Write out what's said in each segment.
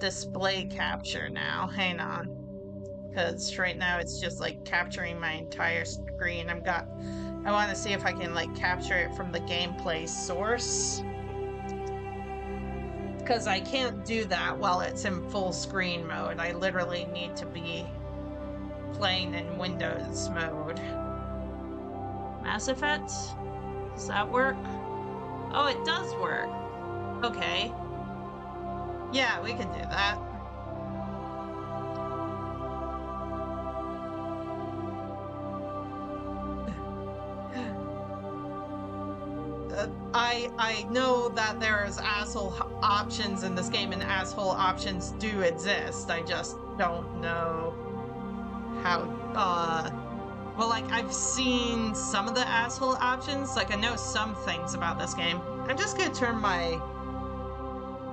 display capture now. Hang on. Because right now it's just like capturing my entire screen. I want to see if I can like capture it from the gameplay source. Because I can't do that while it's in full screen mode. I literally need to be playing in Windows mode. Mass Effect? Does that work? Oh, it does work. Okay. Yeah, we can do that. I know that there's asshole options in this game, and asshole options do exist. I just don't know how, well, like, I've seen some of the asshole options. Like, I know some things about this game. I'm just gonna turn my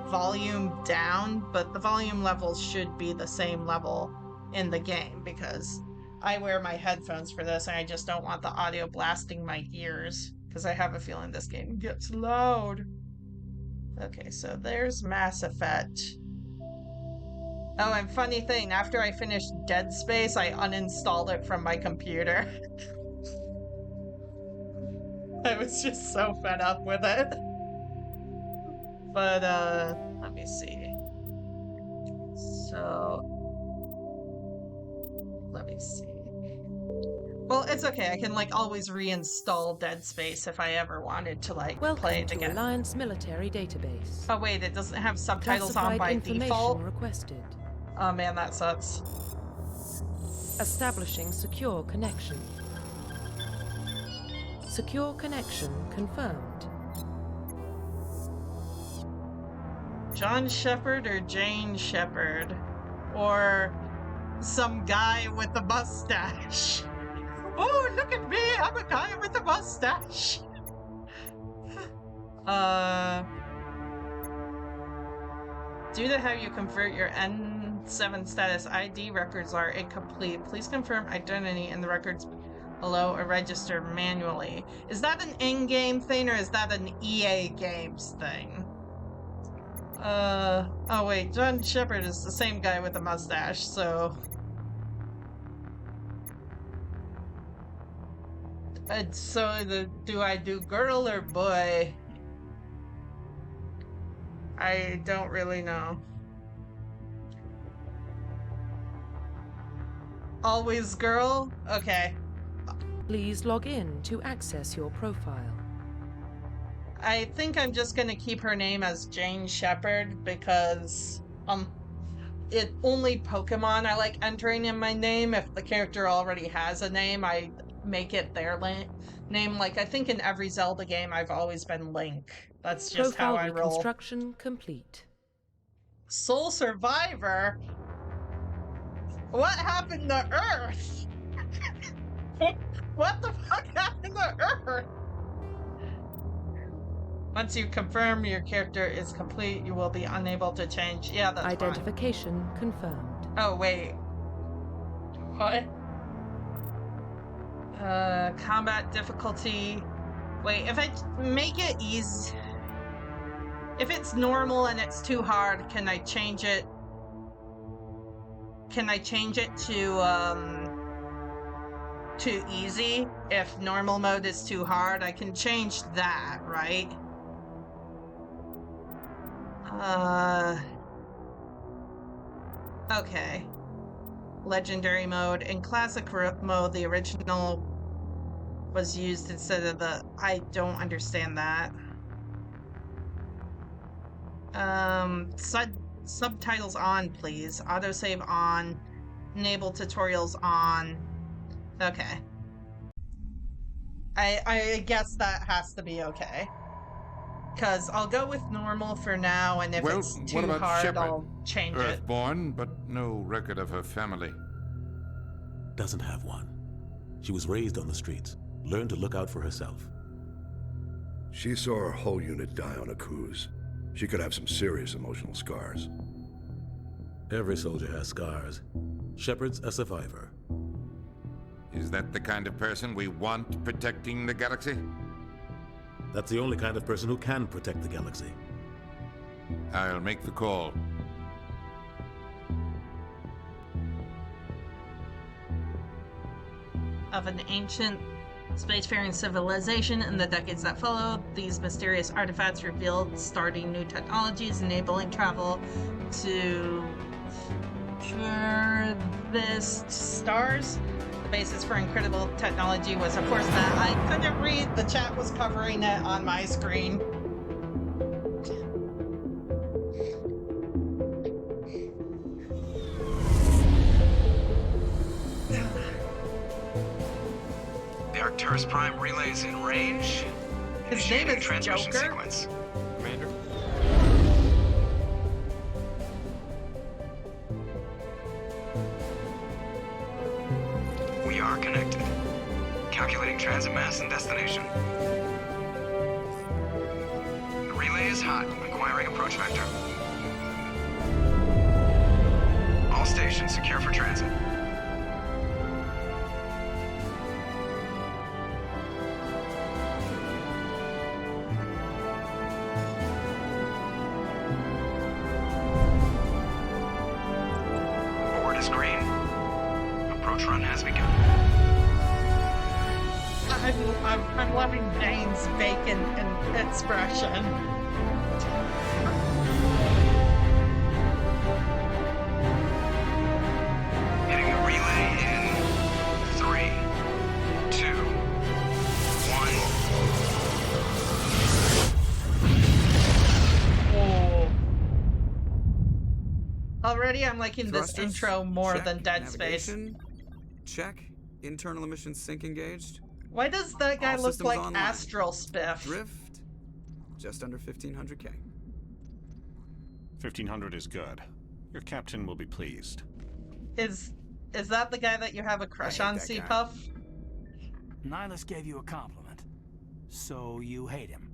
volume down, but the volume levels should be the same level in the game, because I wear my headphones for this, and I just don't want the audio blasting my ears. Because I have a feeling this game gets loud. Okay, so there's Mass Effect. Oh, and funny thing, after I finished Dead Space, I uninstalled it from my computer. I was just so fed up with it. But, let me see. So, let me see. Well, it's okay. I can, like, always reinstall Dead Space if I ever wanted to, like, play it again. Welcome to Alliance Military Database. Oh, wait, it doesn't have subtitles on by information default? Requested. Oh, man, that sucks. Establishing secure connection. Secure connection confirmed. John Shepard or Jane Shepard? Or some guy with a mustache? Oh, look at me! I'm a guy with a mustache! Due to how you convert your N7 status, ID records are incomplete. Please confirm identity in the records below or register manually. Is that an in-game thing or is that an EA Games thing? Oh wait, John Shepard is the same guy with the mustache, so... do I do girl or boy? I don't really know. Always girl? Okay. Please log in to access your profile. I think I'm just gonna keep her name as Jane Shepard because, it only Pokemon I like entering in my name. If the character already has a name, I make it their name. Like, I think in every Zelda game, I've always been Link. That's just Profile how I roll. reconstruction complete. Sole Survivor? What happened to Earth? What the fuck happened to Earth? Once you confirm your character is complete, you will be unable to change. Yeah, that's Identification confirmed. Oh, wait. What? Combat difficulty. Wait, if I make it easy... If it's normal and it's too hard, can I change it? Can I change it to easy? If normal mode is too hard, I can change that, right? Okay. Legendary mode. In classic mode, the original was used instead of the... I don't understand that. Subtitles on, please. Autosave on. Enable tutorials on. Okay. I guess that has to be okay. Because I'll go with normal for now, and if it's too hard, Shepard? I'll change it. Earthborn, but no record of her family. Doesn't have one. She was raised on the streets, learned to look out for herself. She saw her whole unit die on a cruise. She could have some serious emotional scars. Every soldier has scars. Shepard's a survivor. Is that the kind of person we want protecting the galaxy? That's the only kind of person who can protect the galaxy. I'll make the call. of an ancient spacefaring civilization in the decades that followed. These mysterious artifacts revealed starting new technologies, enabling travel to furthest stars. The basis for incredible technology was, of course, that I couldn't read. The chat was covering it on my screen. The Arcturus Prime relays in range. His name Initiating is transmission Joker. sequence. Commander? We are connected. Calculating transit mass and destination. The relay is hot, acquiring approach vector. All stations secure for transit. Board is green. Approach run has begun. I'm loving Dane's bacon and expression. Hitting the relay in 3, 2, 1. Oh. Already I'm liking this Thrusters? intro more Check. than Dead Space. Navigation? Check. Internal emissions sync engaged. Why does that guy All look systems like online. Astral Spiff? Drift. Just under 1500K. 1500 is good. Your captain will be pleased. Is that the guy that you have a crush hate on, that guy. C-Puff? Nihilus gave you a compliment, so you hate him.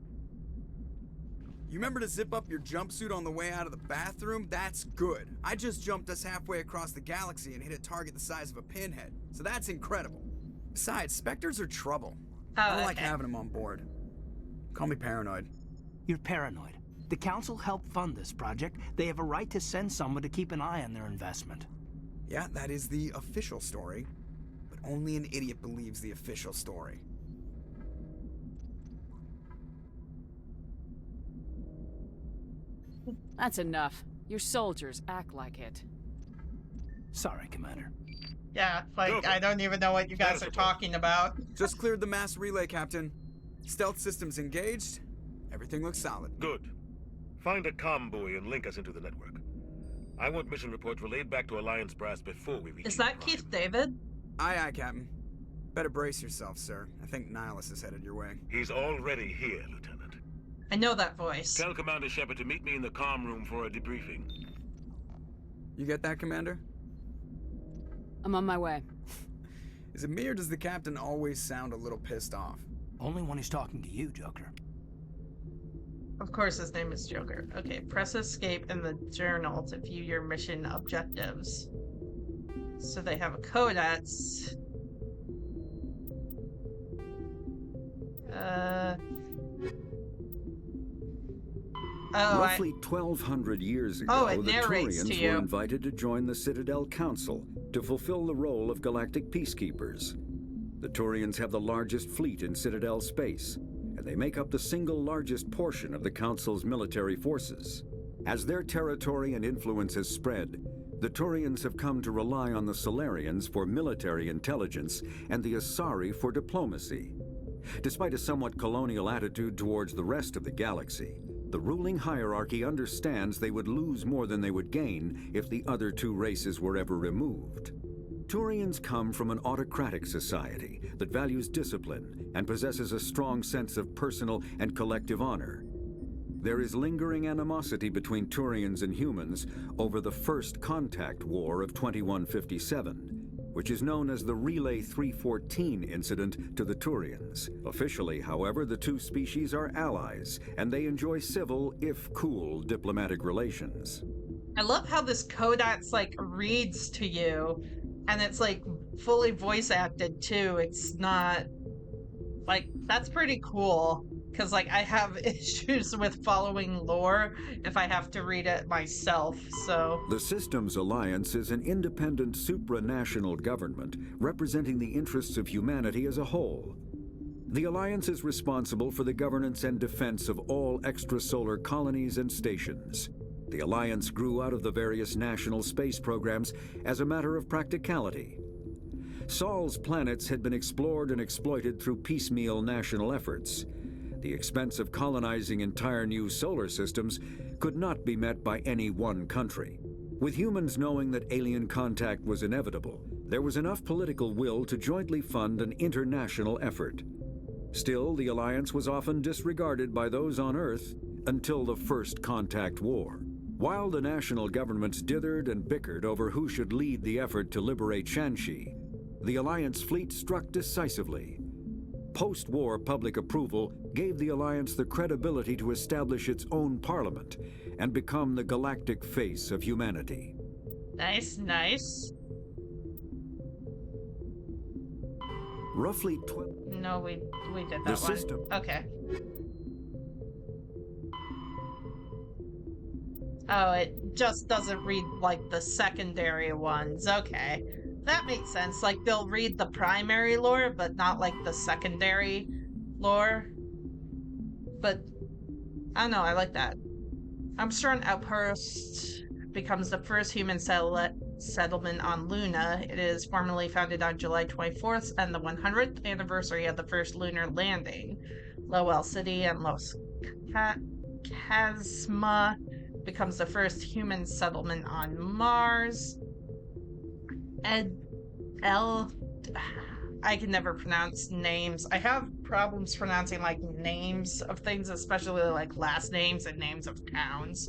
You remember to zip up your jumpsuit on the way out of the bathroom? That's good. I just jumped us halfway across the galaxy and hit a target the size of a pinhead, so that's incredible. Besides, Spectres are trouble. I don't like okay. having them on board. Call me paranoid. You're paranoid. The Council helped fund this project. They have a right to send someone to keep an eye on their investment. Yeah, that is the official story. But only an idiot believes the official story. That's enough. Your soldiers act like it. Sorry, Commander. Yeah, like, Joker. I don't even know what you guys are talking about. Just cleared the mass relay, Captain. Stealth systems engaged. Everything looks solid. Good. Find a comm buoy and link us into the network. I want mission reports relayed back to Alliance Brass before we reach Is the that Prime. Keith David? Aye, aye, Captain. Better brace yourself, sir. I think Nihilus is headed your way. He's already here, Lieutenant. I know that voice. Tell Commander Shepard to meet me in the comm room for a debriefing. You get that, Commander? I'm on my way. Is it me or does the Captain always sound a little pissed off? Only when he's talking to you, Joker. Of course, his name is Joker. Okay, press escape in the journal to view your mission objectives. So they have a codex. Roughly 1,200 years ago, it the narrates to Turians you. were invited to join the Citadel Council to fulfill the role of galactic peacekeepers. The Turians have the largest fleet in Citadel space, and they make up the single largest portion of the Council's military forces. As their territory and influence has spread, the Turians have come to rely on the Solarians for military intelligence and the Asari for diplomacy. Despite a somewhat colonial attitude towards the rest of the galaxy, the ruling hierarchy understands they would lose more than they would gain if the other two races were ever removed. Turians come from an autocratic society that values discipline and possesses a strong sense of personal and collective honor. There is lingering animosity between Turians and humans over the First Contact War of 2157, which is known as the Relay 314 incident to the Turians. Officially, however, the two species are allies, and they enjoy civil, if cool, diplomatic relations. I love how this codex, like, reads to you, and it's, like, fully voice acted, too. It's not... Like, that's pretty cool. Because, like, I have issues with following lore if I have to read it myself, so... The Systems Alliance is an independent supranational government representing the interests of humanity as a whole. The Alliance is responsible for the governance and defense of all extrasolar colonies and stations. The Alliance grew out of the various national space programs as a matter of practicality. Sol's planets had been explored and exploited through piecemeal national efforts. The expense of colonizing entire new solar systems could not be met by any one country. With humans knowing that alien contact was inevitable, there was enough political will to jointly fund an international effort. Still, the Alliance was often disregarded by those on Earth until the First Contact War. While the national governments dithered and bickered over who should lead the effort to liberate Shanxi, the Alliance fleet struck decisively. Post-war public approval gave the Alliance the credibility to establish its own parliament and become the galactic face of humanity. Nice, nice. Roughly No, we did that The one. system. Okay. Oh, it just doesn't read like the secondary ones. Okay. That makes sense. Like, they'll read the primary lore, but not like the secondary lore. But, I don't know, I like that. Armstrong Outpost becomes the first human settlement on Luna. It is formally founded on July 24th and the 100th anniversary of the first lunar landing. Lowell City and Los Casma becomes the first human settlement on Mars. I can never pronounce names. I have problems pronouncing like names of things, especially like last names and names of towns.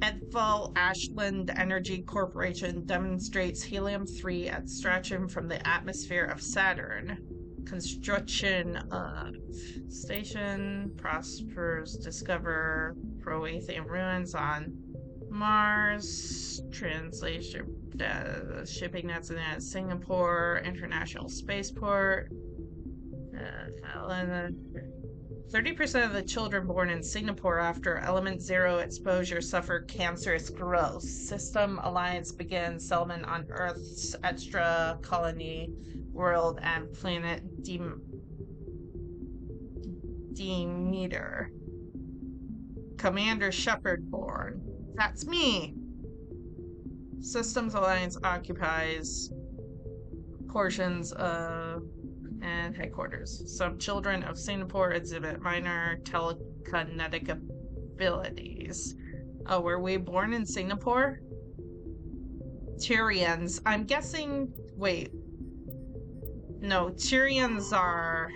Edval Ashland Energy Corporation demonstrates helium-3 extraction from the atmosphere of Saturn. Construction of station prospers. Discover Proethane ruins on Mars. Translation shipping nets in Singapore International Spaceport. 30% of the children born in Singapore after element 0 exposure suffer cancerous growth. System Alliance begins settlement on Earth's extra colony world and planet Demeter. Commander Shepard born. That's me. Systems Alliance occupies portions of and headquarters. Some children of Singapore exhibit minor telekinetic abilities. Oh, were we born in Singapore? Tyrians. I'm guessing... Wait. No, Tyrians are...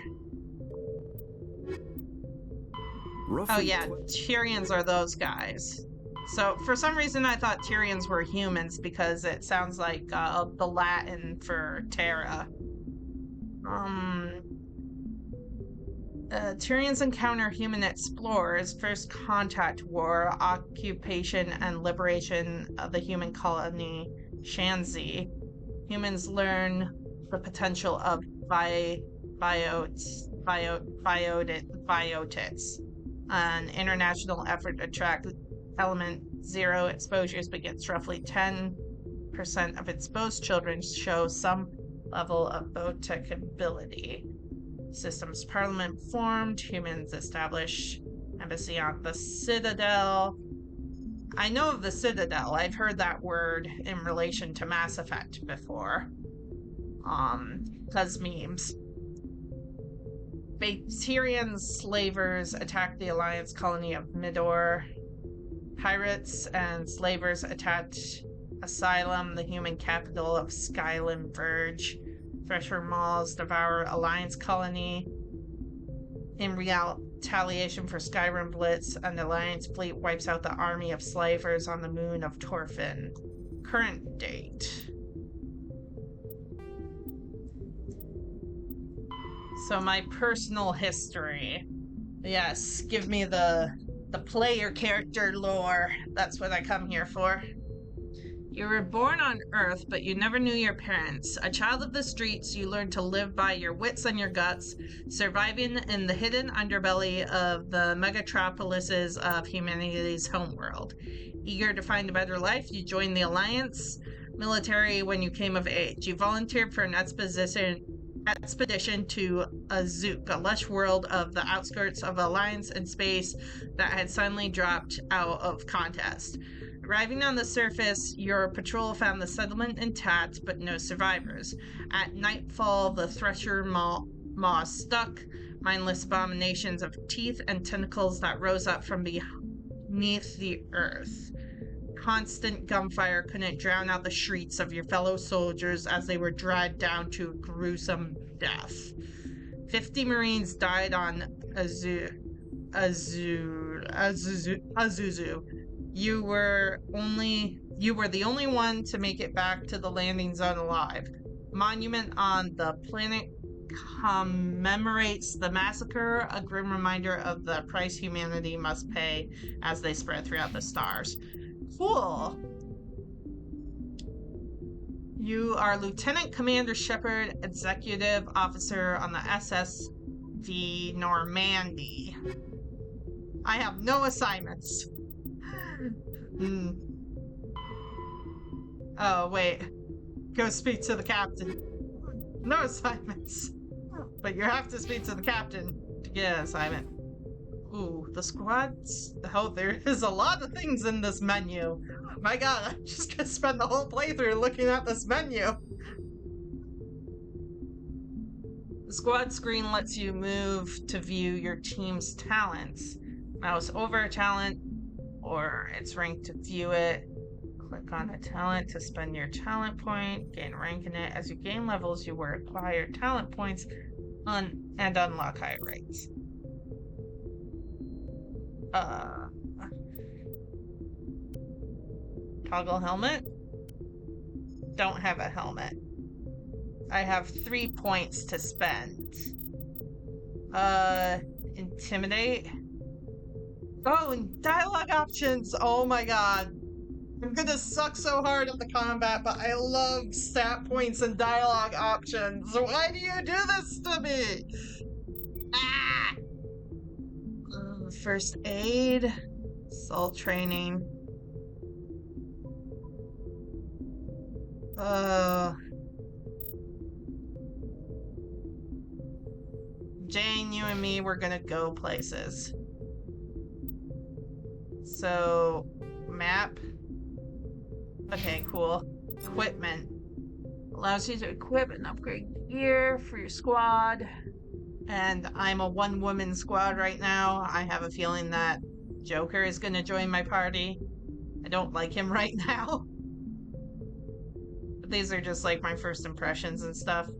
Oh yeah, Tyrians are those guys. So, for some reason I thought Tyrians were humans because it sounds like the Latin for Terra. Tyrians encounter human explorers, First Contact War, occupation and liberation of the human colony Shanxi. Humans learn the potential of biotics. An international effort to track element 0 exposures begins. Roughly 10% of exposed children show some level of biotic ability. Systems Parliament formed. Humans establish embassy on the Citadel. I know of the Citadel. I've heard that word in relation to Mass Effect before. Cause memes. Bacterian slavers attack the Alliance colony of Midor. Pirates and slavers attack Asylum, the human capital of Skyrim Verge. Thresher Mauls devour Alliance colony. In retaliation for Skyrim Blitz, an Alliance fleet wipes out the army of slavers on the moon of Torfin. Current date. So my personal history. Yes, give me the player character lore. That's what I come here for. You were born on Earth, but you never knew your parents. A child of the streets, you learned to live by your wits and your guts, surviving in the hidden underbelly of the megatropolises of humanity's homeworld. Eager to find a better life, you joined the Alliance military when you came of age. You volunteered for an expedition to Azuk, a lush world of the outskirts of Alliance and space that had suddenly dropped out of contest. Arriving on the surface, your patrol found the settlement intact, but no survivors. At nightfall, the Thresher Maw stuck, mindless abominations of teeth and tentacles that rose up from beneath the earth. Constant gunfire couldn't drown out the shrieks of your fellow soldiers as they were dragged down to gruesome death. 50 Marines died on Azuzu. You were the only one to make it back to the landing zone alive. Monument on the planet commemorates the massacre, a grim reminder of the price humanity must pay as they spread throughout the stars. Cool. You are Lieutenant Commander Shepard, Executive Officer on the SSV Normandy. I have no assignments. Oh, wait. Go speak to the captain. No assignments. But you have to speak to the captain to get an assignment. Ooh, the squads. Oh, there is a lot of things in this menu. My god, I'm just gonna spend the whole playthrough looking at this menu. The squad screen lets you move to view your team's talents. Mouse over a talent, or its rank to view it. Click on a talent to spend your talent point. Gain rank in it. As you gain levels, you will acquire talent points and unlock higher rates. Toggle helmet. Don't have a helmet. I have 3 points to spend. Intimidate. Oh, and dialogue options. Oh my god. I'm gonna suck so hard at the combat, but I love stat points and dialogue options. Why do you do this to me? Ah! First aid. Soul training. Jane, you and me, we're gonna go places. So, map. Okay, cool. Equipment. Allows you to equip and upgrade gear for your squad. And I'm a one-woman squad right now. I have a feeling that Joker is gonna join my party. I don't like him right now. But these are just like my first impressions and stuff.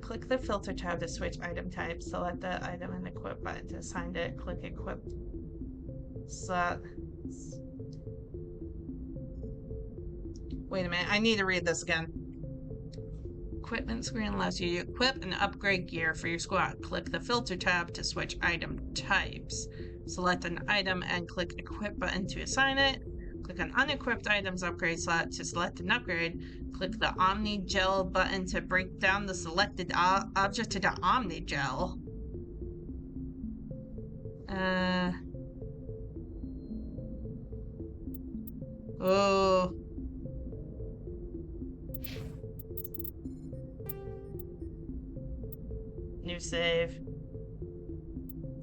Click the filter tab to switch item type. Select the item and equip button to assign it. Click equip. Wait a minute, I need to read this again. Equipment screen allows you to equip and upgrade gear for your squad. Click the filter tab to switch item types. Select an item and click equip button to assign it. Click on unequipped items upgrade slot to select an upgrade. Click the Omni Gel button to break down the selected object to the Omni Gel. Oh. New save.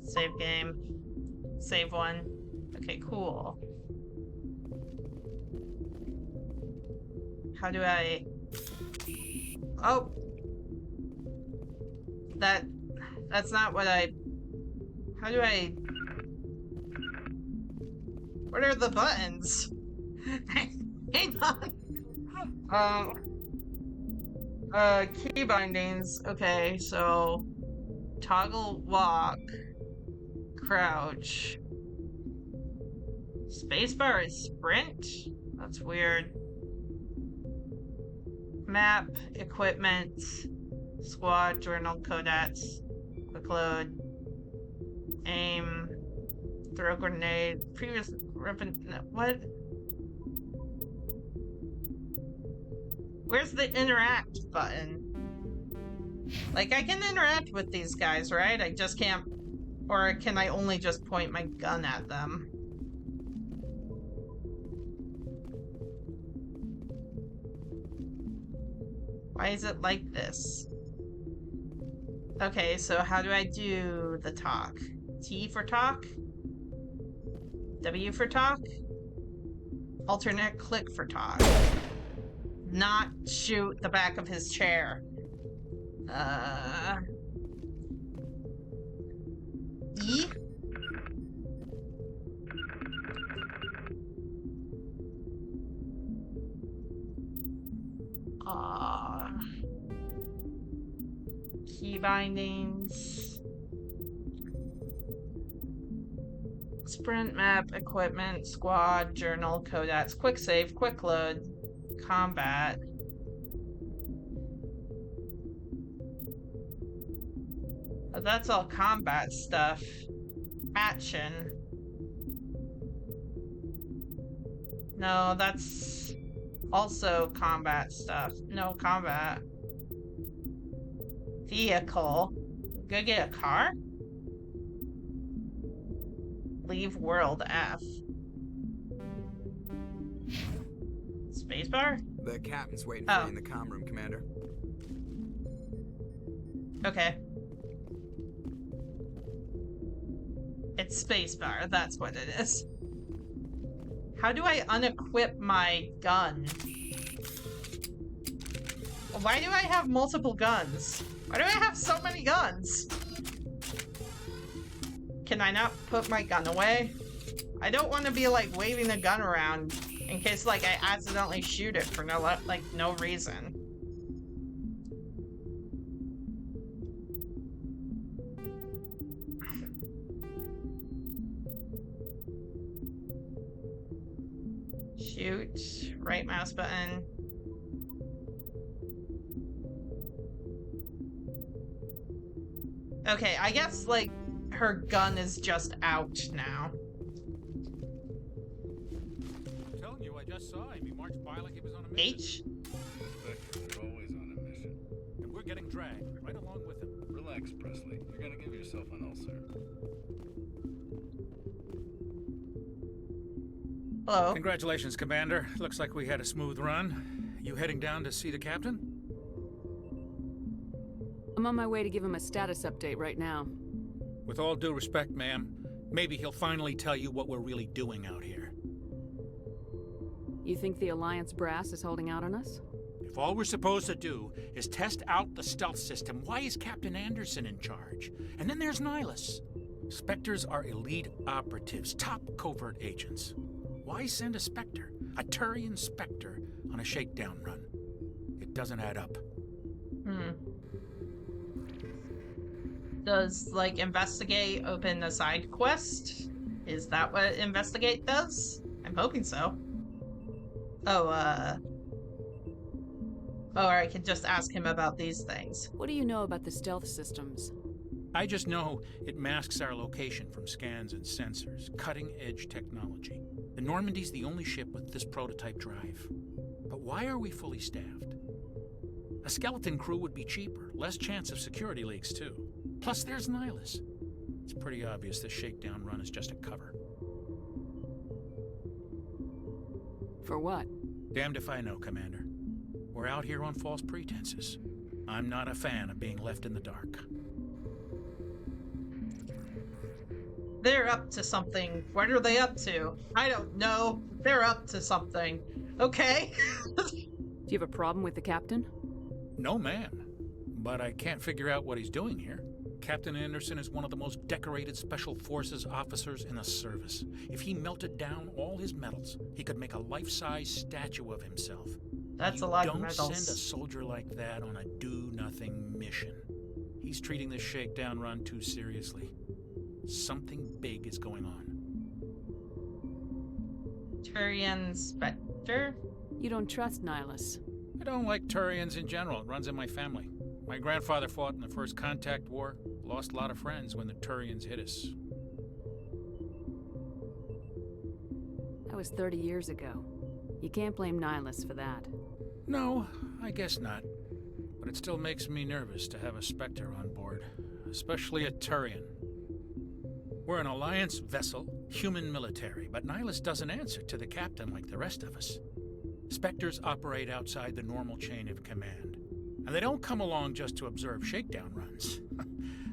Save game. Save one. Okay, cool. How do I... Oh! That's not what I... How do I... What are the buttons? Hang on! Key bindings. Okay, so... Toggle walk. Crouch. Spacebar is sprint? That's weird. Map, equipment, squad, journal, codex, quick load, aim, throw grenade, previous weapon, what? Where's the interact button? Like, I can interact with these guys, right? I just can't... Or can I only just point my gun at them? Why is it like this? Okay, so how do I do the talk? T for talk? W for talk? Alternate click for talk. Not shoot the back of his chair. E? Key bindings. Sprint map, equipment, squad, journal, codex, quick save, quick load, combat. Oh, that's all combat stuff. Action. No, that's also combat stuff. No combat. Vehicle. Go get a car? Leave world F. Spacebar? The captain's waiting for you in the comm room, Commander. Okay. It's spacebar, that's what it is. How do I unequip my gun? Why do I have multiple guns? Why do I have so many guns? Can I not put my gun away? I don't want to be like waving the gun around in case like I accidentally shoot it for no reason. Shoot, right mouse button. Okay, I guess like her gun is just out now. I'm telling you, I just saw him. He marched by like he was on a mission. H? Inspector, you're always on a mission. And we're getting dragged right along with him. Relax, Presley. You're gonna give yourself an ulcer. Hello. Congratulations, Commander. Looks like we had a smooth run. You heading down to see the captain? I'm on my way to give him a status update right now. With all due respect, ma'am, maybe he'll finally tell you what we're really doing out here. You think the Alliance brass is holding out on us? If all we're supposed to do is test out the stealth system, why is Captain Anderson in charge? And then there's Nihilus. Spectres are elite operatives, top covert agents. Why send a Spectre, a Turian Spectre, on a shakedown run? It doesn't add up. Does, like, investigate open a side quest? Is that what investigate does? I'm hoping so. Oh, or I could just ask him about these things. What do you know about the stealth systems? I just know it masks our location from scans and sensors. Cutting-edge technology. The Normandy's the only ship with this prototype drive. But why are we fully staffed? A skeleton crew would be cheaper, less chance of security leaks, too. Plus, there's Nihilus. It's pretty obvious this shakedown run is just a cover. For what? Damned if I know, Commander. We're out here on false pretenses. I'm not a fan of being left in the dark. They're up to something. What are they up to? I don't know. They're up to something. Okay? Do you have a problem with the captain? No, ma'am. But I can't figure out what he's doing here. Captain Anderson is one of the most decorated Special Forces officers in the service. If he melted down all his medals, he could make a life-size statue of himself. That's a lot of Don't medals. send a soldier like that on a do-nothing mission. He's treating this shakedown run too seriously. Something big is going on. Turian Spectre? You don't trust Nihilus? I don't like Turians in general. It runs in my family. My grandfather fought in the First Contact War. Lost a lot of friends when the Turians hit us. That was 30 years ago. You can't blame Nihilus for that. No, I guess not. But it still makes me nervous to have a Spectre on board, especially a Turian. We're an Alliance vessel, human military, but Nihilus doesn't answer to the captain like the rest of us. Spectres operate outside the normal chain of command, and they don't come along just to observe shakedown runs.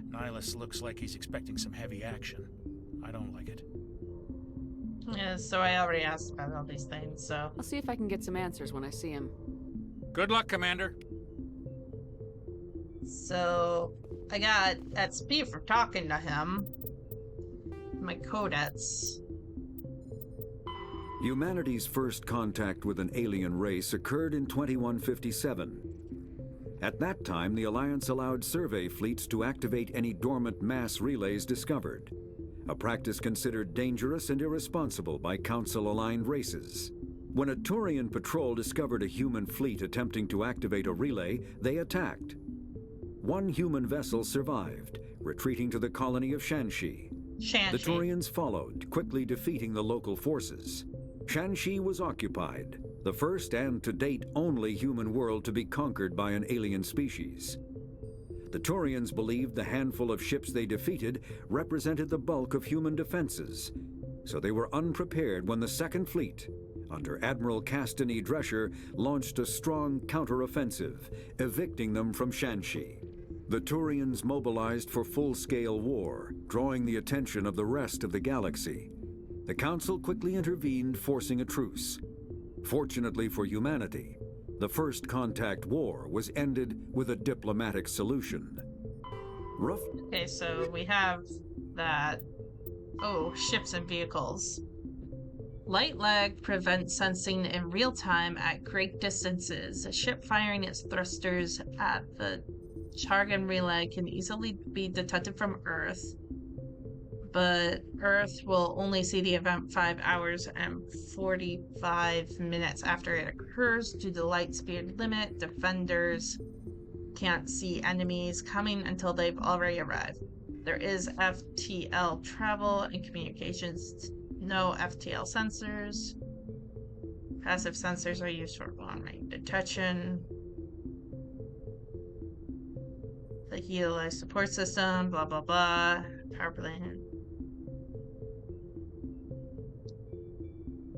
Nihilus looks like he's expecting some heavy action. I don't like it. Yeah, so I already asked about all these things, so... I'll see if I can get some answers when I see him. Good luck, Commander. So, I got XP for talking to him. My codex. Humanity's first contact with an alien race occurred in 2157. At that time, the Alliance allowed survey fleets to activate any dormant mass relays discovered, a practice considered dangerous and irresponsible by Council-aligned races. When a Turian patrol discovered a human fleet attempting to activate a relay, they attacked. One human vessel survived, retreating to the colony of Shanxi. The Turians followed, quickly defeating the local forces. Shanxi was occupied, the first and to date only human world to be conquered by an alien species. The Turians believed the handful of ships they defeated represented the bulk of human defenses, so they were unprepared when the Second Fleet, under Admiral Castany Drescher, launched a strong counteroffensive, evicting them from Shanxi. The Turians mobilized for full-scale war, drawing the attention of the rest of the galaxy. The Council quickly intervened, forcing a truce. Fortunately for humanity, the First Contact War was ended with a diplomatic solution. Okay, so we have that. Oh, ships and vehicles. Light lag prevents sensing in real time at great distances. A ship firing its thrusters at the Chargan relay can easily be detected from Earth, but Earth will only see the event 5 hours and 45 minutes after it occurs due to the light speed limit. Defenders can't see enemies coming until they've already arrived. There is FTL travel and communications. No FTL sensors. Passive sensors are used for long-range detection. The Helix support system, blah blah blah. Power plant.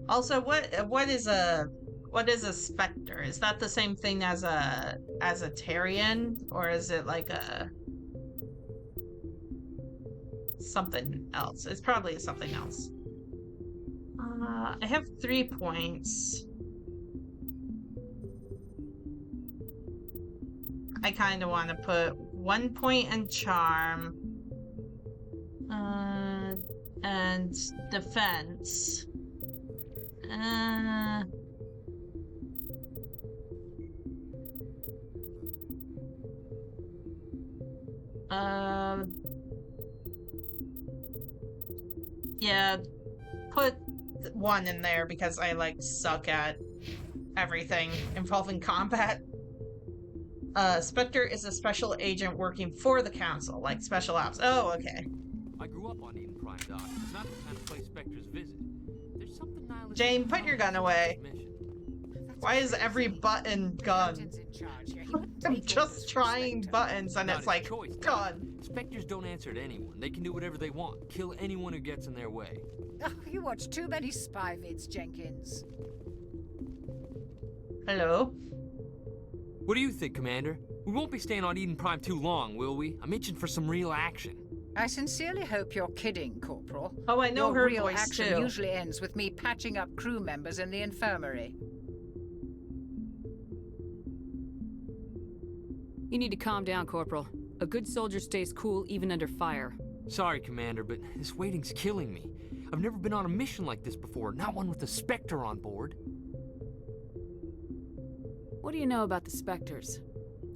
Also, what is a Spectre? Is that the same thing as a Tarian, or is it like a something else? It's probably something else. I have 3 points. I kind of want to put 1 point in charm and defense. Yeah, put 1 in there because I like suck at everything involving combat. Spectre is a special agent working for the Council, like special ops. Oh, okay. I grew up on Eden Prime, Doc. It's not the kind of place Spectres visit. There's something Nihilus... Jane, put your gun away. Why is every button gun? I'm just trying buttons and it's like, gun. Spectres don't answer to anyone. They can do whatever they want. Kill anyone who gets in their way. Oh, you watch too many spy vids, Jenkins. Hello? What do you think, Commander? We won't be staying on Eden Prime too long, will we? I'm itching for some real action. I sincerely hope you're kidding, Corporal. Oh, I know your her real voice action too. usually ends with me patching up crew members in the infirmary. You need to calm down, Corporal. A good soldier stays cool even under fire. Sorry, Commander, but this waiting's killing me. I've never been on a mission like this before, not one with a Spectre on board. What do you know about the Spectres?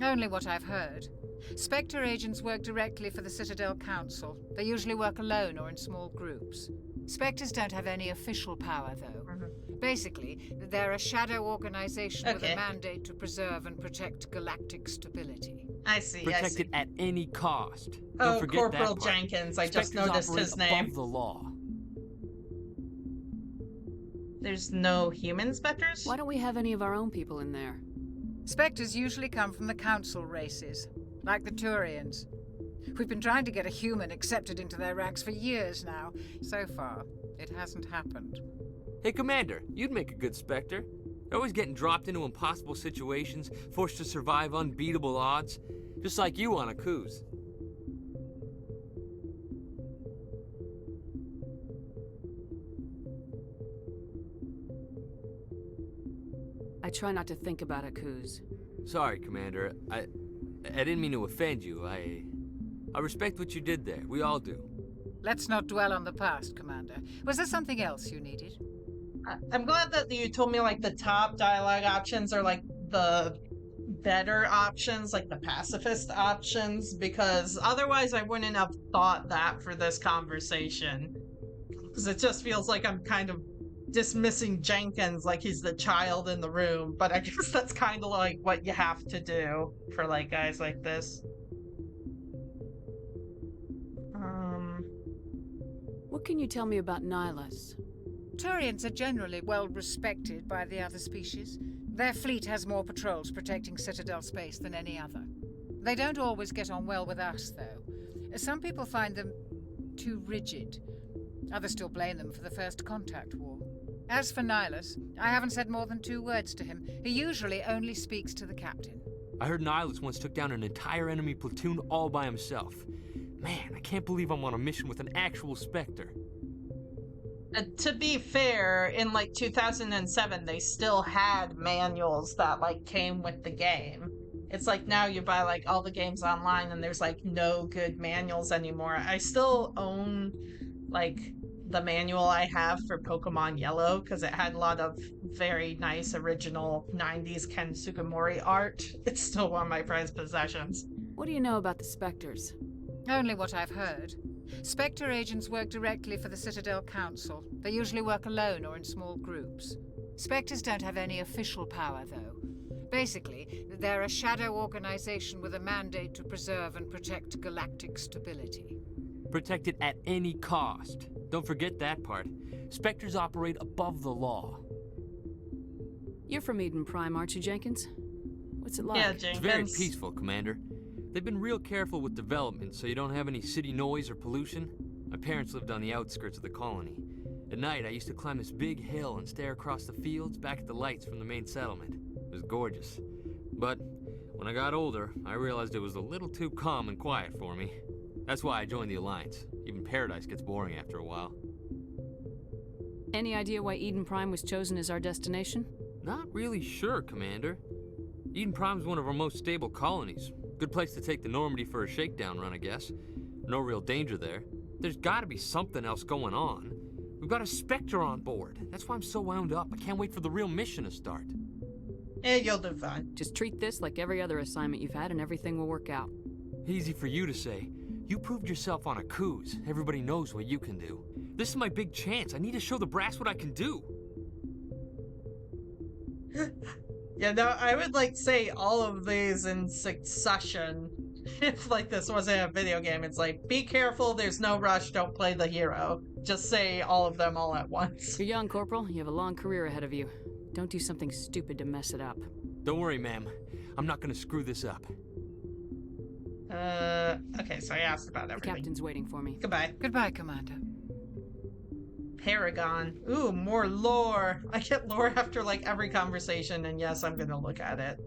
Only what I've heard. Spectre agents work directly for the Citadel Council. They usually work alone or in small groups. Spectres don't have any official power, though. Basically, they're a shadow organization with a mandate to preserve and protect galactic stability. I see, Protect it at any cost. Oh, Don't forget Corporal that part. Jenkins, I just Spectres noticed operate his name. above the law. There's no human Spectres? Why don't we have any of our own people in there? Spectres usually come from the council races, like the Turians. We've been trying to get a human accepted into their ranks for years now. So far, it hasn't happened. Hey, Commander, you'd make a good Spectre. You're always getting dropped into impossible situations, forced to survive unbeatable odds, just like you on a cruise. I try not to think about it, Kuz. Sorry, Commander. I didn't mean to offend you. I respect what you did there. We all do. Let's not dwell on the past, Commander. Was there something else you needed? I'm glad that you told me, like, the top dialogue options are, like, the better options, like the pacifist options, because otherwise I wouldn't have thought that for this conversation. Because it just feels like I'm kind of dismissing Jenkins like he's the child in the room, but I guess that's kind of like what you have to do for, like, guys like this. What can you tell me about Nihilus? Turians are generally well respected by the other species. Their fleet has more patrols protecting Citadel space than any other. They don't always get on well with us, though. Some people find them too rigid. Others still blame them for the First Contact War. As for Nihilus, I haven't said more than 2 words to him. He usually only speaks to the captain. I heard Nihilus once took down an entire enemy platoon all by himself. Man, I can't believe I'm on a mission with an actual Spectre. To be fair, in, like, 2007, they still had manuals that, like, came with the game. It's like now you buy, like, all the games online and there's, like, no good manuals anymore. I still own, like, the manual I have for Pokemon Yellow because it had a lot of very nice original 90s Ken Sugimori art. It's still one of my prized possessions. What do you know about the Spectres? Only what I've heard. Spectre agents work directly for the Citadel Council. They usually work alone or in small groups. Spectres don't have any official power, though. Basically, they're a shadow organization with a mandate to preserve and protect galactic stability. Protect it at any cost. Don't forget that part. Spectres operate above the law. You're from Eden Prime, aren't you, Jenkins? What's it like? Yeah, Jenkins. It's very peaceful, Commander. They've been real careful with development, so you don't have any city noise or pollution. My parents lived on the outskirts of the colony. At night, I used to climb this big hill and stare across the fields back at the lights from the main settlement. It was gorgeous. But when I got older, I realized it was a little too calm and quiet for me. That's why I joined the Alliance. Even Paradise gets boring after a while. Any idea why Eden Prime was chosen as our destination? Not really sure, Commander. Eden Prime's one of our most stable colonies. Good place to take the Normandy for a shakedown run, I guess. No real danger there. There's gotta be something else going on. We've got a Spectre on board. That's why I'm so wound up. I can't wait for the real mission to start. Yeah, you'll do fine. Just treat this like every other assignment you've had and everything will work out. Easy for you to say. You proved yourself on a cruise. Everybody knows what you can do. This is my big chance. I need to show the brass what I can do. Yeah, no, I would, like, say all of these in succession. If, like, this wasn't a video game, it's like, be careful, there's no rush, don't play the hero. Just say all of them all at once. You're young, Corporal. You have a long career ahead of you. Don't do something stupid to mess it up. Don't worry, ma'am. I'm not gonna screw this up. Okay, so I asked about everything. The captain's waiting for me. Goodbye. Goodbye, Commander. Paragon. Ooh, more lore. I get lore after, like, every conversation, and yes, I'm gonna look at it.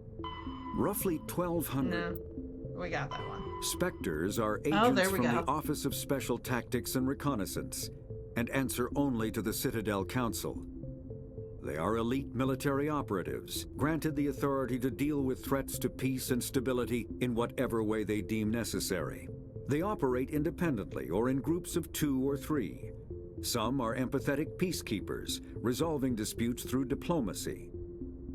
Roughly 1,200. No, we got that one. Spectres are agents from go. the Office of Special Tactics and Reconnaissance, and answer only to the Citadel Council. They are elite military operatives, granted the authority to deal with threats to peace and stability in whatever way they deem necessary. They operate independently or in groups of 2 or 3. Some are empathetic peacekeepers, resolving disputes through diplomacy.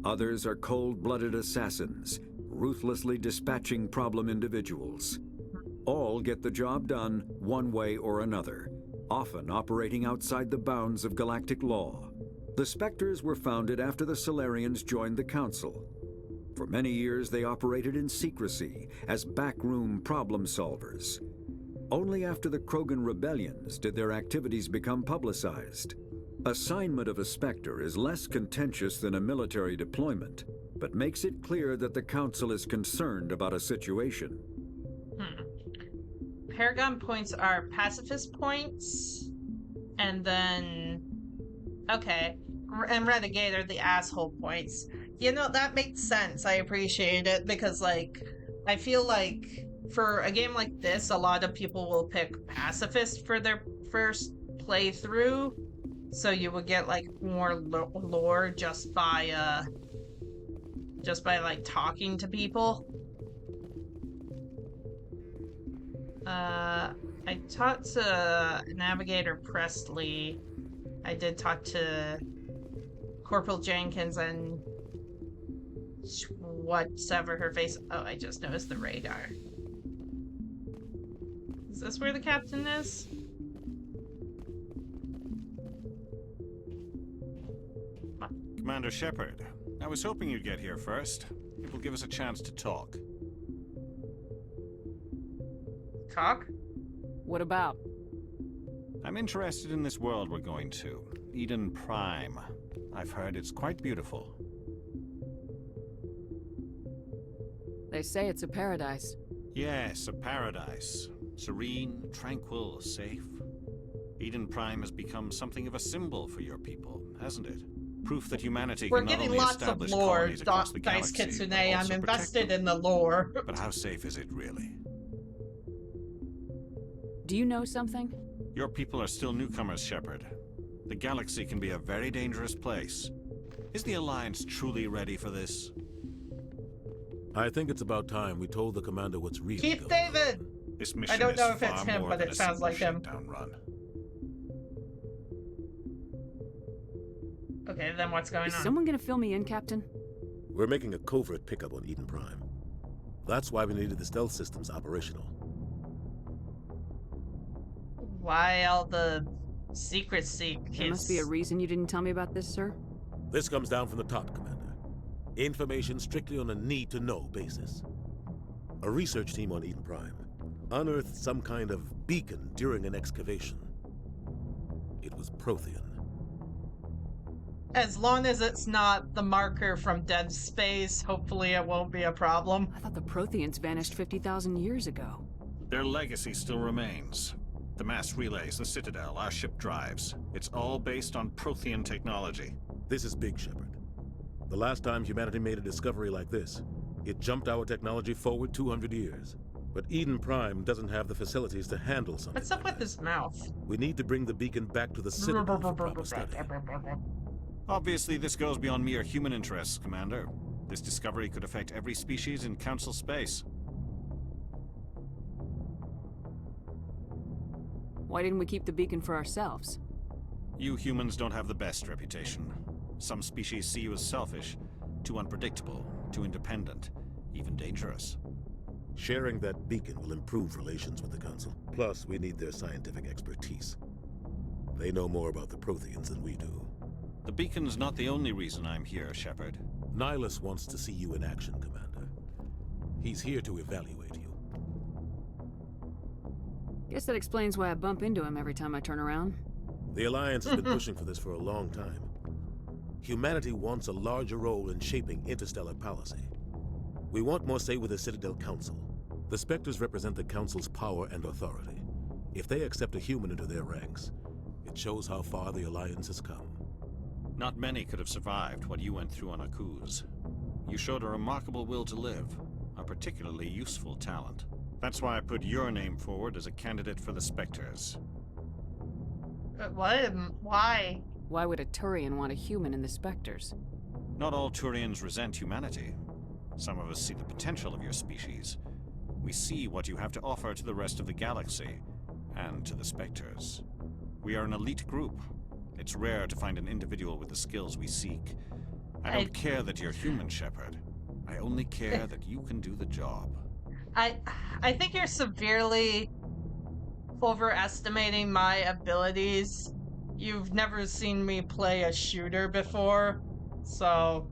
Others are cold-blooded assassins, ruthlessly dispatching problem individuals. All get the job done one way or another, often operating outside the bounds of galactic law. The Spectres were founded after the Solarians joined the Council. For many years, they operated in secrecy as backroom problem solvers. Only after the Krogan rebellions did their activities become publicized. Assignment of a Spectre is less contentious than a military deployment, but makes it clear that the Council is concerned about a situation. Paragon points are pacifist points, and then... Okay. And Renegade are the asshole points. You know, that makes sense. I appreciate it, because, like, I feel like for a game like this, a lot of people will pick pacifist for their first playthrough, so you would get, like, more lore just by like, talking to people. I talked to Navigator Presley. I did talk to Corporal Jenkins and whatever her face... Oh, I just noticed the radar. Is this where the captain is? Commander Shepard, I was hoping you'd get here first. It will give us a chance to talk. Talk? What about? I'm interested in this world we're going to, Eden Prime. I've heard it's quite beautiful. They say it's a paradise. Yes, a paradise. Serene, tranquil, safe. Eden Prime has become something of a symbol for your people, hasn't it? Proof that humanity We're can not getting only lots of establish lore, colonies across the Dice galaxy, Kitsune. but I'm also invested protect in the lore. them. But how safe is it really? Do you know something? Your people are still newcomers, Shepard. The galaxy can be a very dangerous place. Is the Alliance truly ready for this? I think it's about time we told the commander what's really Keith going David! on. This mission I don't know is if it's far him, more but than it a sounds simple like him. shakedown run. Okay, then what's going Is on? someone gonna fill me in, Captain? We're making a covert pickup on Eden Prime. That's why we needed the stealth systems operational. Why all the secrecy kids? There must be a reason you didn't tell me about this, sir. This comes down from the top, Commander. Information strictly on a need-to-know basis. A research team on Eden Prime unearthed some kind of beacon during an excavation. It was Prothean. As long as it's not the marker from Dead Space, hopefully it won't be a problem. I thought the Protheans vanished 50,000 years ago. Their legacy still remains. The mass relays, the Citadel, our ship drives. It's all based on Prothean technology. This is big, Shepard. The last time humanity made a discovery like this, it jumped our technology forward 200 years. But Eden Prime doesn't have the facilities to handle something. What's up with his mouth? We need to bring the beacon back to the Citadel for proper study. Obviously, this goes beyond mere human interests, Commander. This discovery could affect every species in Council space. Why didn't we keep the beacon for ourselves? You humans don't have the best reputation. Some species see you as selfish, too unpredictable, too independent, even dangerous. Sharing that beacon will improve relations with the Council. Plus, we need their scientific expertise. They know more about the Protheans than we do. The beacon's not the only reason I'm here, Shepard. Nihilus wants to see you in action, Commander. He's here to evaluate you. Guess that explains why I bump into him every time I turn around. The Alliance has been pushing for this for a long time. Humanity wants a larger role in shaping interstellar policy. We want more say with the Citadel Council. The Spectres represent the Council's power and authority. If they accept a human into their ranks, it shows how far the Alliance has come. Not many could have survived what you went through on Akuz. You showed a remarkable will to live, a particularly useful talent. That's why I put your name forward as a candidate for the Spectres. What? Why? Why would a Turian want a human in the Spectres? Not all Turians resent humanity. Some of us see the potential of your species. We see what you have to offer to the rest of the galaxy, and to the Spectres. We are an elite group. It's rare to find an individual with the skills we seek. I don't care that you're human, Shepard. I only care that you can do the job. I think you're severely overestimating my abilities. You've never seen me play a shooter before, so...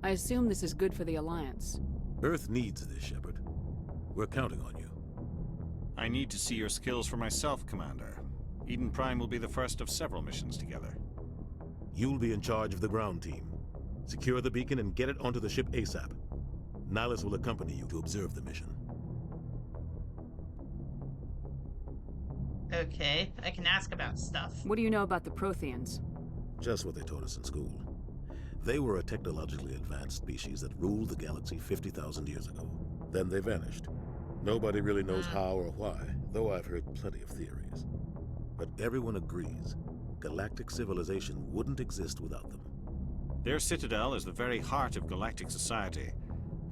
I assume this is good for the Alliance. Earth needs this, Shepard. We're counting on you. I need to see your skills for myself, Commander. Eden Prime will be the first of several missions together. You'll be in charge of the ground team. Secure the beacon and get it onto the ship ASAP. Nihilus will accompany you to observe the mission. Okay, I can ask about stuff. What do you know about the Protheans? Just what they taught us in school. They were a technologically advanced species that ruled the galaxy 50,000 years ago. Then they vanished. Nobody really knows how or why, though I've heard plenty of theories. But everyone agrees galactic civilization wouldn't exist without them. Their citadel is the very heart of galactic society,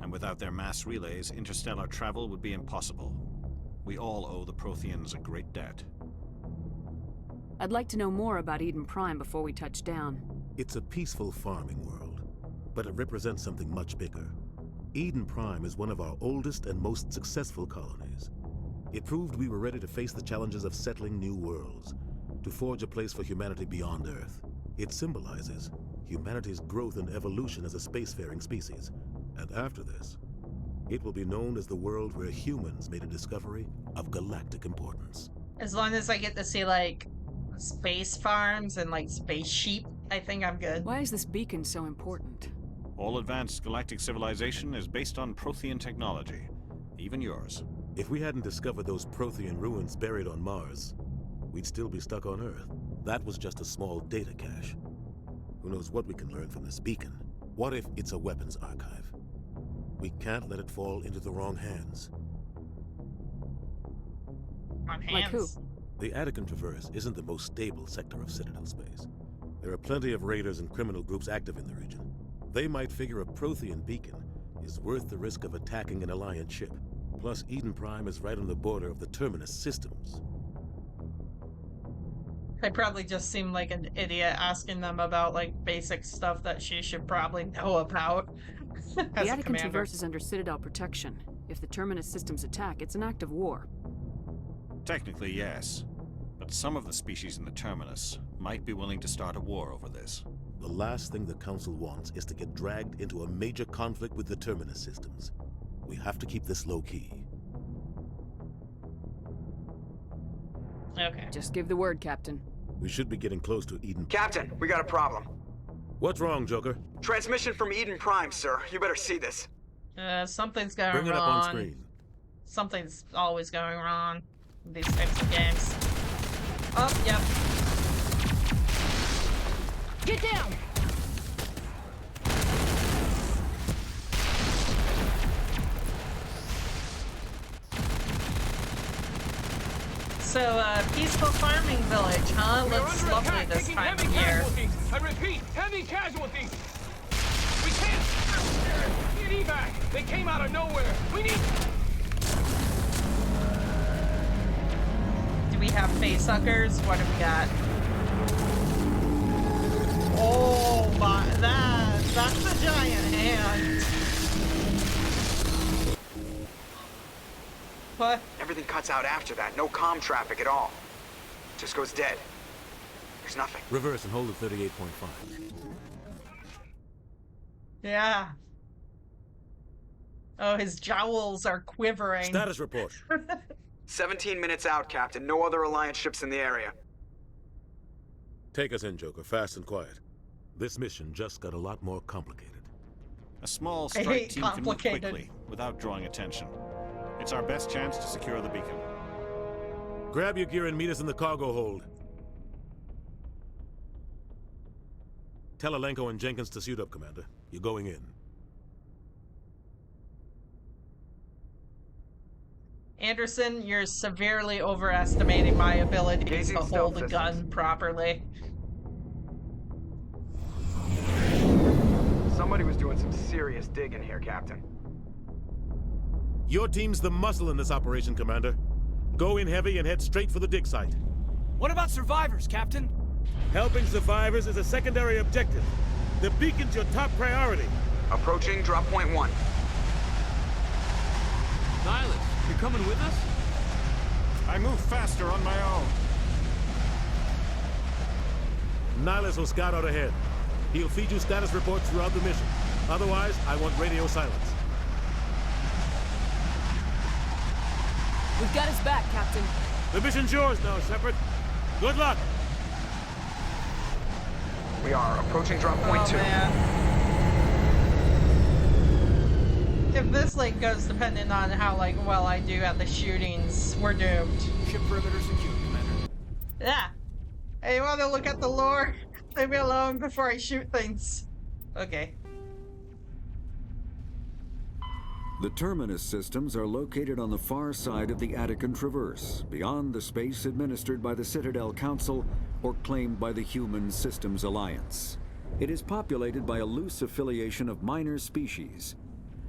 and without their mass relays, interstellar travel would be impossible. We all owe the Protheans a great debt. I'd like to know more about Eden Prime before we touch down. It's a peaceful farming world, but it represents something much bigger. Eden Prime is one of our oldest and most successful colonies. It proved we were ready to face the challenges of settling new worlds, to forge a place for humanity beyond Earth. It symbolizes humanity's growth and evolution as a spacefaring species. And after this, it will be known as the world where humans made a discovery of galactic importance. As long as I get to see, like, space farms and, like, space sheep, I think I'm good. Why is this beacon so important? All advanced galactic civilization is based on Prothean technology, even yours. If we hadn't discovered those Prothean ruins buried on Mars, we'd still be stuck on Earth. That was just a small data cache. Who knows what we can learn from this beacon? What if it's a weapons archive? We can't let it fall into the wrong hands. On hands? Like who? The Attican Traverse isn't the most stable sector of Citadel space. There are plenty of raiders and criminal groups active in the region. They might figure a Prothean beacon is worth the risk of attacking an Alliance ship. Plus, Eden Prime is right on the border of the Terminus systems. I probably just seem like an idiot asking them about, like, basic stuff that she should probably know about. The Attican Traverse is under Citadel protection. If the Terminus systems attack, it's an act of war. Technically, yes. But some of the species in the Terminus might be willing to start a war over this. The last thing the Council wants is to get dragged into a major conflict with the Terminus systems. We have to keep this low-key. Okay. Just give the word, Captain. We should be getting close to Eden. Captain, we got a problem. What's wrong, Joker? Transmission from Eden Prime, sir. You better see this. Something's going Bring it wrong. up on screen. Something's always going wrong with these types of games. Oh, yep. Get down! So, peaceful farming village, huh? Looks lovely this time of year. I repeat, heavy casualties! We can't... Need evac! They came out of nowhere! We need... Do we have facehuggers? What have we got? Oh my... That's a giant hand! What? Everything cuts out after that. No comm traffic at all. Just goes dead. There's nothing. Reverse and hold at 38.5. Yeah. Oh, his jowls are quivering. Status report. 17 minutes out, Captain. No other Alliance ships in the area. Take us in, Joker, fast and quiet. This mission just got a lot more complicated. A small strike team can move quickly, without drawing attention. It's our best chance to secure the beacon. Grab your gear and meet us in the cargo hold. Tell Alenko and Jenkins to suit up, Commander. You're going in. Anderson, you're severely overestimating my ability to hold a gun properly. Somebody was doing some serious digging here, Captain. Your team's the muscle in this operation, Commander. Go in heavy and head straight for the dig site. What about survivors, Captain? Helping survivors is a secondary objective. The beacon's your top priority. Approaching drop point 1. Nihilus, you're coming with us? I move faster on my own. Nihilus will scout out ahead. He'll feed you status reports throughout the mission. Otherwise, I want radio silence. We've got his back, Captain. The mission's yours now, Shepard. Good luck. We are approaching drop point 2. Man. If this like goes dependent on how like well I do at the shootings, we're doomed. Ship perimeter secure, Commander. Yeah. Hey, you want to look at the lore? Leave me alone before I shoot things. Okay. The terminus systems are located on the far side of the Attican Traverse, beyond the space administered by the Citadel Council or claimed by the Human Systems Alliance. It is populated by a loose affiliation of minor species,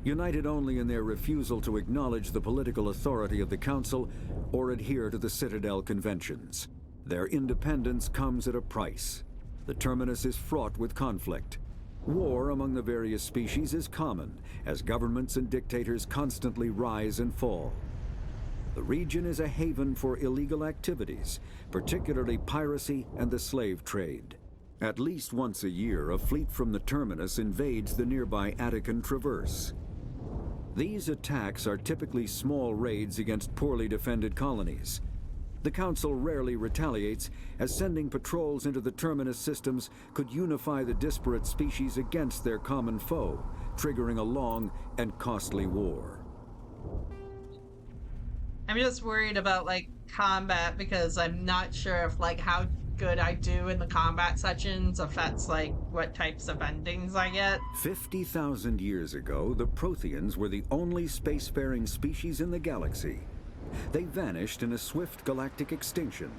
united only in their refusal to acknowledge the political authority of the Council or adhere to the Citadel conventions. Their independence comes at a price. The terminus is fraught with conflict. War among the various species is common, as governments and dictators constantly rise and fall. The region is a haven for illegal activities, particularly piracy and the slave trade. At least once a year, a fleet from the terminus invades the nearby Attican Traverse. These attacks are typically small raids against poorly defended colonies. The Council rarely retaliates, as sending patrols into the terminus systems could unify the disparate species against their common foe, triggering a long and costly war. I'm just worried about like combat because I'm not sure if like how good I do in the combat sections affects like what types of endings I get. 50,000 years ago, the Protheans were the only spacefaring species in the galaxy. They vanished in a swift galactic extinction.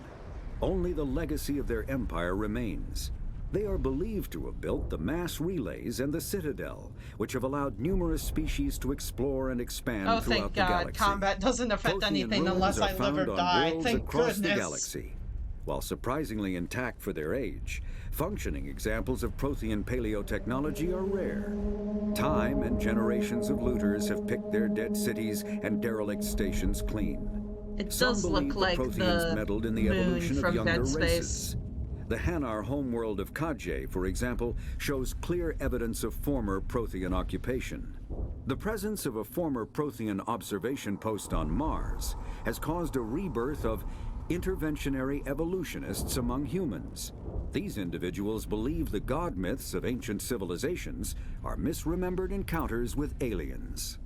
Only the legacy of their empire remains. They are believed to have built the mass relays and the Citadel, which have allowed numerous species to explore and expand throughout the thank God, galaxy. Combat doesn't affect Prothean anything ruins unless are I live found or on die. worlds Thank across goodness. the galaxy. While surprisingly intact for their age, functioning examples of Prothean paleotechnology are rare. Time and generations of looters have picked their dead cities and derelict stations clean. It Some does believe look the like Protheans the meddled in the moon evolution of from younger Dead Space. races. The Hanar homeworld of Kaje, for example, shows clear evidence of former Prothean occupation. The presence of a former Prothean observation post on Mars has caused a rebirth of interventionary evolutionists among humans. These individuals believe the god myths of ancient civilizations are misremembered encounters with aliens.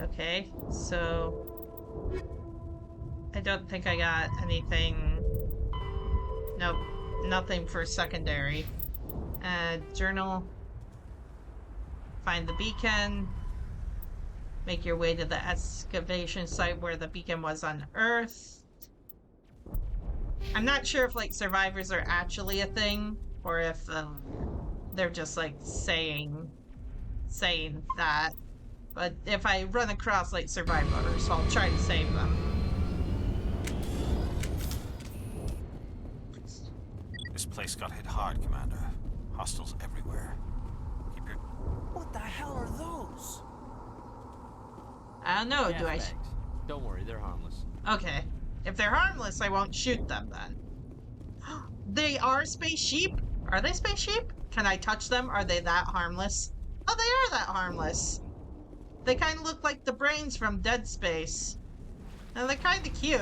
Okay, so I don't think I got anything. Nope, nothing for secondary. Journal. Find the beacon. Make your way to the excavation site where the beacon was unearthed. I'm not sure if like survivors are actually a thing or if they're just like saying that. But if I run across like survivors, I'll try to save them. This place got hit hard, Commander. Hostiles everywhere. Keep your... What the hell are those? I don't know, Gas do I... bags. Don't worry, they're harmless. Okay. If they're harmless, I won't shoot them then. They are space sheep? Are they space sheep? Can I touch them? Are they that harmless? Oh, they are that harmless. They kind of look like the brains from Dead Space. And they're kind of cute.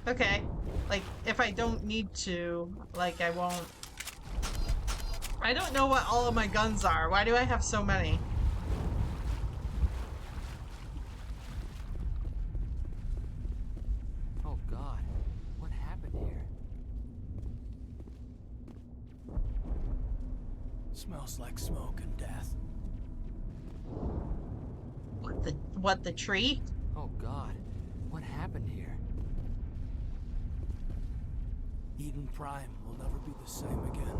Okay. Like, if I don't need to, like, I won't... I don't know what all of my guns are. Why do I have so many? Oh God, what happened here? Smells like smoke and death. What, the tree? Oh God, what happened here? Eden Prime will never be the same again.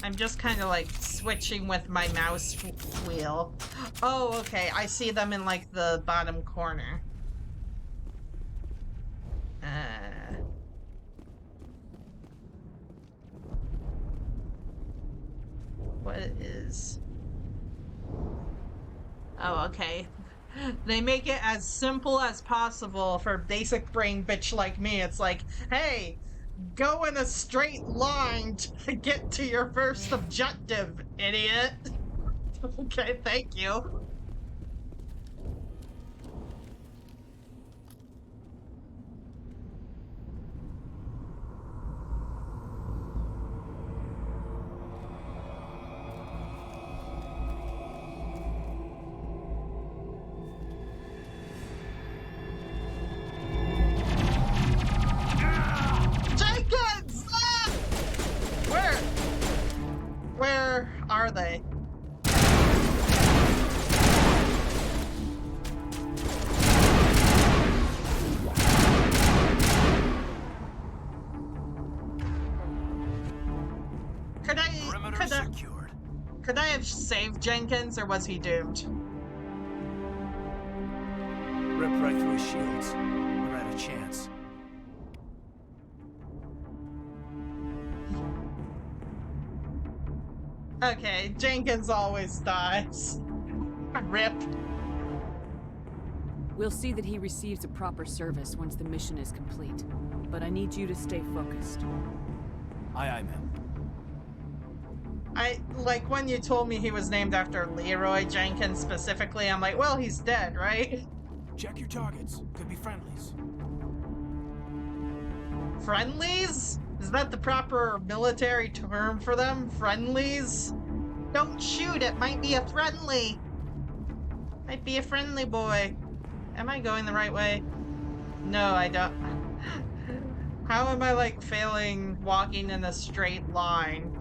I'm just kind of like switching with my mouse wheel. Oh, okay. I see them in like the bottom corner. What is... Oh, okay. They make it as simple as possible for basic brain bitch like me. It's like, hey, go in a straight line to get to your first objective, idiot. Okay, thank you. are they? Could I have saved Jenkins, or was he doomed? Ripped right through his shields. Never had a chance. Okay, Jenkins always dies. Rip. We'll see that he receives a proper service once the mission is complete. But I need you to stay focused. Aye, aye, ma'am. Like, when you told me he was named after Leroy Jenkins specifically, I'm like, well, he's dead, right? Check your targets. Could be friendlies. Friendlies? Is that the proper military term for them? Friendlies? Don't shoot, it might be a friendly. Might be a friendly boy. Am I going the right way? No, I don't. How am I, like, failing walking in a straight line?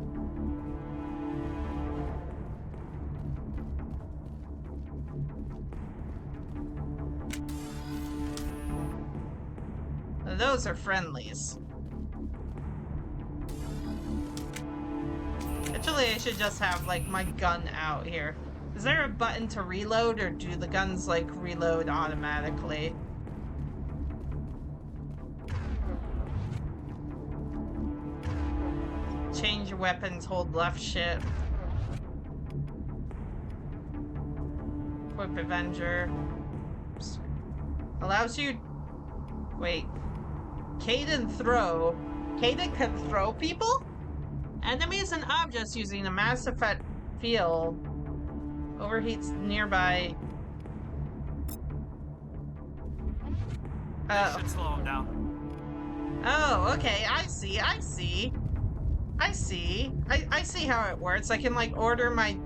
Those are friendlies. Actually, I should just have, like, my gun out here. Is there a button to reload, or do the guns, like, reload automatically? Change your weapons, hold left shift. Equip Avenger. Allows you... Wait. Caden throw. Caden can throw people? Enemies and objects using a mass effect field overheats nearby. Should slow him down. Oh, okay. I see. I see how it works. I can, like, order my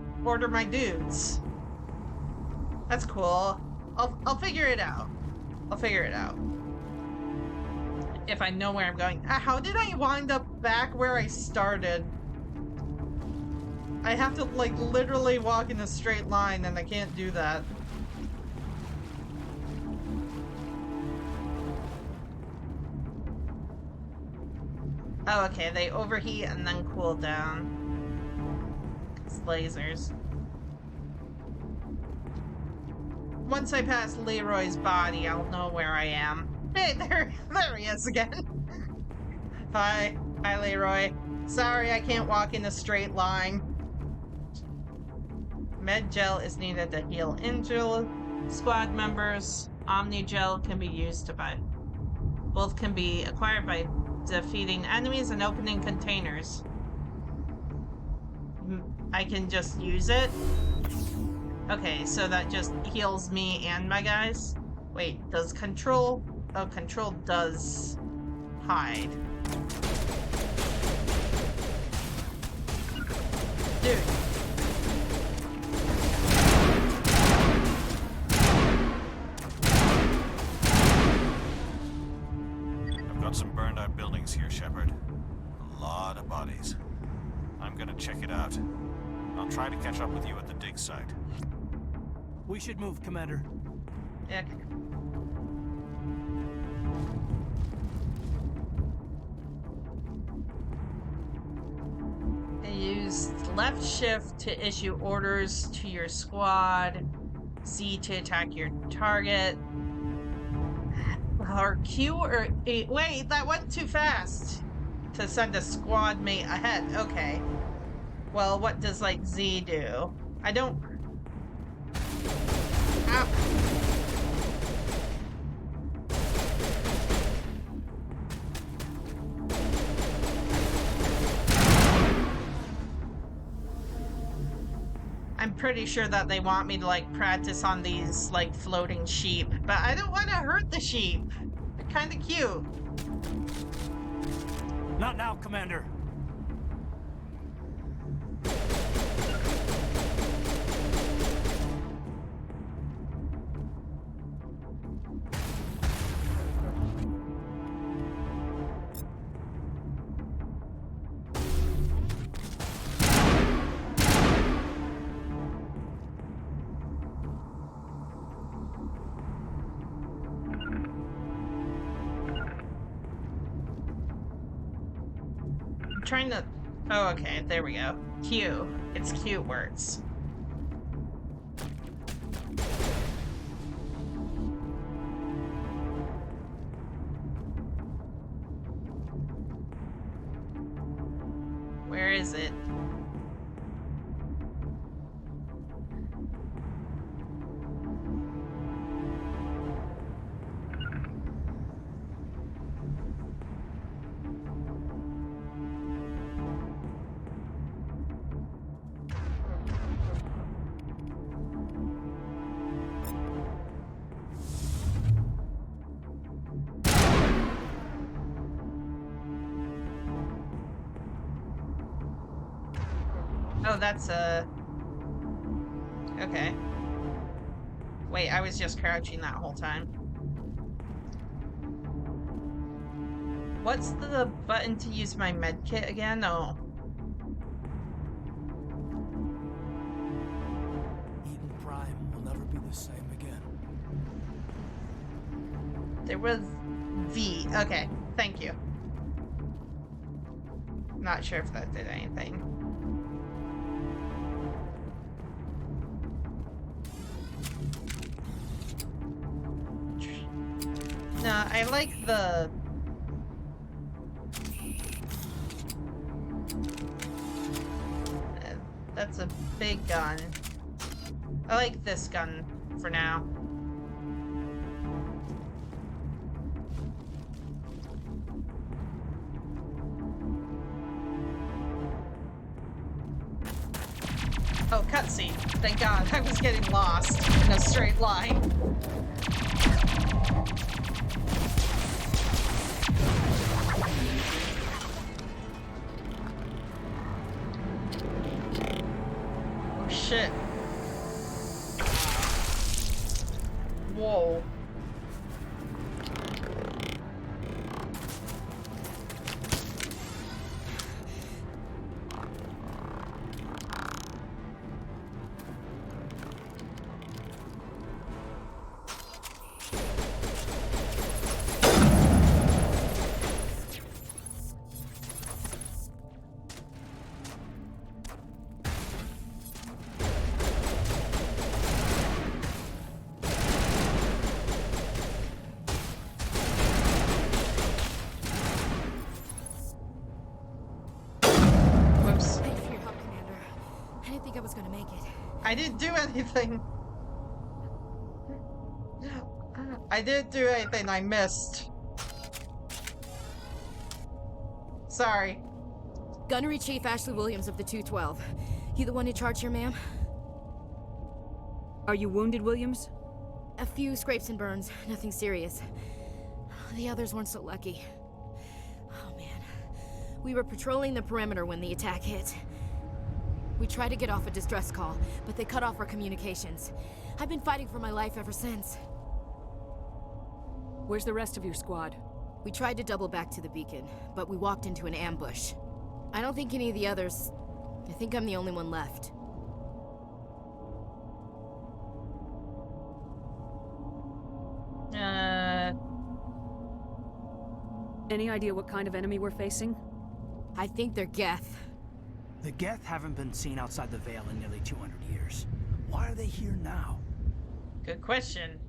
dudes. That's cool. I'll figure it out. I'll figure it out. If I know where I'm going. How did I wind up back where I started? I have to, like, literally walk in a straight line, and I can't do that. Oh, okay, they overheat and then cool down. It's lasers. Once I pass Leroy's body, I'll know where I am. Hey, there he is again. Hi, Leroy. Sorry, I can't walk in a straight line. Med gel is needed to heal injured squad members. Omni gel can be used to buy. Both can be acquired by defeating enemies and opening containers. I can just use it? Okay, so that just heals me and my guys? Wait, does control... Oh, control does hide. Dude. I've got some burned out buildings here, Shepard. A lot of bodies. I'm gonna check it out. I'll try to catch up with you at the dig site. We should move, Commander. Yeah. Use left shift to issue orders to your squad. C to attack your target. Or Q or A. Wait, that went too fast. To send a squad mate ahead. Okay. Well, what does, like, Z do? I don't... Ow. I'm pretty sure that they want me to, like, practice on these, like, floating sheep, but I don't want to hurt the sheep. They're kind of cute. Not now, Commander. I'm trying to... Oh, okay, there we go. Q. It's Q words. Where is it? Oh, that's a... Okay. Wait, I was just crouching that whole time. What's the button to use my med kit again? Oh. Eden Prime will never be the same again. There was V. Okay, thank you. Not sure if that did anything. No, I like the... That's a big gun. I like this gun for now. Oh, cutscene. Thank God. I was getting lost in a straight line. Oh, shit. Whoa. I didn't do anything. I didn't do anything. I missed. Sorry. Gunnery Chief Ashley Williams of the 212. You the one in charge here, ma'am? Are you wounded, Williams? A few scrapes and burns. Nothing serious. The others weren't so lucky. Oh, man. We were patrolling the perimeter when the attack hit. We tried to get off a distress call, but they cut off our communications. I've been fighting for my life ever since. Where's the rest of your squad? We tried to double back to the beacon, but we walked into an ambush. I don't think any of the others... I think I'm the only one left. Any idea what kind of enemy we're facing? I think they're Geth. The Geth haven't been seen outside the Veil in nearly 200 years. Why are they here now? Good question.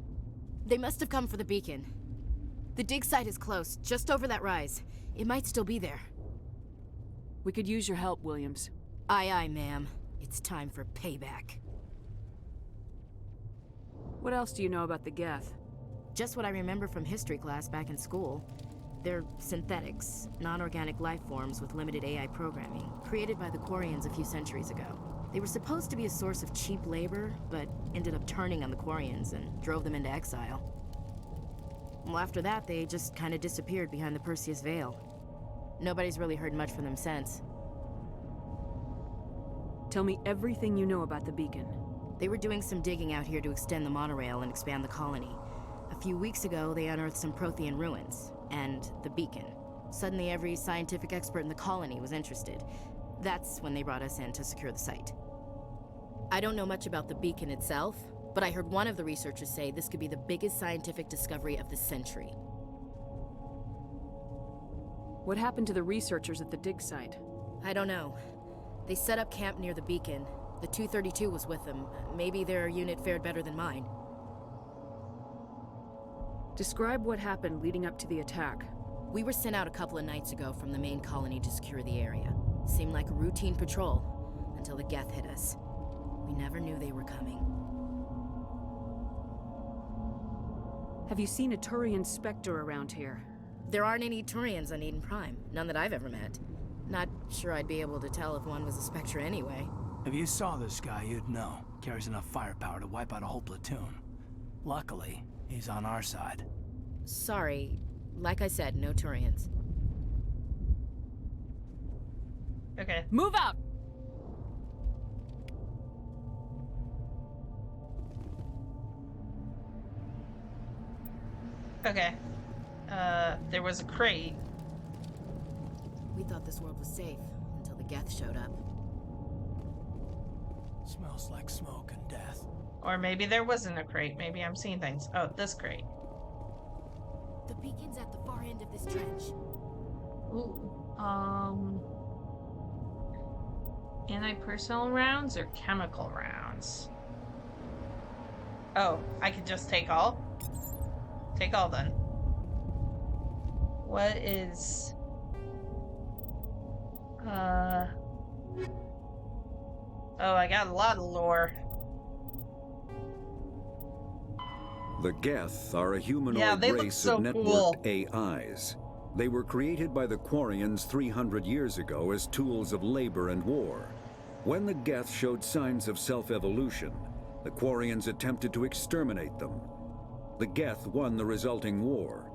They must have come for the beacon. The dig site is close, just over that rise. It might still be there. We could use your help, Williams. Aye, aye, ma'am. It's time for payback. What else do you know about the Geth? Just what I remember from history class back in school. They're synthetics, non-organic life forms with limited AI programming, created by the Quarians a few centuries ago. They were supposed to be a source of cheap labor, but ended up turning on the Quarians and drove them into exile. Well, after that, they just kind of disappeared behind the Perseus Veil. Nobody's really heard much from them since. Tell me everything you know about the beacon. They were doing some digging out here to extend the monorail and expand the colony. A few weeks ago, they unearthed some Prothean ruins, and the beacon. Suddenly, every scientific expert in the colony was interested. That's when they brought us in to secure the site. I don't know much about the beacon itself, but I heard one of the researchers say this could be the biggest scientific discovery of the century. What happened to the researchers at the dig site? I don't know. They set up camp near the beacon. The 232 was with them. Maybe their unit fared better than mine. Describe what happened leading up to the attack. We were sent out a couple of nights ago from the main colony to secure the area. Seemed like a routine patrol, until the Geth hit us. We never knew they were coming. Have you seen a Turian Spectre around here? There aren't any Turians on Eden Prime. None that I've ever met. Not sure I'd be able to tell if one was a Spectre anyway. If you saw this guy, you'd know. Carries enough firepower to wipe out a whole platoon. Luckily, he's on our side. Sorry. Like I said, no Turians. Okay. Move out! Okay. There was a crate. We thought this world was safe until the Geth showed up. Smells like smoke and death. Or maybe there wasn't a crate. Maybe I'm seeing things. Oh, this crate. The beacon's at the far end of this trench. Ooh. Anti-personnel rounds or chemical rounds? Oh, I could just take all? Take all then. What is... Oh, I got a lot of lore. The Geth are a humanoid race of networked AIs. They were created by the Quarians 300 years ago as tools of labor and war. When the Geth showed signs of self-evolution, the Quarians attempted to exterminate them. The Geth won the resulting war.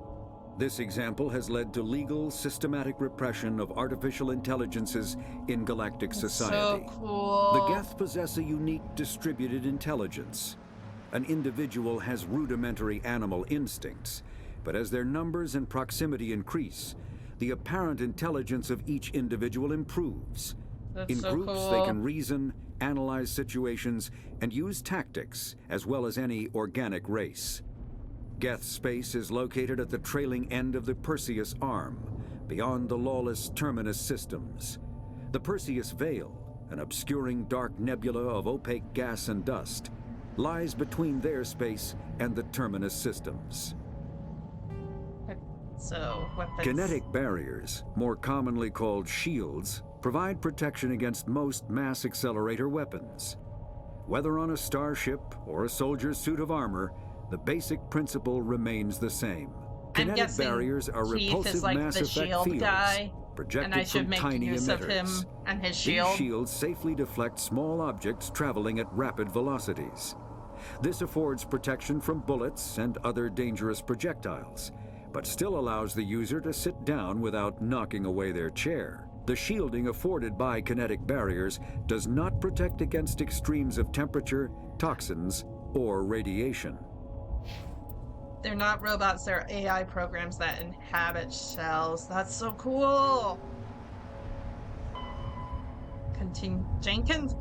This example has led to legal, systematic repression of artificial intelligences in galactic society. So cool. The Geth possess a unique distributed intelligence. An individual has rudimentary animal instincts, but as their numbers and proximity increase, the apparent intelligence of each individual improves. In groups, they can reason, analyze situations, and use tactics, as well as any organic race. Geth space is located at the trailing end of the Perseus Arm, beyond the lawless Terminus systems. The Perseus Veil, an obscuring dark nebula of opaque gas and dust, lies between their space and the Terminus systems. So, weapons. Kinetic barriers, more commonly called shields, provide protection against most mass accelerator weapons. Whether on a starship or a soldier's suit of armor, the basic principle remains the same. Kinetic barriers are repulsive mass effect fields projected from tiny emitters. And his shield. These shields safely deflect small objects traveling at rapid velocities. This affords protection from bullets and other dangerous projectiles, but still allows the user to sit down without knocking away their chair. The shielding afforded by kinetic barriers does not protect against extremes of temperature, toxins, or radiation. They're not robots, they're AI programs that inhabit shells. That's so cool! Continue. Jenkins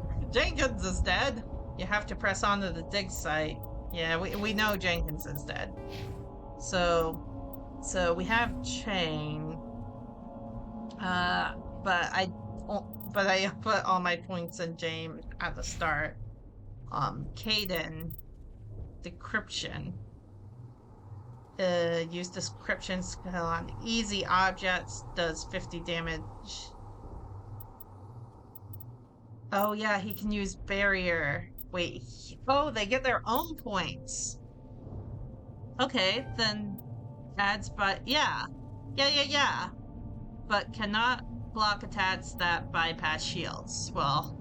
is dead. You have to press on to the dig site. Yeah, we know Jenkins is dead. So we have Chain. But I put all my points in James at the start. Caden, decryption. Use description skill on easy objects, does 50 damage. Oh yeah, he can use barrier. Wait, oh, they get their own points. Okay, then adds, but yeah. But cannot block attacks that bypass shields. Well,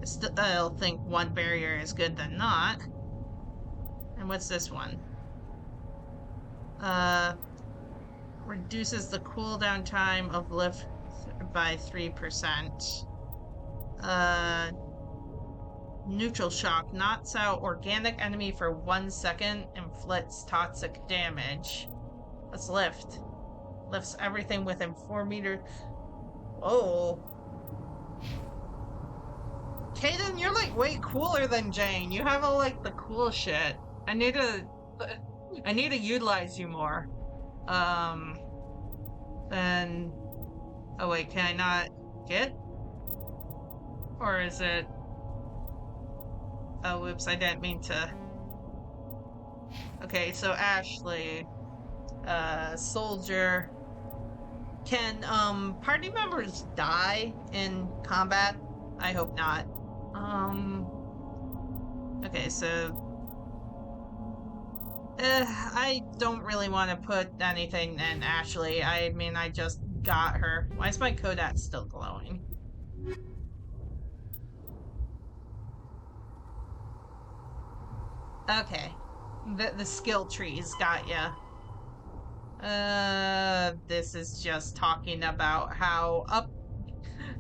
I still think one barrier is good than not. And what's this one? Reduces the cooldown time of lift by 3%. Neutral shock knocks out organic enemy for 1 second, inflicts toxic damage. Let's lift. Lifts everything within 4 meters. Oh. Caden, you're like way cooler than Jane. You have all like the cool shit. I need to utilize you more. Then... Oh wait, can I not get? Or is it... Oh, whoops, I didn't mean to... Okay, so Ashley... Soldier... Can, party members die in combat? I hope not. Okay, so... I don't really want to put anything in Ashley. I mean, I just got her. Why is my Kodak still glowing? Okay. The skill trees got ya. This is just talking about how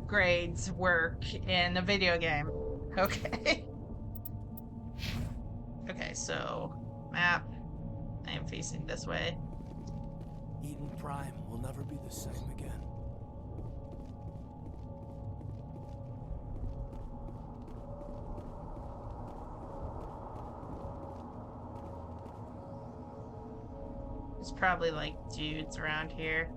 upgrades work in a video game. Okay. Okay, so map. I am facing this way. Eden Prime will never be the same again. There's probably like dudes around here.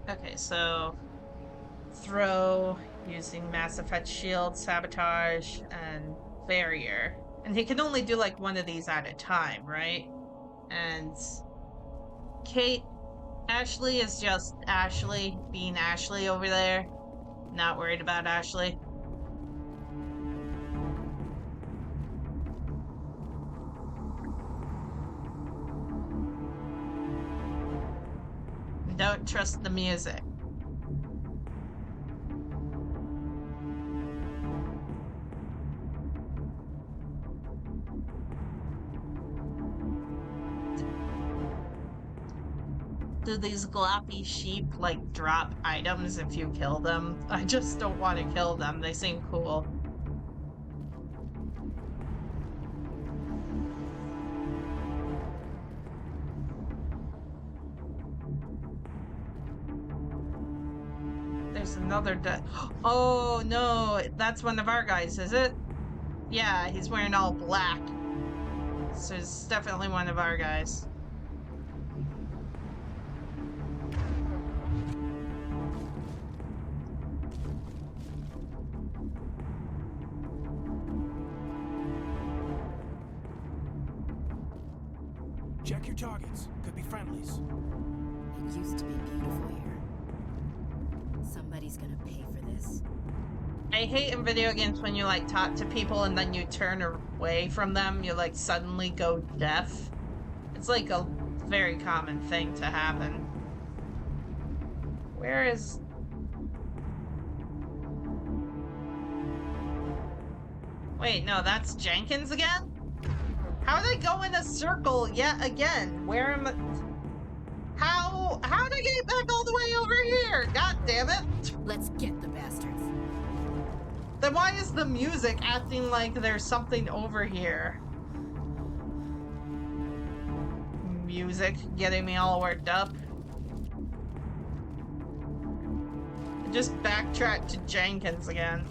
Okay, so throw using Mass Effect Shield, Sabotage, and Barrier. And he can only do like one of these at a time, right? And Ashley is just Ashley being Ashley over there. Not worried about Ashley. Don't trust the music. Do these gloppy sheep like drop items if you kill them? I just don't want to kill them. They seem cool. There's another Oh no, that's one of our guys, is it? Yeah, he's wearing all black. So it's definitely one of our guys. Check your targets. Could be friendlies. It used to be beautiful here. Somebody's gonna pay for this. I hate in video games when you like talk to people and then you turn away from them, you like suddenly go deaf. It's like a very common thing to happen. Where is... Wait, no, that's Jenkins again? How did I go in a circle yet again? Where am I... How did I get back all the way over here? God damn it! Let's get the bastards. Then why is the music acting like there's something over here? Music getting me all worked up. Just backtrack to Jenkins again.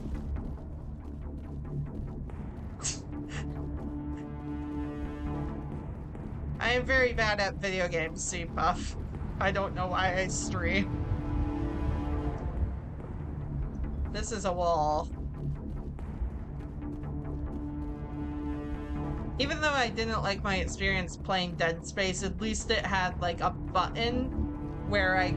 I am very bad at video games, C-Puff. I don't know why I stream. This is a wall. Even though I didn't like my experience playing Dead Space, at least it had like a button where I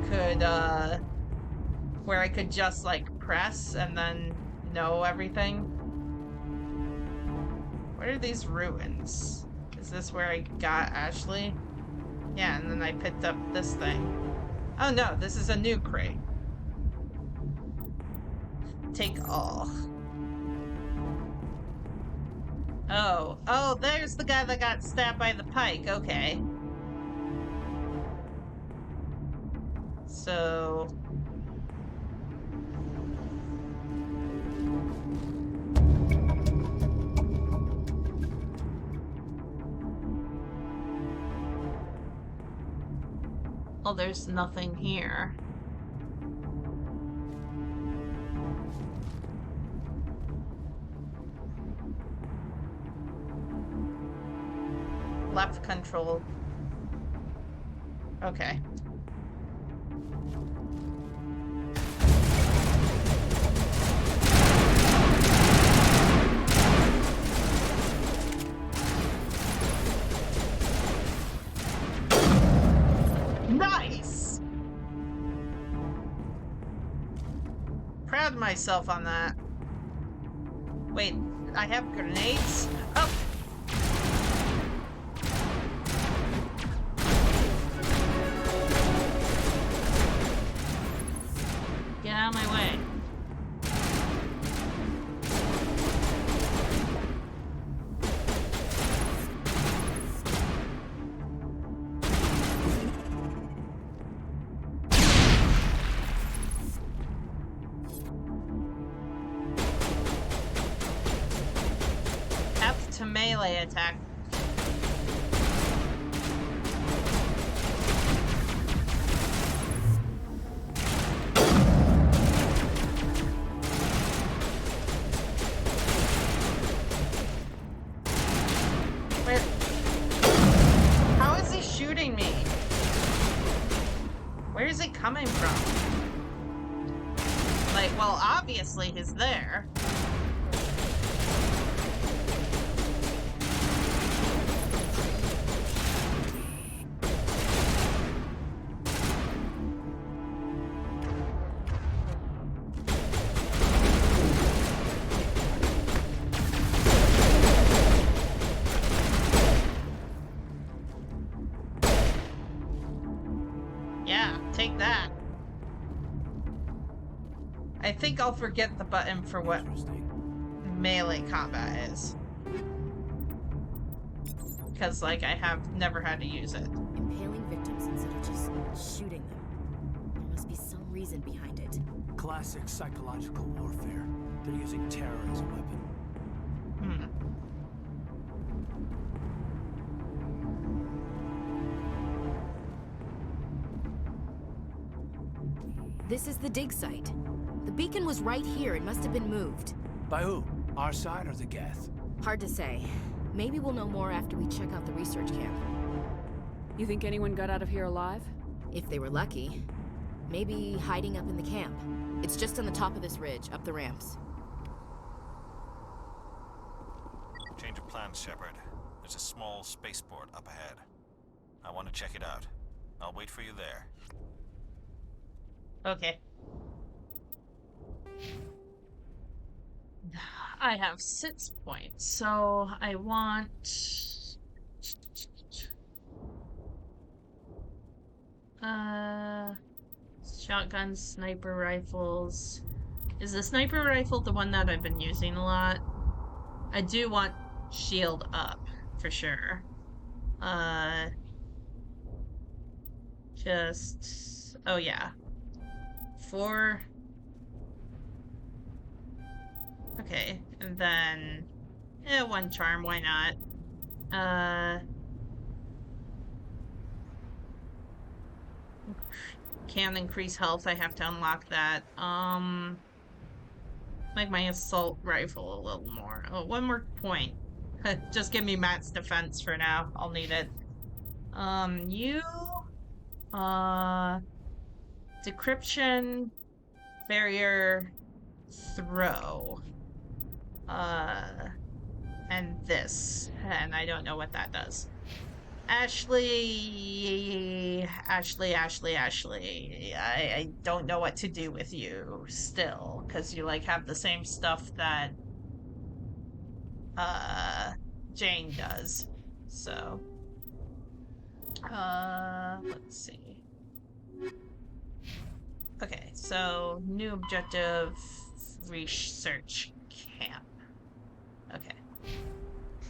could just like press and then know everything. What are these ruins? Is this where I got Ashley? Yeah, and then I picked up this thing. Oh no, this is a new crate. Take all. Oh, there's the guy that got stabbed by the pike. Okay. So... Oh, there's nothing here. Left control. Okay. Nice! Proud of myself on that. Wait, I have grenades? Oh! Get out of my way. F to melee attack. Where? How is he shooting me? Where is he coming from? Like, well, obviously he's there. Yeah, take that. I think I'll forget the button for what melee combat is. Because, like, I have never had to use it. Impaling victims instead of just shooting them. There must be some reason behind it. Classic psychological warfare. They're using terror as a weapon. This is the dig site. The beacon was right here. It must have been moved. By who? Our side or the Geth? Hard to say. Maybe we'll know more after we check out the research camp. You think anyone got out of here alive? If they were lucky. Maybe hiding up in the camp. It's just on the top of this ridge, up the ramps. Change of plans, Shepard. There's a small spaceport up ahead. I want to check it out. I'll wait for you there. Okay. I have 6 points, so I want... shotguns, sniper rifles. Is the sniper rifle the one that I've been using a lot? I do want shield up, for sure. Oh yeah. 4. Okay, and then... 1 charm, why not? Can increase health, I have to unlock that. Like my assault rifle a little more. Oh, 1 more point. Just give me Matt's defense for now. I'll need it. Decryption, barrier, throw. And this. And I don't know what that does. Ashley. I don't know what to do with you still, because you like have the same stuff that Jane does. So let's see. Okay, so new objective, research camp. Okay.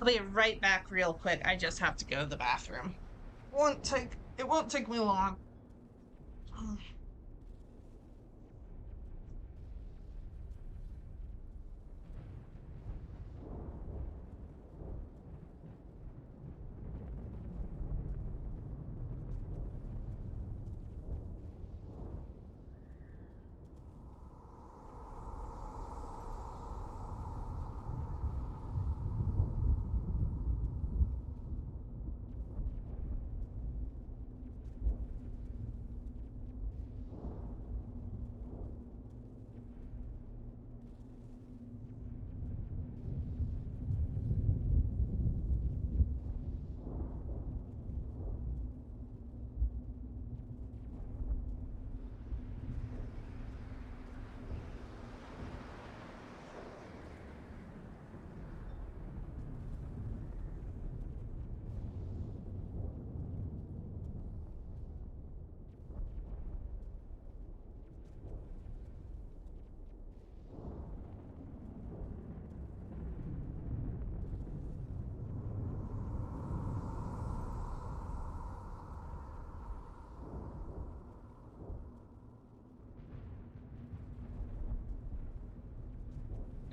I'll be right back real quick. I just have to go to the bathroom. It won't take me long.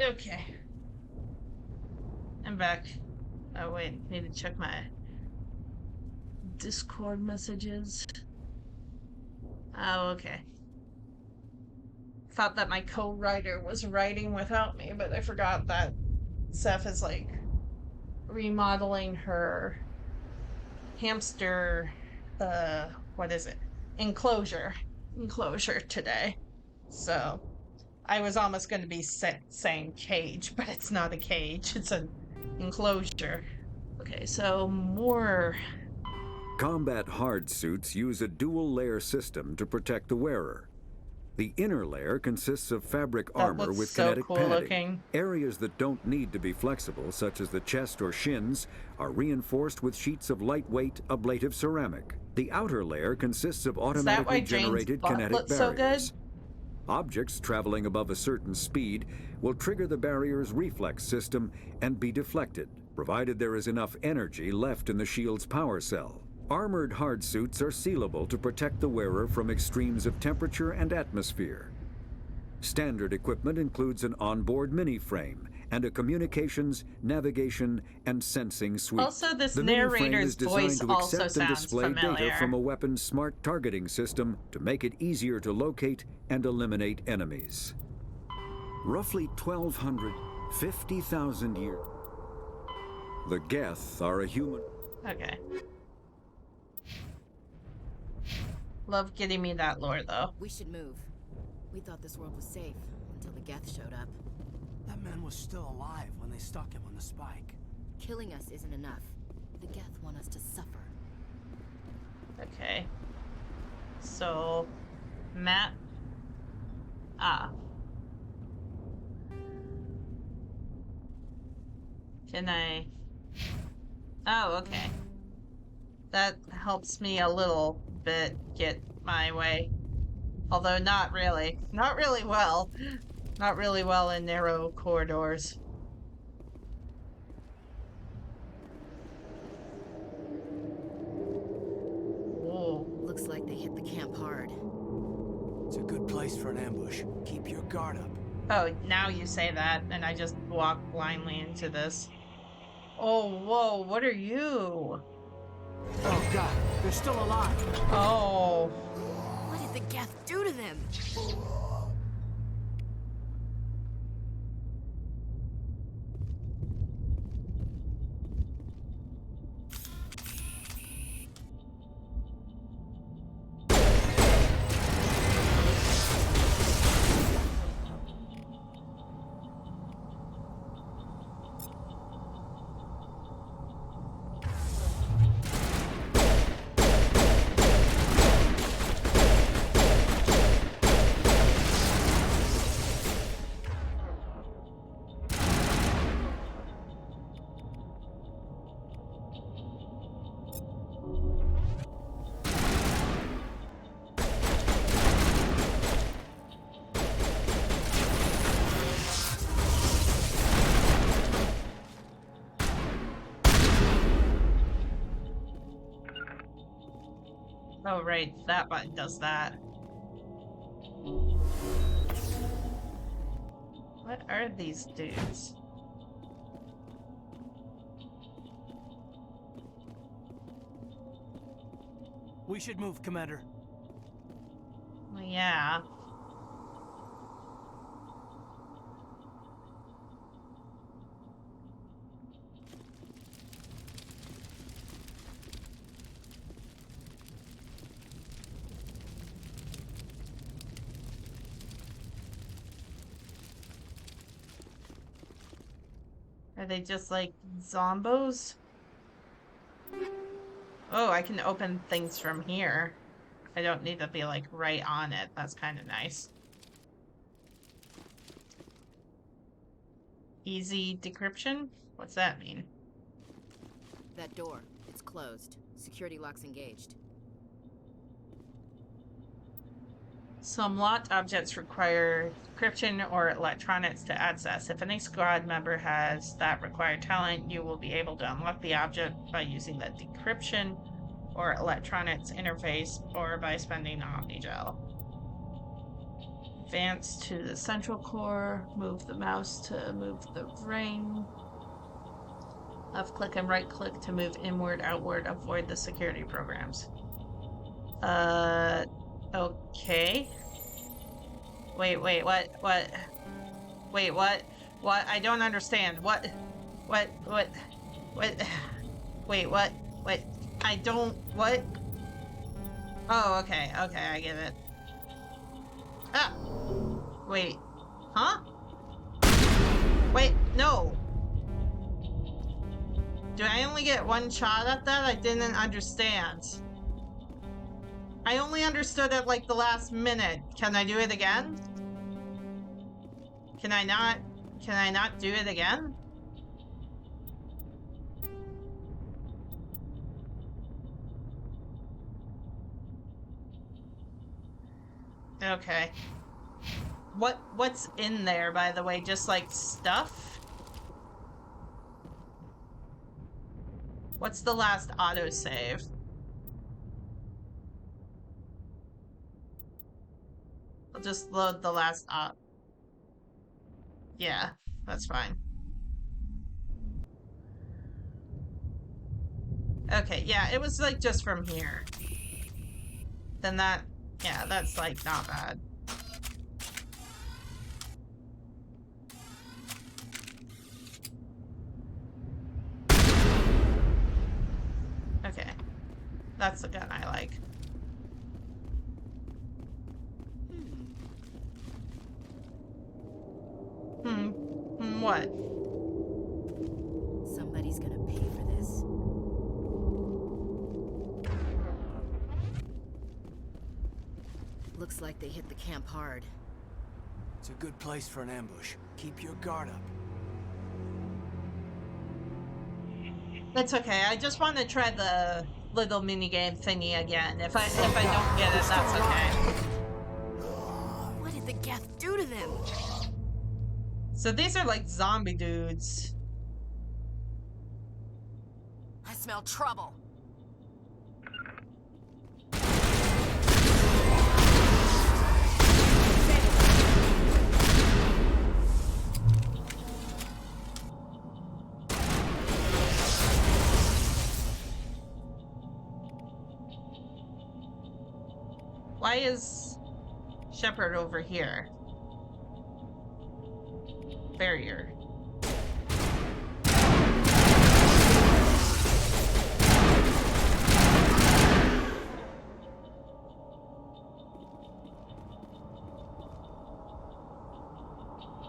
Okay. I'm back. Oh, wait. Need to check my Discord messages. Oh, okay. Thought that my co-writer was writing without me, but I forgot that Seth is like remodeling her hamster, what is it? Enclosure today. So I was almost going to be saying cage, but it's not a cage, it's an enclosure. Okay, so more. Combat hard suits use a dual-layer system to protect the wearer. The inner layer consists of fabric armor with kinetic cool padding. looking. Areas that don't need to be flexible, such as the chest or shins, are reinforced with sheets of lightweight ablative ceramic. The outer layer consists of automatically generated kinetic barriers. Objects traveling above a certain speed will trigger the barrier's reflex system and be deflected, provided there is enough energy left in the shield's power cell. Armored hard suits are sealable to protect the wearer from extremes of temperature and atmosphere. Standard equipment includes an onboard mini-frame and a communications, navigation, and sensing suite. Also, this the mini-frame narrator's is designed voice to also accept and sounds display familiar. data from a weapon's smart targeting system to make it easier to locate and eliminate enemies. Roughly 1,200, 50,000 years. The Geth are a human. Okay. Love getting me that lore, though. We should move. We thought this world was safe until the Geth showed up. That man was still alive when they stuck him on the spike. Killing us isn't enough. The Geth want us to suffer. Okay. So, Matt. Ah. Can I? Oh, okay. That helps me a little bit get my way. Although not really. Not really well. Not really well in narrow corridors. Whoa. Looks like they hit the camp hard. It's a good place for an ambush. Keep your guard up. Oh, now you say that, and I just walk blindly into this. Oh, whoa, what are you? Oh god, they're still alive. Oh. What did the Geth do to them? Oh, right, that button does that. What are these dudes? We should move, Commander. Well, yeah. Are they just like zombos? Oh, I can open things from here. I don't need to be like right on it. That's kind of nice. Easy decryption? What's that mean? That door, it's closed. Security lock's engaged. Some locked objects require encryption or electronics to access. If any squad member has that required talent, you will be able to unlock the object by using the decryption or electronics interface or by spending Omnigel. Advance to the central core. Move the mouse to move the ring. Left click and right click to move inward, outward. Avoid the security programs. Okay. Wait, what? Wait, what? What? I don't understand. What? Wait, what? I don't, what? Oh, okay, I get it. Ah! Wait. Huh? Wait, no! Do I only get one shot at that? I didn't understand. I only understood at like the last minute. Can I do it again? Can I not do it again? Okay. What's in there, by the way? Just like stuff? What's the last autosave? I'll just load the last yeah, that's fine. Okay, yeah, it was like just from here. Then that, yeah, that's like not bad. Okay, that's the gun I like. What? Somebody's gonna pay for this. Looks like they hit the camp hard. It's a good place for an ambush. Keep your guard up. It's okay. I just want to try the little minigame thingy again. If I don't get it, that's okay. What did the Geth do to them? So these are like zombie dudes. I smell trouble. Why is Shepard over here? Barrier.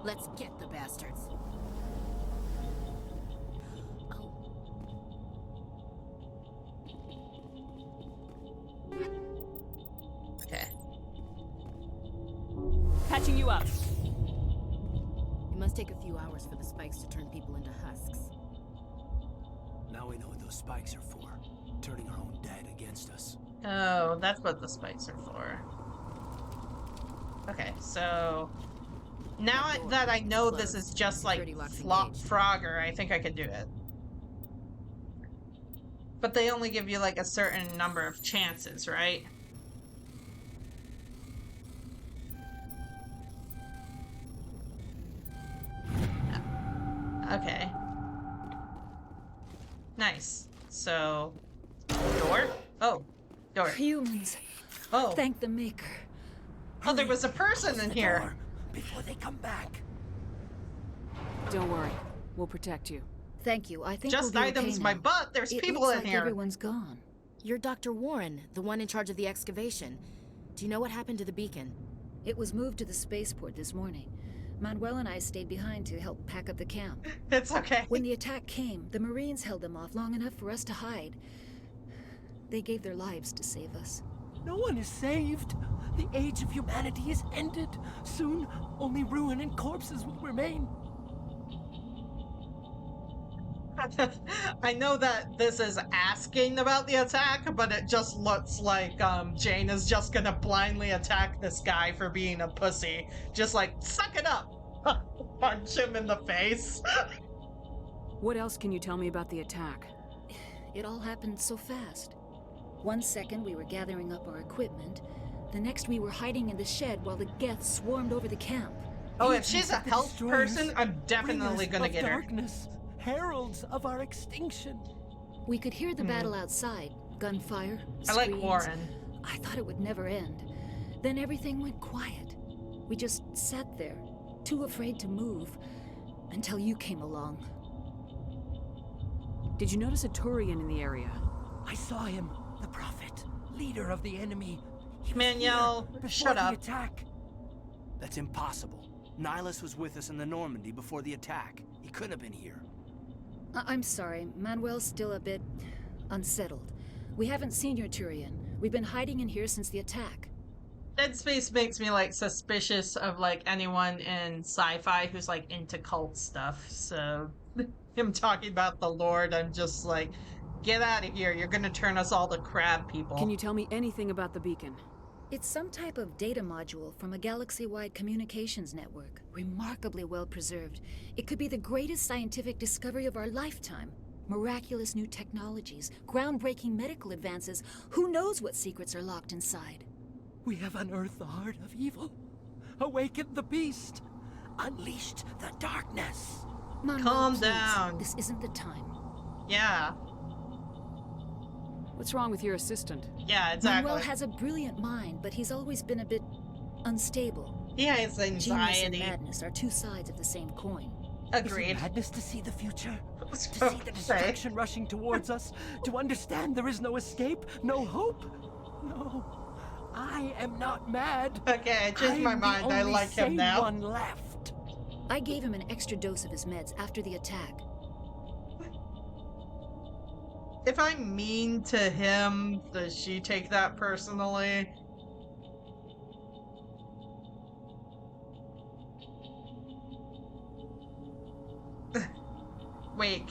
Let's get the bastards. Okay. Patching you up. It must take a few hours for the spikes to turn people into husks. Now we know what those spikes are for. Turning our own dead against us. Oh, that's what the spikes are for. Okay, so now that I know this is just like Frogger, I think I can do it. But they only give you like a certain number of chances, right? Okay. Nice. So, door? Oh, door. Humans. Oh. Thank the Maker. Oh, there was a person in here. Before they come back. Don't worry. We'll protect you. Thank you. I think Just we'll be items okay my now. butt. There's It people looks in like here. Everyone's gone. You're Dr. Warren, the one in charge of the excavation. Do you know what happened to the beacon? It was moved to the spaceport this morning. Manuel and I stayed behind to help pack up the camp. It's okay. When the attack came, the Marines held them off long enough for us to hide. They gave their lives to save us. No one is saved. The age of humanity is ended. Soon, only ruin and corpses will remain. I know that this is asking about the attack, but it just looks like Jane is just gonna blindly attack this guy for being a pussy. Just like, suck it up! Punch him in the face. What else can you tell me about the attack? It all happened so fast. 1 second we were gathering up our equipment, The next we were hiding in the shed while the Geth swarmed over the camp. Oh, if she's a health person, I'm definitely gonna get her. Darkness, heralds of our extinction. We could hear the battle outside. Gunfire, I like screams. Warren. I thought it would never end. Then everything went quiet. We just sat there, too afraid to move, until you came along. Did you notice a Turian in the area? I saw him, the prophet, leader of the enemy. Manuel, shut up. The attack. That's impossible. Nihilus was with us in the Normandy before the attack. He couldn't have been here. I'm sorry, Manuel's still a bit unsettled. We haven't seen your Turian. We've been hiding in here since the attack. Dead Space makes me like suspicious of like anyone in sci-fi who's like into cult stuff. So him talking about the Lord, I'm just like, get out of here. You're gonna turn us all to crab people. Can you tell me anything about the beacon? It's some type of data module from a galaxy-wide communications network. Remarkably well preserved. It could be the greatest scientific discovery of our lifetime. Miraculous new technologies, groundbreaking medical advances. Who knows what secrets are locked inside? We have unearthed the heart of evil, awakened the beast, unleashed the darkness. Manuel, calm please. down. This isn't the time. Yeah. What's wrong with your assistant? Yeah, exactly. Manuel has a brilliant mind, but he's always been a bit unstable. He has Genius and anxiety. madness are two sides of the same coin. Agreed. Is it madness to see the future? To see the destruction rushing towards us? To understand there is no escape? No hope? No. I am not mad. Okay, I changed my mind. I like him now. One left. I gave him an extra dose of his meds after the attack. If I'm mean to him, does she take that personally? Wait,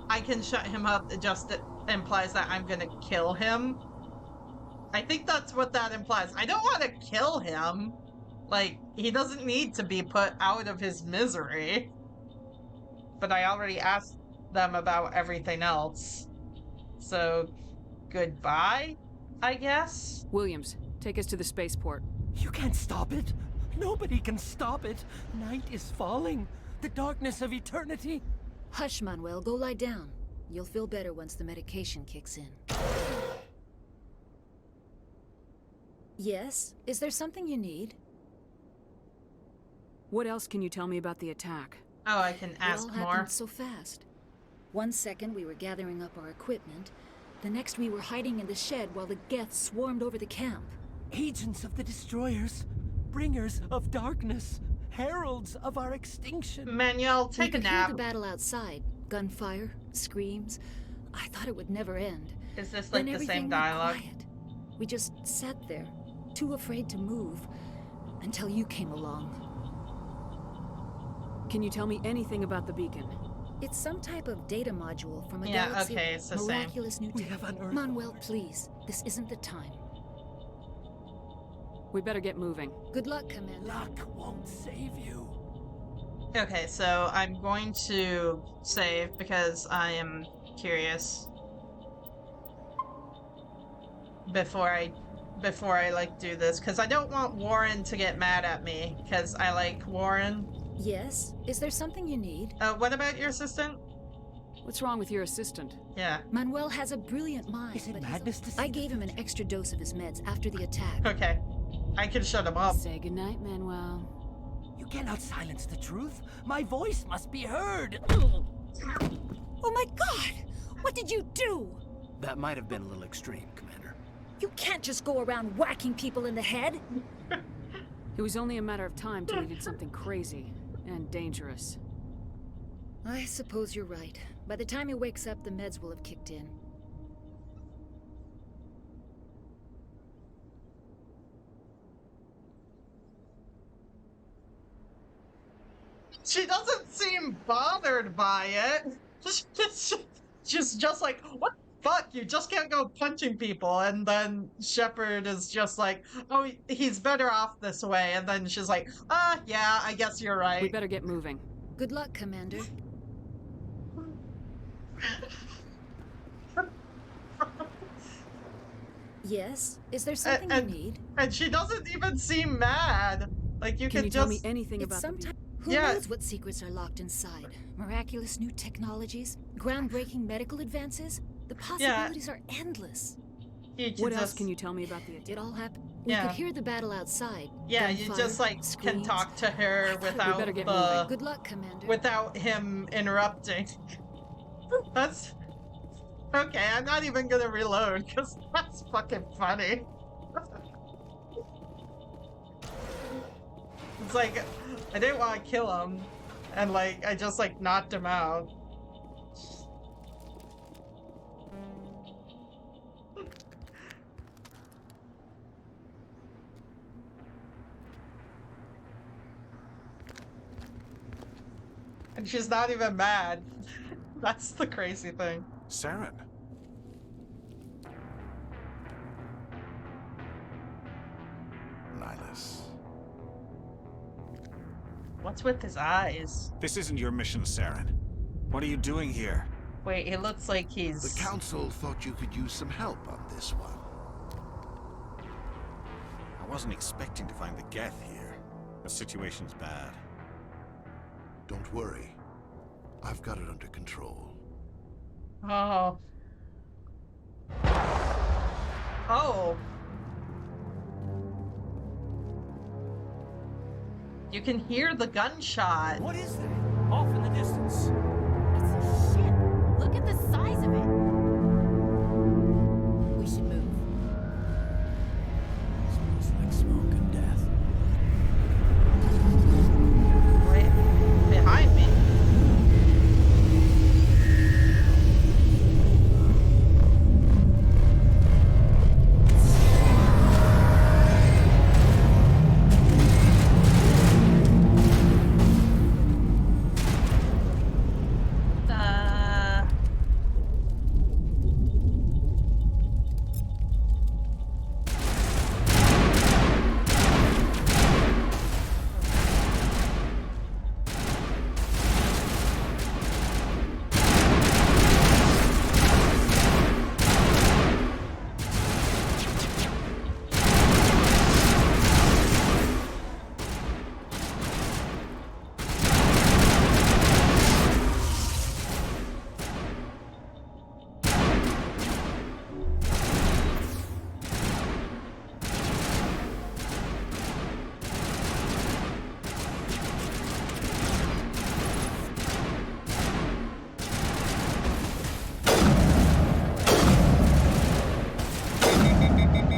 I can shut him up? It just implies that I'm gonna kill him? I think that's what that implies. I don't want to kill him. Like, he doesn't need to be put out of his misery. But I already asked them about everything else. So, goodbye, I guess? Williams, take us to the spaceport. You can't stop it. Nobody can stop it. Night is falling. The darkness of eternity. Hush, Manuel. Go lie down. You'll feel better once the medication kicks in. Yes? Is there something you need? What else can you tell me about the attack? Oh, I can ask it all more. happened so fast. 1 second we were gathering up our equipment. The next we were hiding in the shed while the Geth swarmed over the camp. Agents of the destroyers, bringers of darkness, heralds of our extinction. Manuel, take a We could hear nap. the battle outside. Gunfire, screams. I thought it would never end. Is this like Then the everything same went dialogue? quiet. We just sat there, too afraid to move, until you came along. Can you tell me anything about the beacon? It's some type of data module from a Yeah, galaxy. okay, it's the same. Miraculous new We have unearthed. Manuel, please. This isn't the time. We better get moving. Good luck, Commander. Luck won't save you. Okay, so I'm going to save because I am curious before I like do this, because I don't want Warren to get mad at me because I like Warren. Yes? Is there something you need? What about your assistant? What's wrong with your assistant? Yeah. Manuel has a brilliant mind. Is it but madness to see I gave him an extra dose of his meds after the attack. Okay. I can shut him up. Say goodnight, Manuel. You cannot silence the truth. My voice must be heard. Oh my god! What did you do? That might have been a little extreme, Commander. You can't just go around whacking people in the head. It was only a matter of time till he did something crazy and dangerous. I suppose you're right. By the time he wakes up, the meds will have kicked in. She doesn't seem bothered by it. She's just like, what the fuck? You just can't go punching people. And then Shepard is just like, oh, he's better off this way. And then she's like, yeah, I guess you're right. We better get moving. Good luck, Commander. Yes? Is there something you need? And she doesn't even seem mad. Like, you Can could you just... tell me anything It's about sometimes... the... Who knows what secrets are locked inside? Miraculous new technologies? Groundbreaking medical advances? The possibilities are endless. What else can you tell me about the attack? It all happened. We could hear the battle outside. Yeah, Gunfire, you just like screams. can talk to her without better get the Good luck, Commander. without him interrupting. That's okay. I'm not even gonna reload because that's fucking funny. It's like I didn't want to kill him, and like I just like knocked him out. And she's not even mad. That's the crazy thing. Saren. Nihilus. What's with his eyes? This isn't your mission, Saren. What are you doing here? Wait, he looks like he's... The Council thought you could use some help on this one. I wasn't expecting to find the Geth here. The situation's bad. Don't worry. I've got it under control. Oh. Oh. You can hear the gunshot. What is that? Off in the distance. It's a ship. Look at the size of it. We should move. Smells like smoke and death. Right behind me.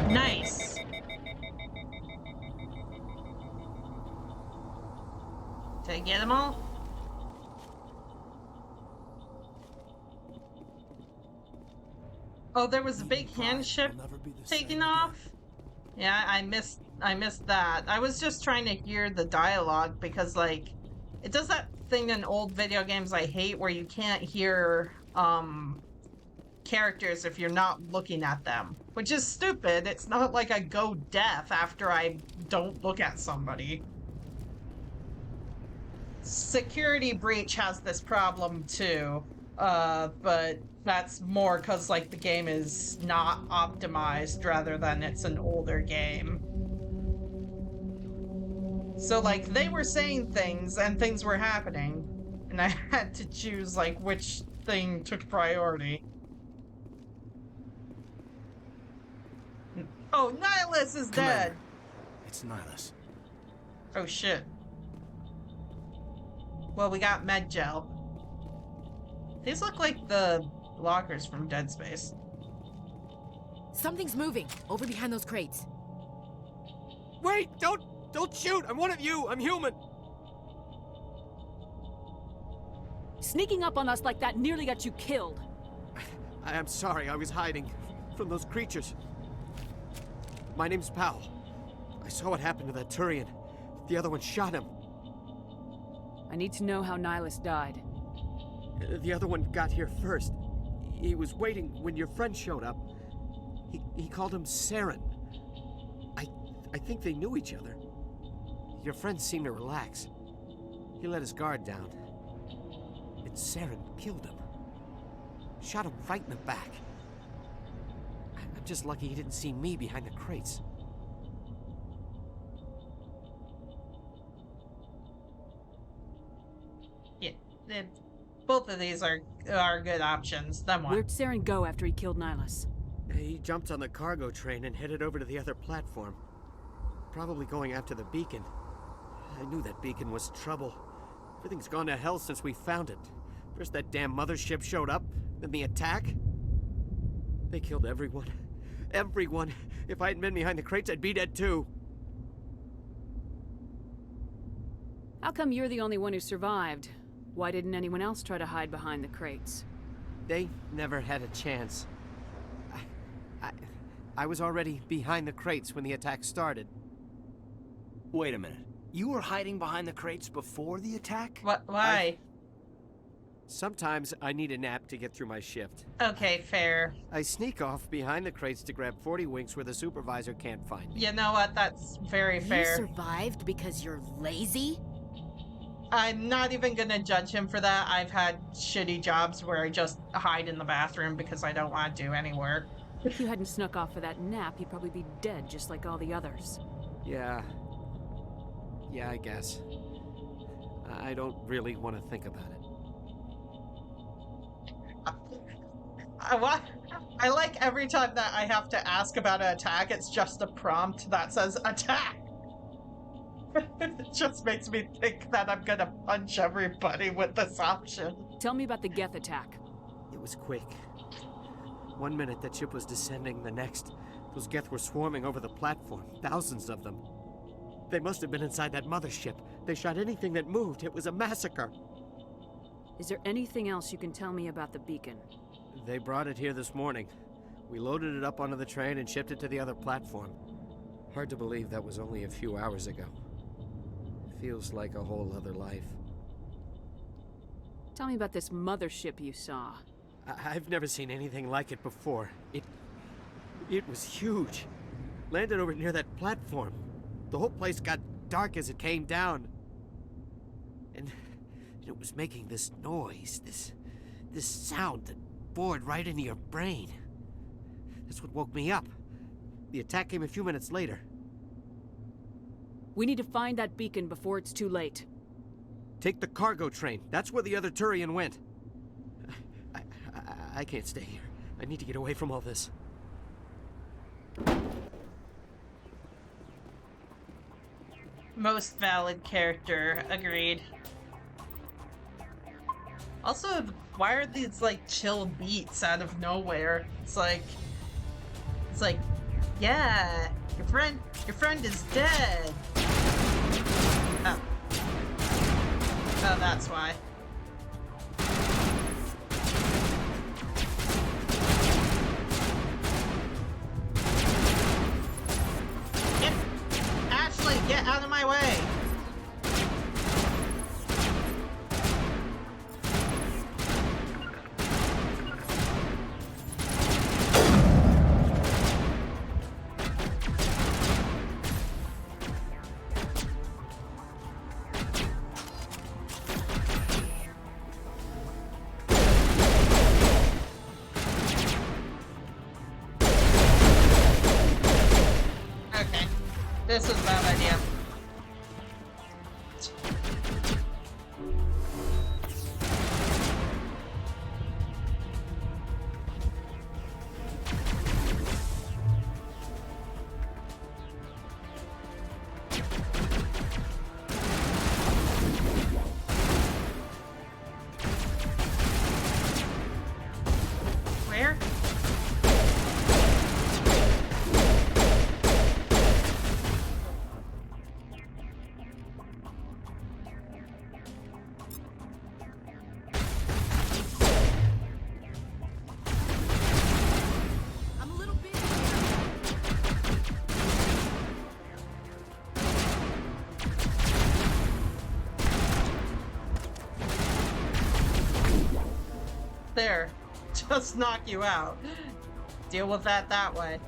Nice. Did I get them all? Oh, there was a big hand ship taking off? Yeah, I missed that. I was just trying to hear the dialogue because like it does that thing in old video games I hate where you can't hear characters if you're not looking at them, which is stupid. It's not like I go deaf after I don't look at somebody. Security Breach has this problem too, but that's more because like the game is not optimized rather than it's an older game. So like they were saying things and things were happening, and I had to choose like which thing took priority. Oh, Nihilus is dead! It's Nihilus. Oh shit. Well, we got med gel. These look like the lockers from Dead Space. Something's moving over behind those crates. Wait! Don't shoot! I'm one of you! I'm human! Sneaking up on us like that nearly got you killed. I am sorry, I was hiding from those creatures. My name's Powell. I saw what happened to that Turian. The other one shot him. I need to know how Nihilus died. The other one got here first. He was waiting when your friend showed up. He called him Saren. I think they knew each other. Your friend seemed to relax. He let his guard down. And Saren killed him. Shot him right in the back. I'm just lucky he didn't see me behind the crates. Yeah, both of these are good options. Then what? Where'd Saren go after he killed Nihilus? He jumped on the cargo train and headed over to the other platform. Probably going after the beacon. I knew that beacon was trouble. Everything's gone to hell since we found it. First that damn mothership showed up, then the attack. They killed everyone. Everyone. If I hadn't been behind the crates, I'd be dead too. How come you're the only one who survived? Why didn't anyone else try to hide behind the crates? They never had a chance. I was already behind the crates when the attack started. Wait a minute. You were hiding behind the crates before the attack? What? Why? Sometimes I need a nap to get through my shift. Okay, fair. I sneak off behind the crates to grab 40 winks where the supervisor can't find me. You know what? That's very fair. You survived because you're lazy? I'm not even gonna judge him for that. I've had shitty jobs where I just hide in the bathroom because I don't want to do any work. If you hadn't snuck off for that nap, you'd probably be dead just like all the others. Yeah, I guess. I don't really want to think about it. I like every time that I have to ask about an attack, it's just a prompt that says attack. It just makes me think that I'm gonna punch everybody with this option. Tell me about the Geth attack. It was quick. 1 minute that ship was descending, the next, those Geth were swarming over the platform, thousands of them. They must have been inside that mothership. They shot anything that moved. It was a massacre. Is there anything else you can tell me about the beacon? They brought it here this morning. We loaded it up onto the train and shipped it to the other platform. Hard to believe that was only a few hours ago. Feels like a whole other life. Tell me about this mothership you saw. I've never seen anything like it before. It was huge. Landed over near that platform. The whole place got dark as it came down. And it was making this noise, this sound that bored right into your brain. That's what woke me up. The attack came a few minutes later. We need to find that beacon before it's too late. Take the cargo train. That's where the other Turian went. I can't stay here. I need to get away from all this. Most valid character, agreed. Also, why are these like chill beats out of nowhere? It's like, yeah, your friend is dead. Oh, that's why. Ashley, get out of my way! Okay, this was a bad idea. Where? There. Just knock you out. Deal with that way.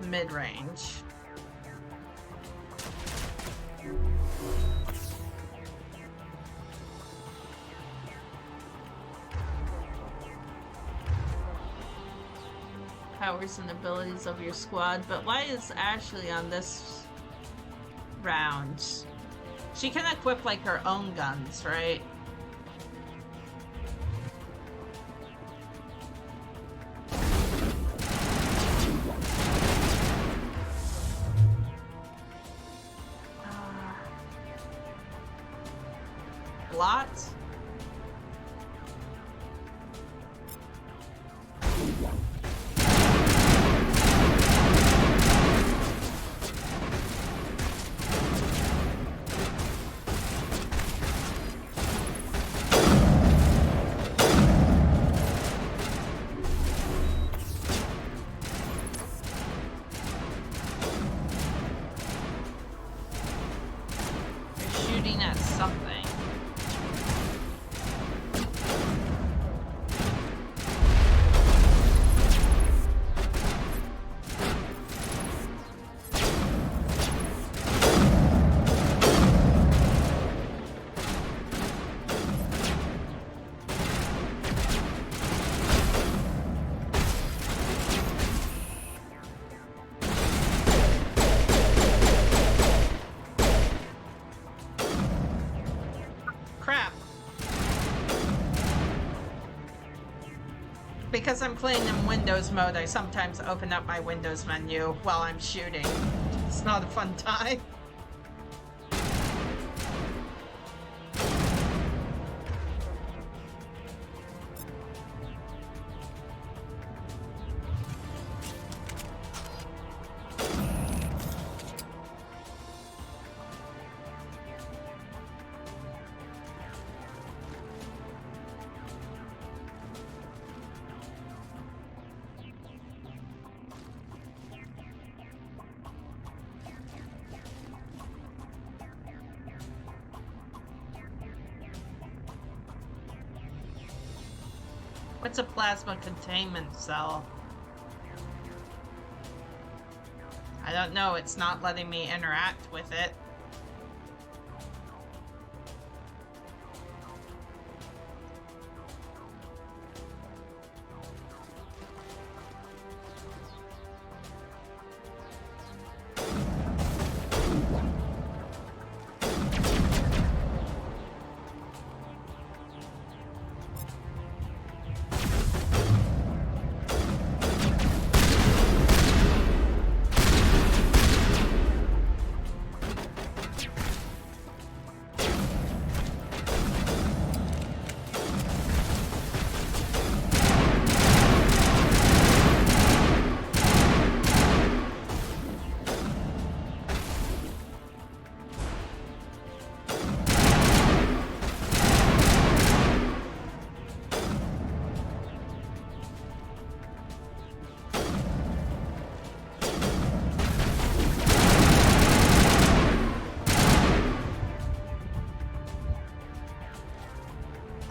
mid-range. Powers and abilities of your squad, but why is Ashley on this round? She can equip like her own guns, right? Lots. Shooting at something. Crap. Because I'm playing in Windows mode, I sometimes open up my Windows menu while I'm shooting. It's not a fun time. What's a plasma containment cell? I don't know, it's not letting me interact with it.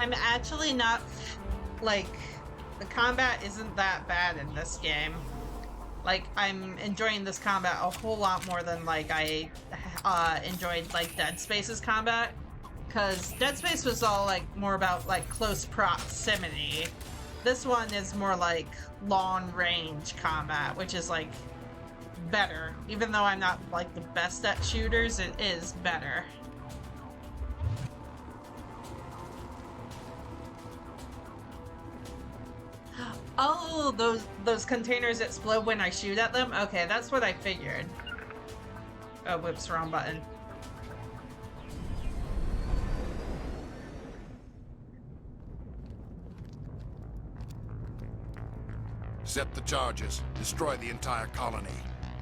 I'm actually not, like, the combat isn't that bad in this game. Like, I'm enjoying this combat a whole lot more than, like, I enjoyed, like, Dead Space's combat. Because Dead Space was all, like, more about, like, close proximity. This one is more, like, long-range combat, which is, like, better. Even though I'm not, like, the best at shooters, it is better. Oh, those containers explode when I shoot at them? Okay, that's what I figured. Oh, whoops, wrong button. Set the charges. Destroy the entire colony.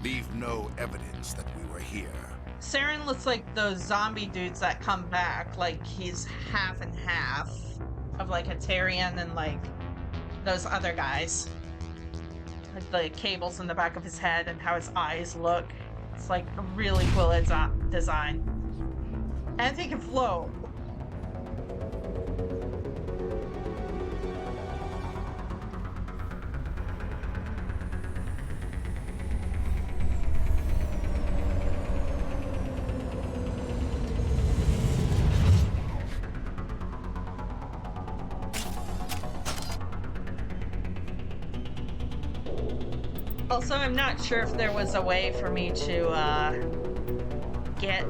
Leave no evidence that we were here. Saren looks like those zombie dudes that come back. Like, he's half and half of, like, a Tarian and, like, those other guys. Like the cables in the back of his head and how his eyes look. It's like a really cool design. And he can float. Also, I'm not sure if there was a way for me to get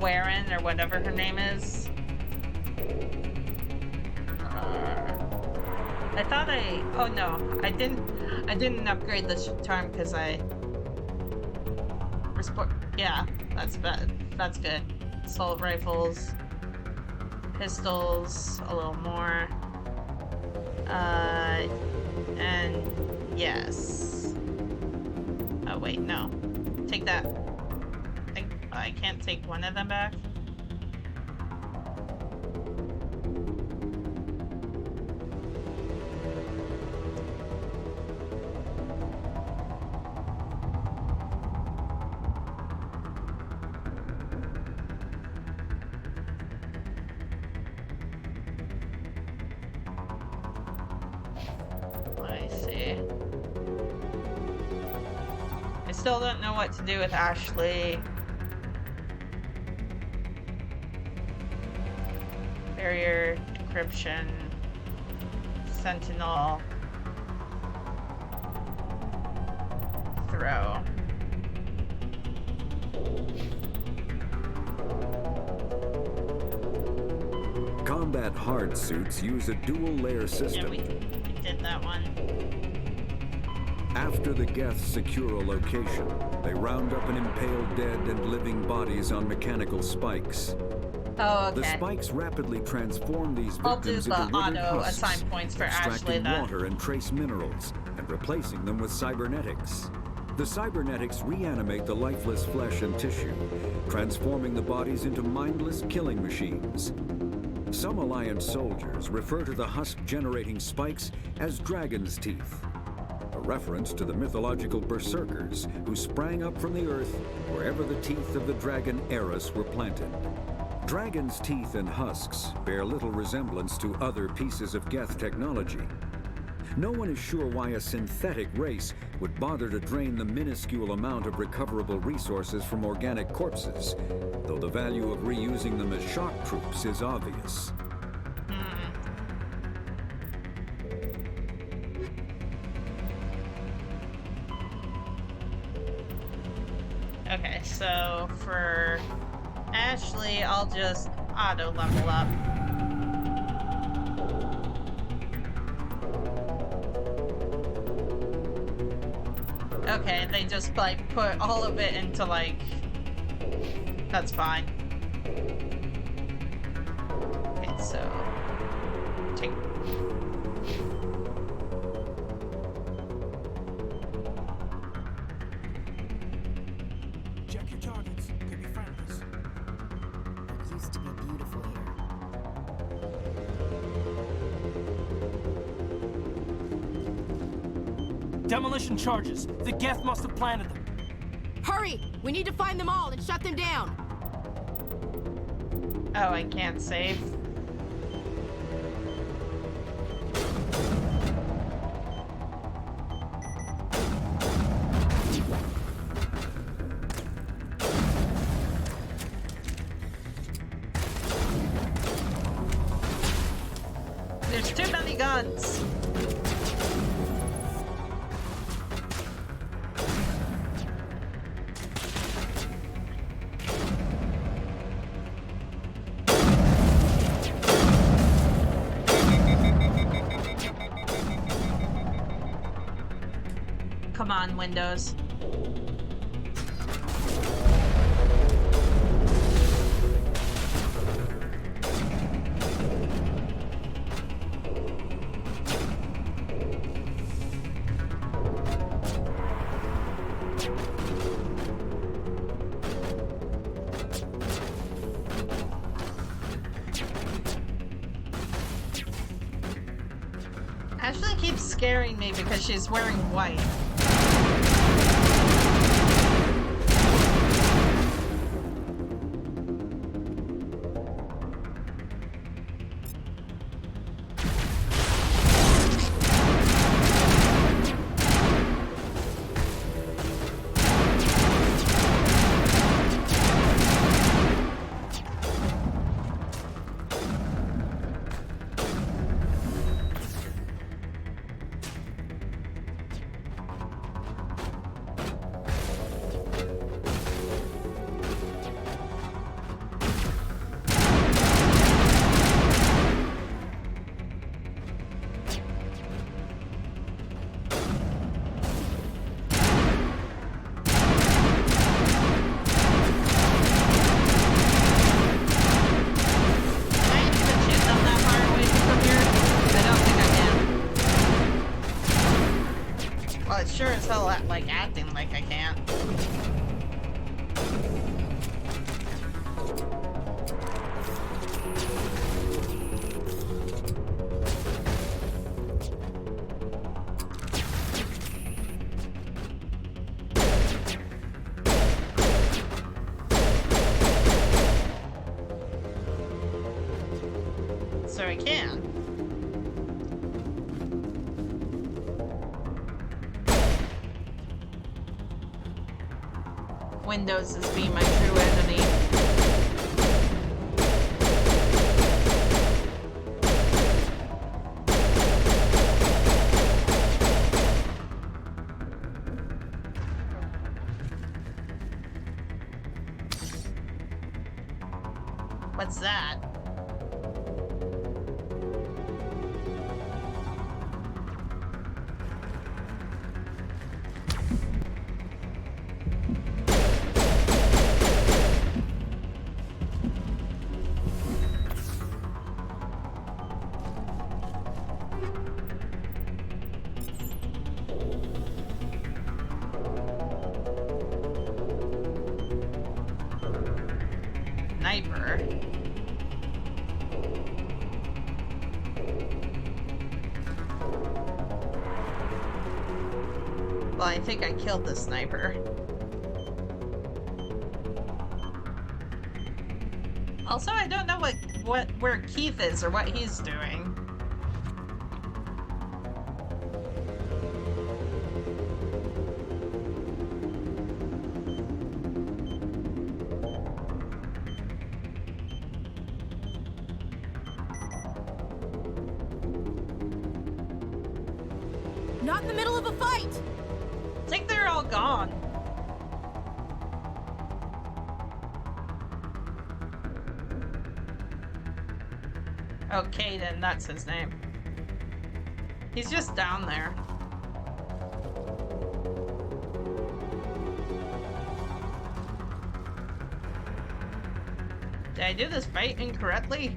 Warren or whatever her name is. I thought oh no, I didn't upgrade the charm because yeah, that's bad. That's good. Assault rifles, pistols, a little more. And yes. Oh wait, no. Take that. I can't take one of them back. Still don't know what to do with Ashley. Barrier, decryption, sentinel, throw. Combat hard suits use a dual-layer system. Yeah, we did that one. After the Geths secure a location, they round up and impale dead and living bodies on mechanical spikes. Oh, okay. The spikes rapidly transform these victims into I'll do the withered auto husks, assign points for Ashley extracting then. water and trace minerals, and replacing them with cybernetics. The cybernetics reanimate the lifeless flesh and tissue, transforming the bodies into mindless killing machines. Some Alliance soldiers refer to the husk-generating spikes as dragon's teeth, a reference to the mythological berserkers who sprang up from the earth wherever the teeth of the dragon Eris were planted. Dragon's teeth and husks bear little resemblance to other pieces of Geth technology. No one is sure why a synthetic race would bother to drain the minuscule amount of recoverable resources from organic corpses, though the value of reusing them as shock troops is obvious. Okay, so for Ashley, I'll just auto level up. Okay, they just like put all of it into like, that's fine. Okay, so take. Check your targets. Could be friendlies. It used to be beautiful here. Demolition charges. The Geth must have planted them. Hurry! We need to find them all and shut them down! Oh, I can't save. There's too many guns. Come on, Windows. Ashley keeps scaring me because she's wearing white. Well, it's sure as hell like acting like I can't. So I can. Windows is being my true enemy. What's that? Sniper. Well, I think I killed the sniper. Also, I don't know where Keith is or what he's doing. Not in the middle of a fight! I think they're all gone. Okay, then that's his name. He's just down there. Did I do this fight incorrectly?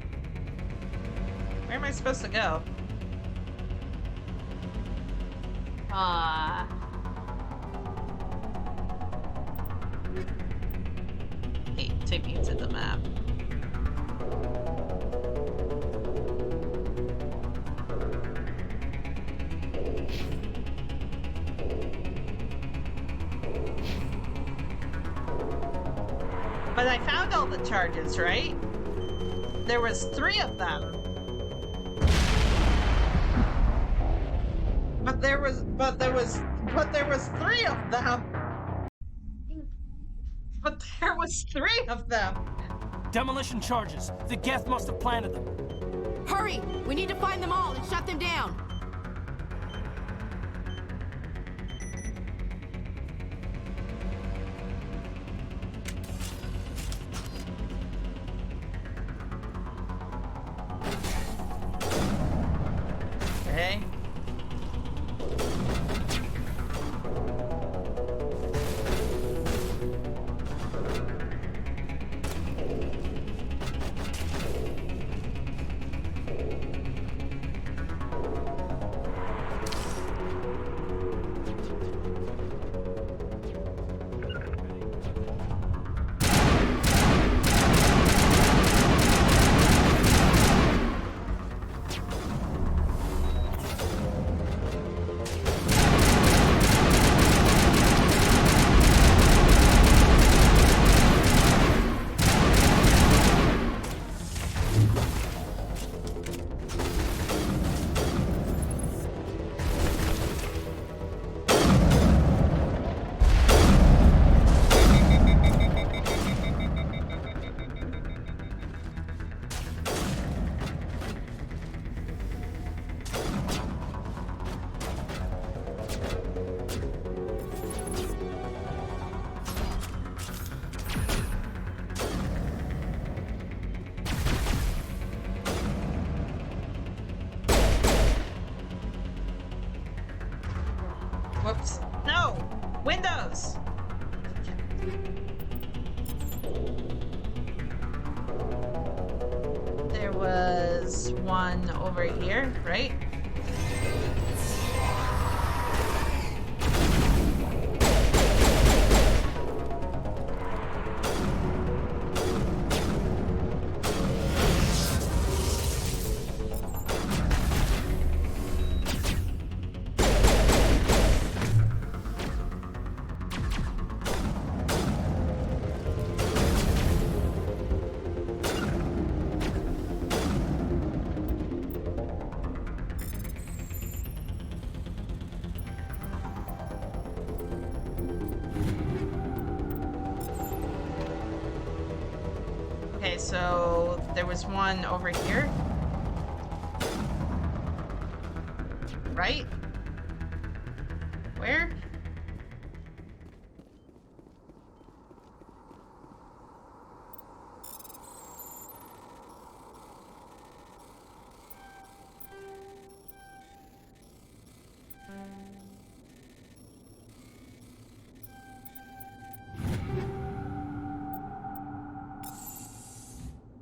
Where am I supposed to go? Hey, take me to the map. But I found all the charges, right? There was 3 of them. But there was 3 of them. But there was 3 of them. Demolition charges. The Geth must have planted them. Hurry! We need to find them all and shut them down! Okay. Whoops. No! Windows! There was one over here, right? Okay, so there was one over here. Right? Where?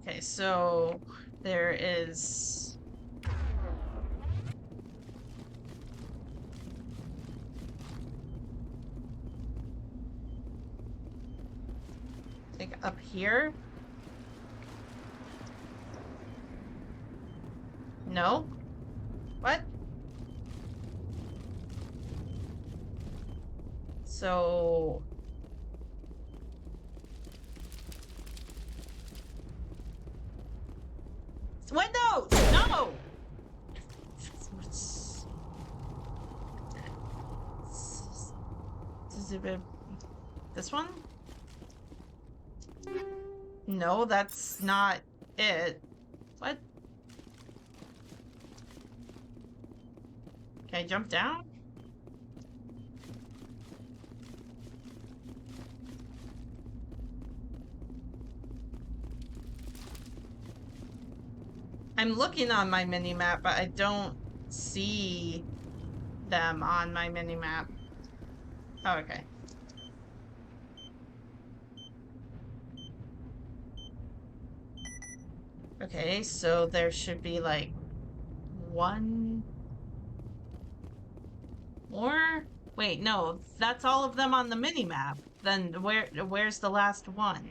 Okay, so there is... like up here? No? What? So... Windows! No! This one? No, that's not it. What? Can I jump down? I'm looking on my mini-map, but I don't see them on my mini-map. Oh, okay. Okay, so there should be like one more? Wait, no, that's all of them on the mini-map. Then where's the last one?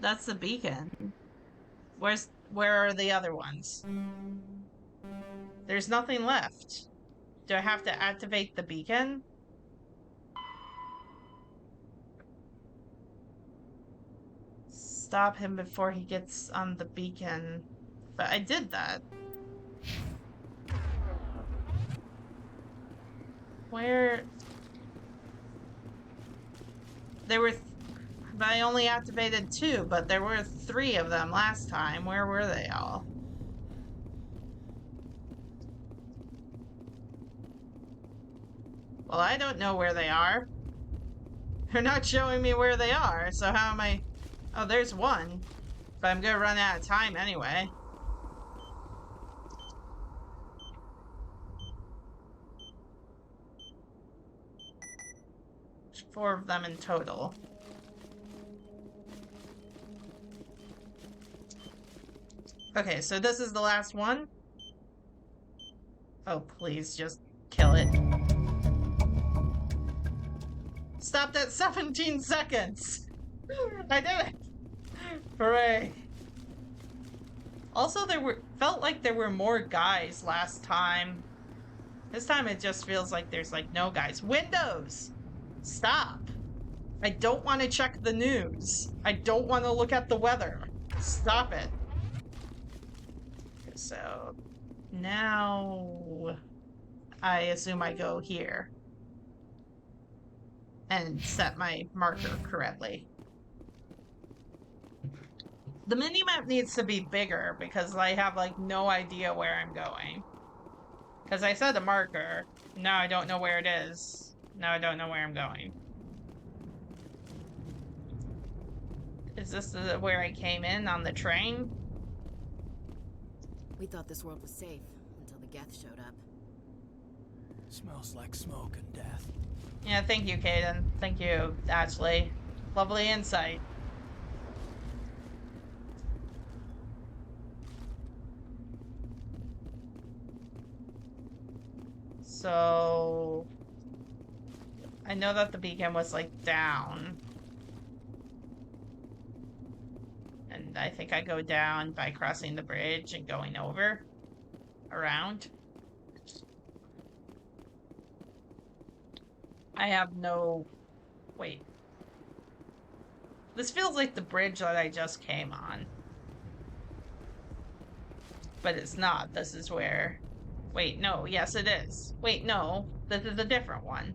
That's the beacon. Where are the other ones? There's nothing left. Do I have to activate the beacon? Stop him before he gets on the beacon. But I did that. Where? There were... I only activated 2, but there were 3 of them last time. Where were they all? Well, I don't know where they are. They're not showing me where they are, so how am I... Oh, there's one. But I'm gonna run out of time anyway. There's 4 of them in total. Okay, so this is the last one. Oh, please, just kill it. Stopped at 17 seconds! I did it! Hooray. Also, felt like there were more guys last time. This time it just feels like there's like no guys. Windows! Stop! I don't want to check the news. I don't want to look at the weather. Stop it. So now I assume I go here and set my marker correctly. The minimap needs to be bigger because I have like no idea where I'm going. Because I set a marker. Now I don't know where it is. Now I don't know where I'm going. Is this where I came in on the train? We thought this world was safe until the Geth showed up. Smells like smoke and death. Yeah, thank you, Caden. Thank you, Ashley. Lovely insight. So... I know that the beacon was, like, down. And I think I go down by crossing the bridge and going over. Around. I have no... Wait. This feels like the bridge that I just came on. But it's not. This is where... Wait, no. Yes, it is. Wait, no. This is a different one.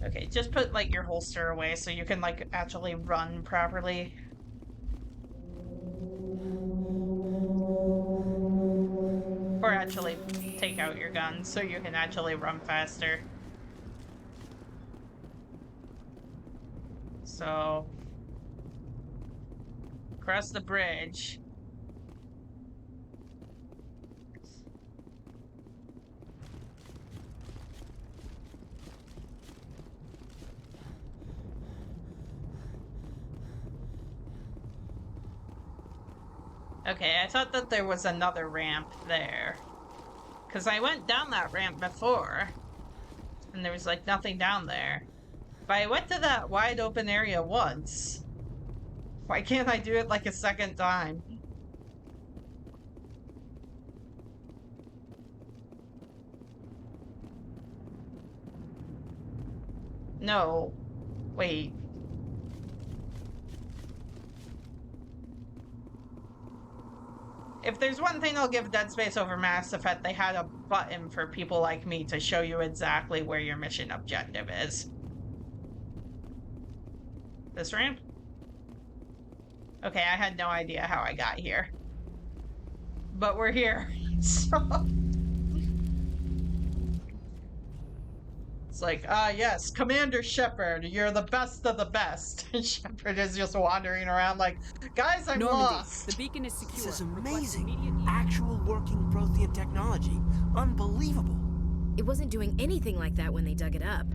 Okay, just put like your holster away so you can like actually run properly. Or actually take out your gun so you can actually run faster. So, cross the bridge. Okay, I thought that there was another ramp there. Because I went down that ramp before, and there was like nothing down there. But I went to that wide open area once. Why can't I do it like a second time? No. Wait. If there's one thing I'll give Dead Space over Mass Effect, they had a button for people like me to show you exactly where your mission objective is. This ramp? Okay, I had no idea how I got here. But we're here, so... It's like, yes, Commander Shepard, you're the best of the best. And Shepard is just wandering around like, guys, I'm Normandy, lost. the beacon is secure. This is amazing. Actual working Prothean technology. Unbelievable. It wasn't doing anything like that when they dug it up.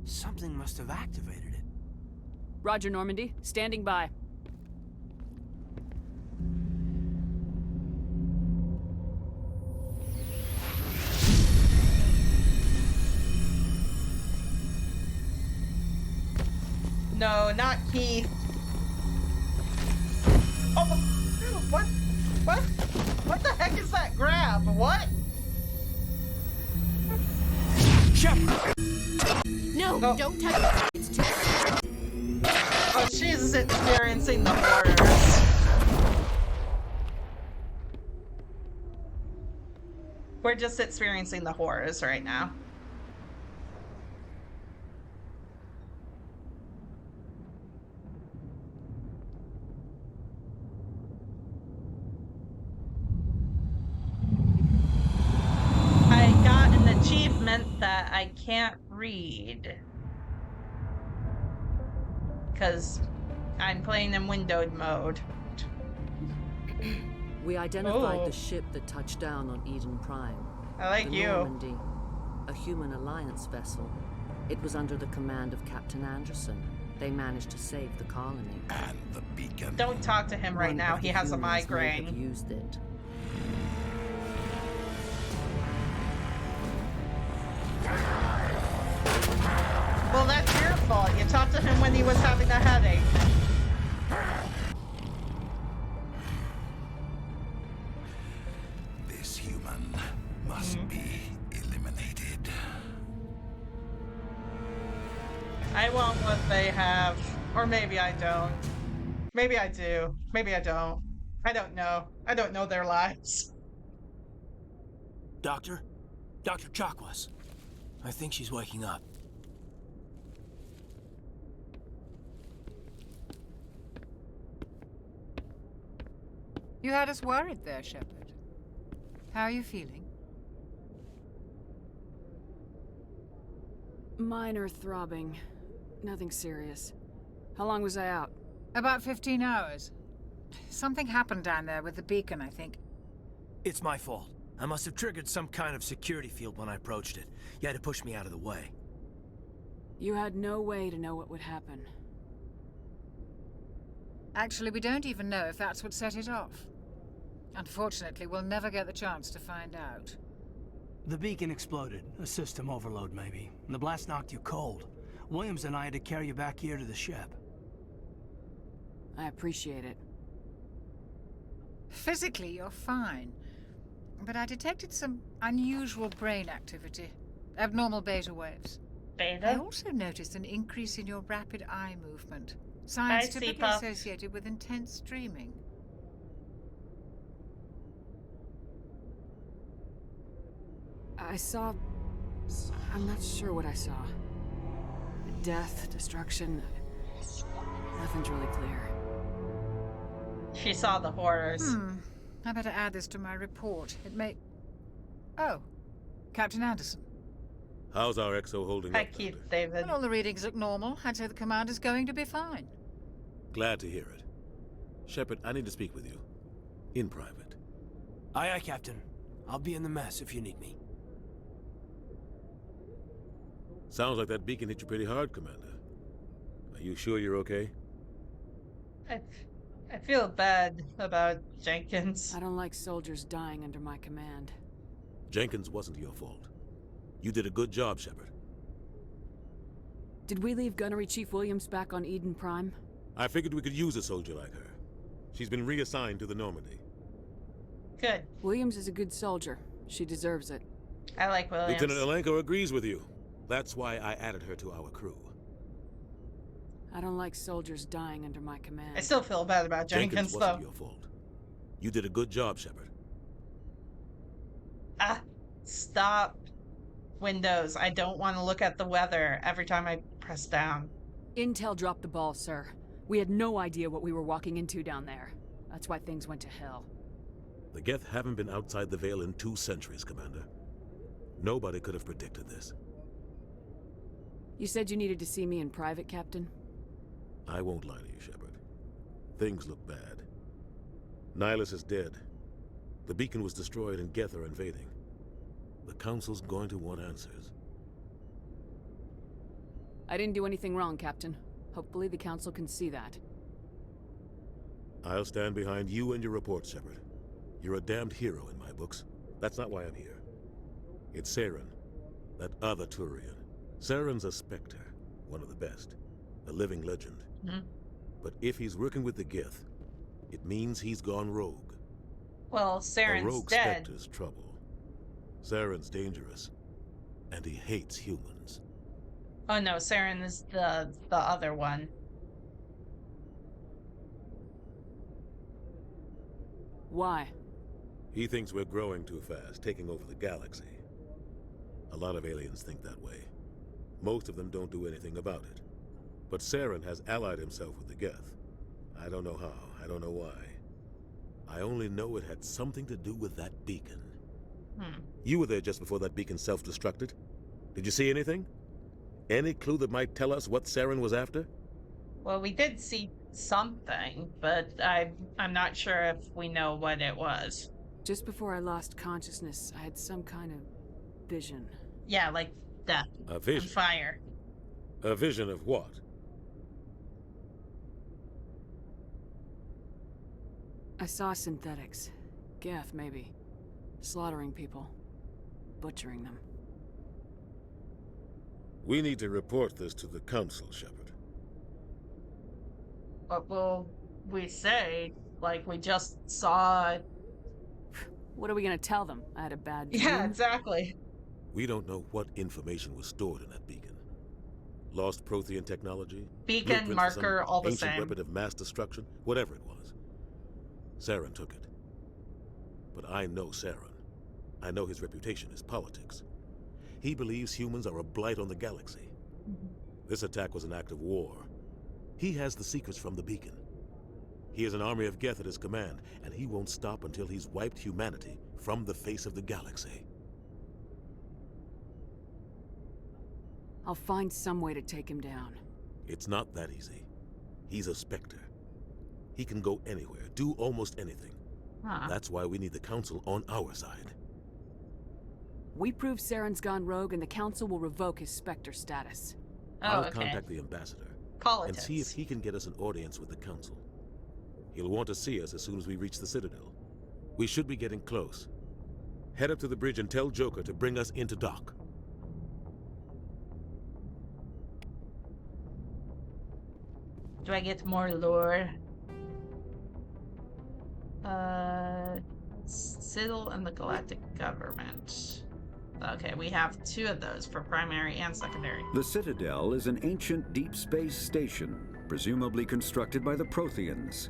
Something must have activated it. Roger, Normandy. Standing by. No, not Keith. Oh, what? What? What the heck is that grab? What? Shepard! No, don't touch it. It's too... Oh, she's experiencing the horrors. We're just experiencing the horrors right now. I got an achievement that I can't read. Because I'm playing in windowed mode. We identified the ship that touched down on Eden Prime. I like the you. Normandy, a human alliance vessel. It was under the command of Captain Anderson. They managed to save the colony. And the beacon. Don't talk to him right One now. of He the has a humans may migraine. have used it. Well, that's your fault. You talked to him when he was having a headache. This human must be eliminated. I want what they have. Or maybe I don't. Maybe I do. Maybe I don't. I don't know. I don't know their lives. Doctor? Dr. Chakwas. I think she's waking up. You had us worried there, Shepard. How are you feeling? Minor throbbing. Nothing serious. How long was I out? About 15 hours. Something happened down there with the beacon, I think. It's my fault. I must have triggered some kind of security field when I approached it. You had to push me out of the way. You had no way to know what would happen. Actually, we don't even know if that's what set it off. Unfortunately, we'll never get the chance to find out. The beacon exploded. A system overload, maybe. And the blast knocked you cold. Williams and I had to carry you back here to the ship. I appreciate it. Physically, you're fine. But I detected some unusual brain activity. Abnormal beta waves. Beta? I also noticed an increase in your rapid eye movement. Signs typically associated with intense dreaming. I saw I'm not sure what I saw. Death, destruction. Nothing's really clear. She saw the horrors. I better add this to my report. It may... Oh, Captain Anderson. How's our XO holding Hi, up, Keith, Commander? David. Well, all the readings look normal. I'd say the commander's going to be fine. Glad to hear it. Shepard, I need to speak with you. In private. Aye, aye, Captain. I'll be in the mess if you need me. Sounds like that beacon hit you pretty hard, Commander. Are you sure you're okay? I feel bad about Jenkins. I don't like soldiers dying under my command. Jenkins wasn't your fault. You did a good job, Shepard. Did we leave Gunnery Chief Williams back on Eden Prime? I figured we could use a soldier like her. She's been reassigned to the Normandy. Good. Williams is a good soldier. She deserves it. I like Williams. Lieutenant Alenko agrees with you. That's why I added her to our crew. I don't like soldiers dying under my command. I still feel bad about Jenkins, wasn't though. your fault. You did a good job, Shepard. Stop. Windows. I don't want to look at the weather every time I press down. Intel dropped the ball, sir. We had no idea what we were walking into down there. That's why things went to hell. The Geth haven't been outside the Veil in 2 centuries, Commander. Nobody could have predicted this. You said you needed to see me in private, Captain? I won't lie to you, Shepard. Things look bad. Nihilus is dead. The beacon was destroyed and Geth are invading. The Council's going to want answers. I didn't do anything wrong, Captain. Hopefully the Council can see that. I'll stand behind you and your report, Shepard. You're a damned hero in my books. That's not why I'm here. It's Saren, that other Turian. Saren's a Spectre, one of the best, a living legend. But if he's working with the Geth, it means he's gone rogue. Well, A Saren's rogue dead. Spectre's trouble. Saren's dangerous, and he hates humans. Oh no, Saren is the other one. Why? He thinks we're growing too fast, taking over the galaxy. A lot of aliens think that way. Most of them don't do anything about it. But Saren has allied himself with the Geth. I don't know how, I don't know why. I only know it had something to do with that beacon. You were there just before that beacon self-destructed. Did you see anything? Any clue that might tell us what Saren was after? Well, we did see something, but I'm not sure if we know what it was. Just before I lost consciousness, I had some kind of vision. Yeah, like death. A vision? And fire. A vision of what? I saw synthetics. Geth, maybe. Slaughtering people. Butchering them. We need to report this to the Council, Shepard. What will we say? Like, we just saw... What are we gonna tell them? I had a bad dream? Yeah, exactly. We don't know what information was stored in that beacon. Lost Prothean technology? Beacon, blueprints for marker, some all the ancient same. weapon of mass destruction? Whatever it was. Saren took it. But I know Saren. I know his reputation is politics. He believes humans are a blight on the galaxy. This attack was an act of war. He has the secrets from the beacon. He has an army of Geth at his command, and he won't stop until he's wiped humanity from the face of the galaxy. I'll find some way to take him down. It's not that easy. He's a Spectre. He can go anywhere, do almost anything. That's why we need the Council on our side. We prove Saren's gone rogue and the Council will revoke his Spectre status. I'll contact the ambassador Politics. and see if he can get us an audience with the Council. He'll want to see us as soon as we reach the Citadel. We should be getting close. Head up to the bridge and tell Joker to bring us into dock. Do I get more lore? Citadel and the Galactic Government. Okay, we have 2 of those for primary and secondary. The Citadel is an ancient deep space station, presumably constructed by the Protheans.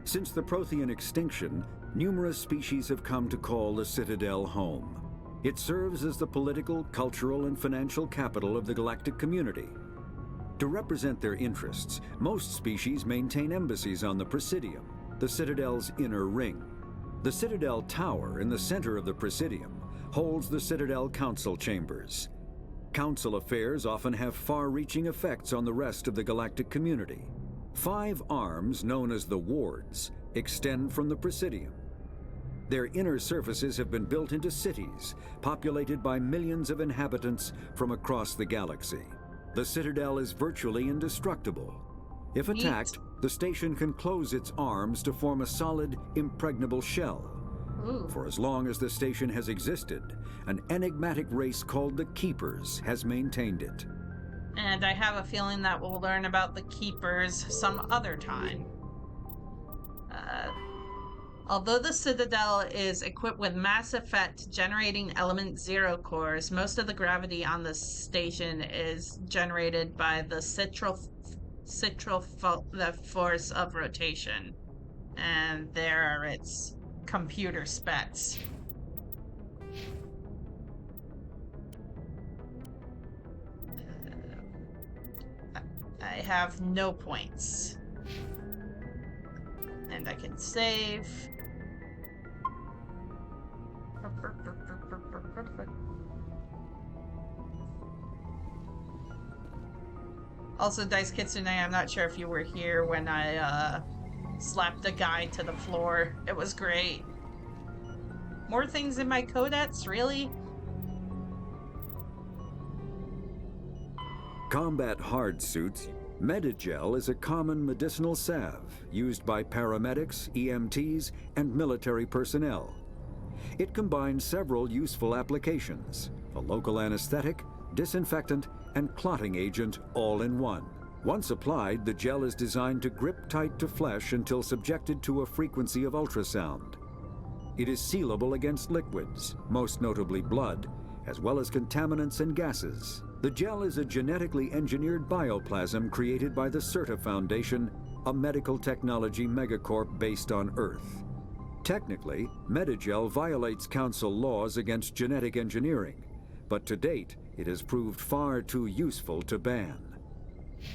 Since the Prothean extinction, numerous species have come to call the Citadel home. It serves as the political, cultural, and financial capital of the galactic community. To represent their interests, most species maintain embassies on the Presidium, the Citadel's inner ring. The Citadel Tower in the center of the Presidium holds the Citadel Council chambers. Council affairs often have far-reaching effects on the rest of the galactic community. 5 arms, known as the wards, extend from the Presidium. Their inner surfaces have been built into cities, populated by millions of inhabitants from across the galaxy. The Citadel is virtually indestructible. If attacked, the station can close its arms to form a solid, impregnable shell. For as long as the station has existed, an enigmatic race called the Keepers has maintained it. And I have a feeling that we'll learn about the Keepers some other time. Although the Citadel is equipped with Mass Effect generating element 0 cores, most of the gravity on the station is generated by the the force of rotation. And there are its computer specs. I have no points. And I can save. Also, Dice Kitsune, I'm not sure if you were here when I slapped a guy to the floor. It was great. More things in my codex, really? Combat hard suits, Medigel is a common medicinal salve used by paramedics, EMTs, and military personnel. It combines several useful applications: a local anesthetic, disinfectant, and clotting agent all in one. Once applied, the gel is designed to grip tight to flesh until subjected to a frequency of ultrasound. It is sealable against liquids, most notably blood, as well as contaminants and gases. The gel is a genetically engineered bioplasm created by the CERTA Foundation, a medical technology megacorp based on Earth. Technically, Medigel violates Council laws against genetic engineering, but to date, it has proved far too useful to ban.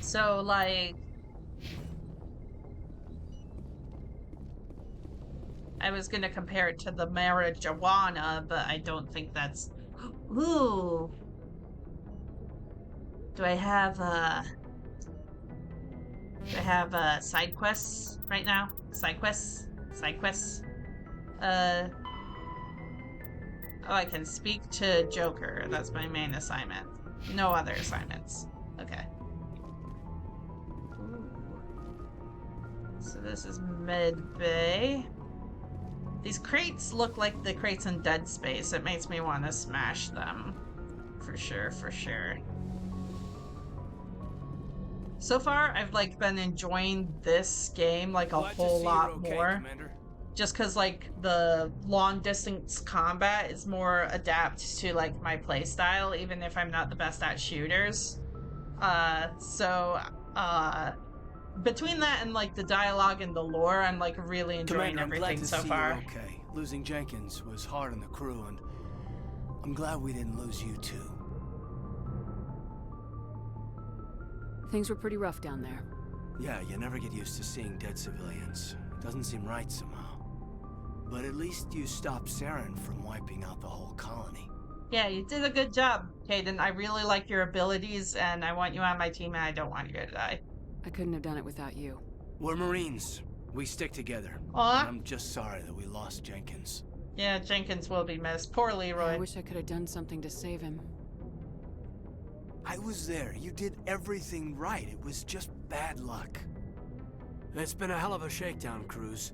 So, like... I was gonna compare it to the marijuana, but I don't think that's... Ooh! Do I have side quests right now? Side quests? Side quests? Oh, I can speak to Joker. That's my main assignment. No other assignments. Okay. Ooh. So this is Med Bay. These crates look like the crates in Dead Space. It makes me want to smash them. For sure, for sure. So far, I've like been enjoying this game like a whole lot more. Commander. Just because like the long distance combat is more adapted to like my playstyle, even if I'm not the best at shooters. Between that and like the dialogue and the lore, I'm like really enjoying Commander, everything I'm glad to so see far. You're okay. Losing Jenkins was hard on the crew, and I'm glad we didn't lose you too. Things were pretty rough down there. Yeah, you never get used to seeing dead civilians. Doesn't seem right somehow. But at least you stopped Saren from wiping out the whole colony. Yeah, you did a good job, Caden. I really like your abilities, and I want you on my team, and I don't want you to die. I couldn't have done it without you. We're Marines. We stick together. Aw. And I'm just sorry that we lost Jenkins. Yeah, Jenkins will be missed. Poor Leroy. I wish I could have done something to save him. I was there. You did everything right. It was just bad luck. It's been a hell of a shakedown, Cruz.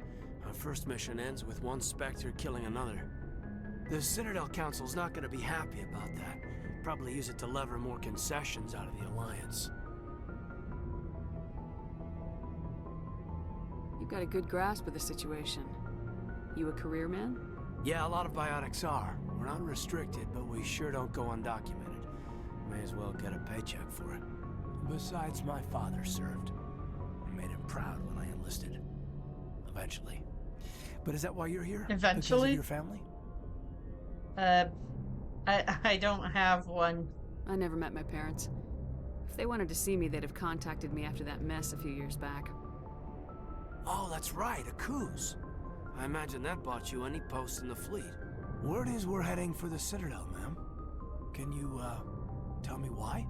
Our first mission ends with one Spectre killing another. The Citadel Council's not going to be happy about that. Probably use it to lever more concessions out of the Alliance. You've got a good grasp of the situation. You a career man? Yeah, a lot of biotics are. We're not restricted, but we sure don't go undocumented. May as well get a paycheck for it. Besides, my father served. I made him proud when I enlisted. Eventually. But is that why you're here? Eventually? Because of your family? I don't have one. I never met my parents. If they wanted to see me, they'd have contacted me after that mess a few years back. Oh, that's right, a cruise. I imagine that bought you any post in the fleet. Word is we're heading for the Citadel, ma'am. Can you, tell me why?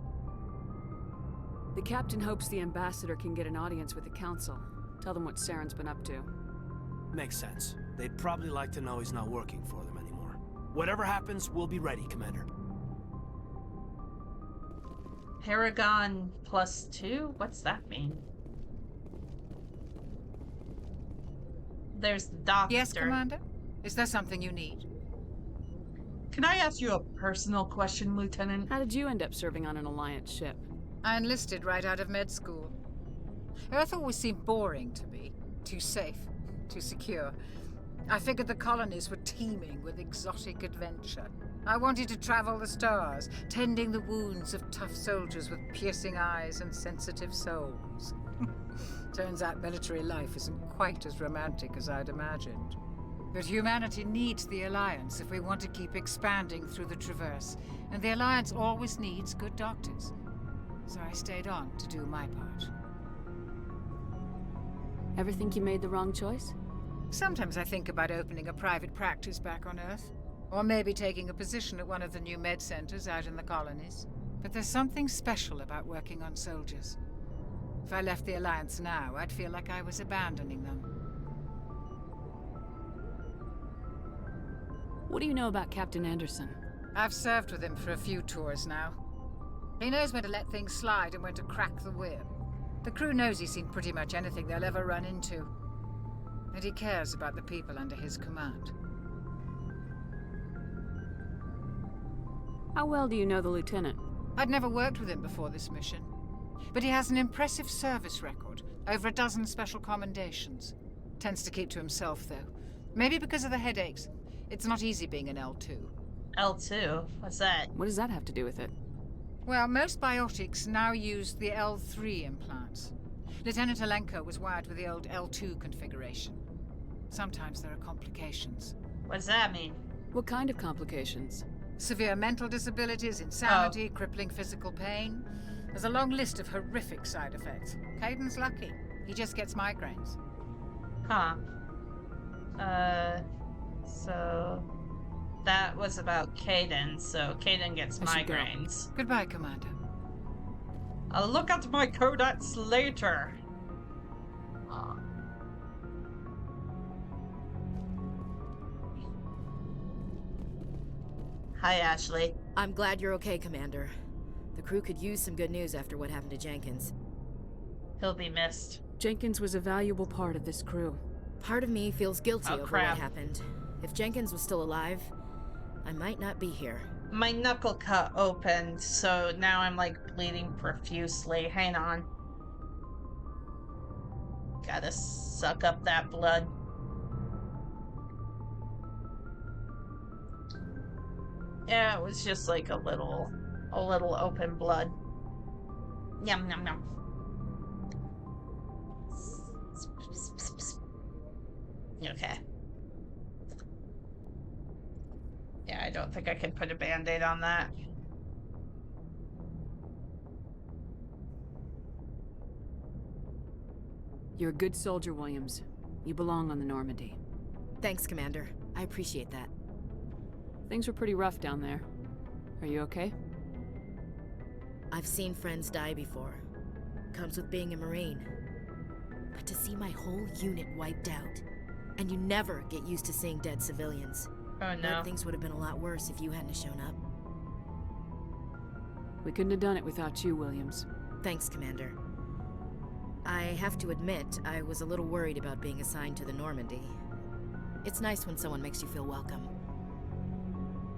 The captain hopes the ambassador can get an audience with the council. Tell them what Saren's been up to. Makes sense. They'd probably like to know he's not working for them anymore. Whatever happens, we'll be ready, Commander. Paragon +2? What's that mean? There's the doctor. Yes, Commander? Is there something you need? Can I ask you a personal question, Lieutenant? How did you end up serving on an Alliance ship? I enlisted right out of med school. Earth always seemed boring to me. Too safe, too secure. I figured the colonies were teeming with exotic adventure. I wanted to travel the stars, tending the wounds of tough soldiers with piercing eyes and sensitive souls. Turns out military life isn't quite as romantic as I'd imagined. But humanity needs the Alliance if we want to keep expanding through the Traverse, and the Alliance always needs good doctors. So I stayed on to do my part. Ever think you made the wrong choice? Sometimes I think about opening a private practice back on Earth, or maybe taking a position at one of the new med centers out in the colonies. But there's something special about working on soldiers. If I left the Alliance now, I'd feel like I was abandoning them. What do you know about Captain Anderson? I've served with him for a few tours now. He knows when to let things slide and when to crack the whip. The crew knows he's seen pretty much anything they'll ever run into. And he cares about the people under his command. How well do you know the lieutenant? I'd never worked with him before this mission. But he has an impressive service record, over a dozen special commendations. Tends to keep to himself, though. Maybe because of the headaches. It's not easy being an L2. L2? What's that? What does that have to do with it? Well, most biotics now use the L3 implants. Lieutenant Alenko was wired with the old L2 configuration. Sometimes there are complications. What does that mean? What kind of complications? Severe mental disabilities, insanity, crippling physical pain. There's a long list of horrific side effects. Caden's lucky. He just gets migraines. Huh. So... that was about Caden, so Caden gets migraines. Goodbye, Commander. I'll look at my codex later. Hi, Ashley. I'm glad you're okay, Commander. The crew could use some good news after what happened to Jenkins. He'll be missed. Jenkins was a valuable part of this crew. Part of me feels guilty over crap. what happened. If Jenkins was still alive, I might not be here. My knuckle cut opened, so now I'm like bleeding profusely. Hang on. Gotta suck up that blood. Yeah, it was just like a little open blood. Yum yum yum. Okay. Yeah, I don't think I can put a band-aid on that. You're a good soldier, Williams. You belong on the Normandy. Thanks, Commander. I appreciate that. Things were pretty rough down there. Are you okay? I've seen friends die before. Comes with being a Marine. But to see my whole unit wiped out, and you never get used to seeing dead civilians. Oh no. Things would have been a lot worse if you hadn't shown up. We couldn't have done it without you, Williams. Thanks, Commander. I have to admit, I was a little worried about being assigned to the Normandy. It's nice when someone makes you feel welcome.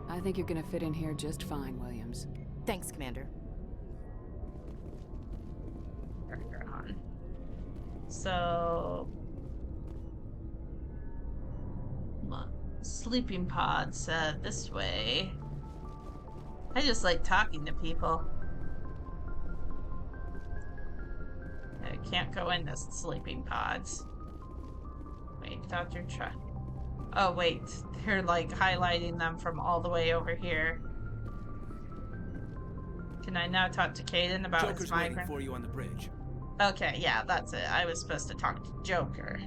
I think you're gonna fit in here just fine, Williams. Thanks, Commander. So... sleeping pods, this way. I just like talking to people. I can't go into sleeping pods. Wait, Dr. Oh wait, they're like highlighting them from all the way over here. Can I now talk to Caden about his Joker's waiting migrant? for you on the bridge. Okay, yeah, that's it. I was supposed to talk to Joker.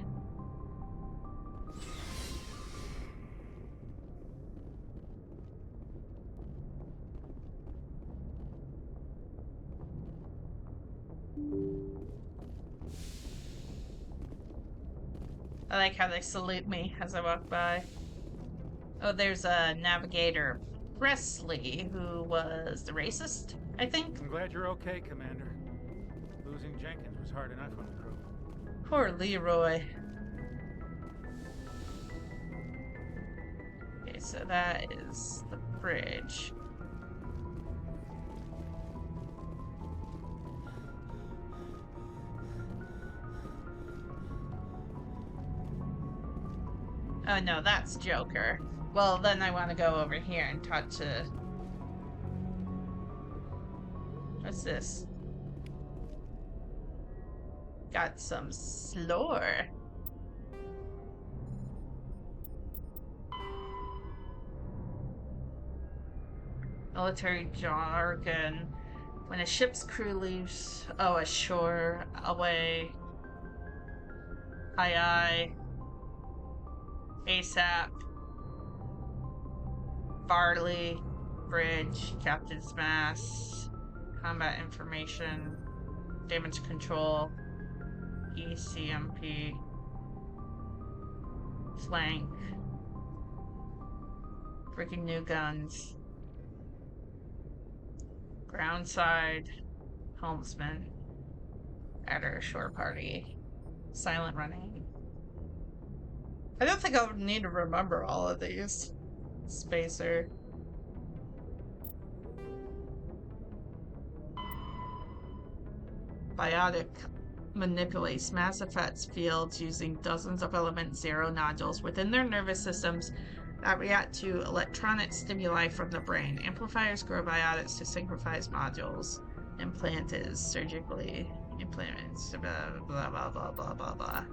I like how they salute me as I walk by. Oh, there's a Navigator Presley, who was the racist, I think. I'm glad you're okay, Commander. Losing Jenkins was hard enough on the crew. Poor Leroy. Okay, so that is the bridge. Oh no, that's Joker. Well, then I want to go over here and talk to... What's this? Got some slore. Military jargon. When a ship's crew leaves... Oh, ashore, away. Aye aye. ASAP. Barley. Bridge. Captain's Mast. Combat information. Damage control. ECMP. Flank. Freaking new guns. Groundside. Helmsman. Adder. Shore party. Silent running. I don't think I'll need to remember all of these. Spacer. Biotic manipulates mass effects fields using dozens of element zero nodules within their nervous systems that react to electronic stimuli from the brain. Amplifiers grow biotics to synchronize modules. Implant is surgically implanted. Blah blah blah blah blah blah.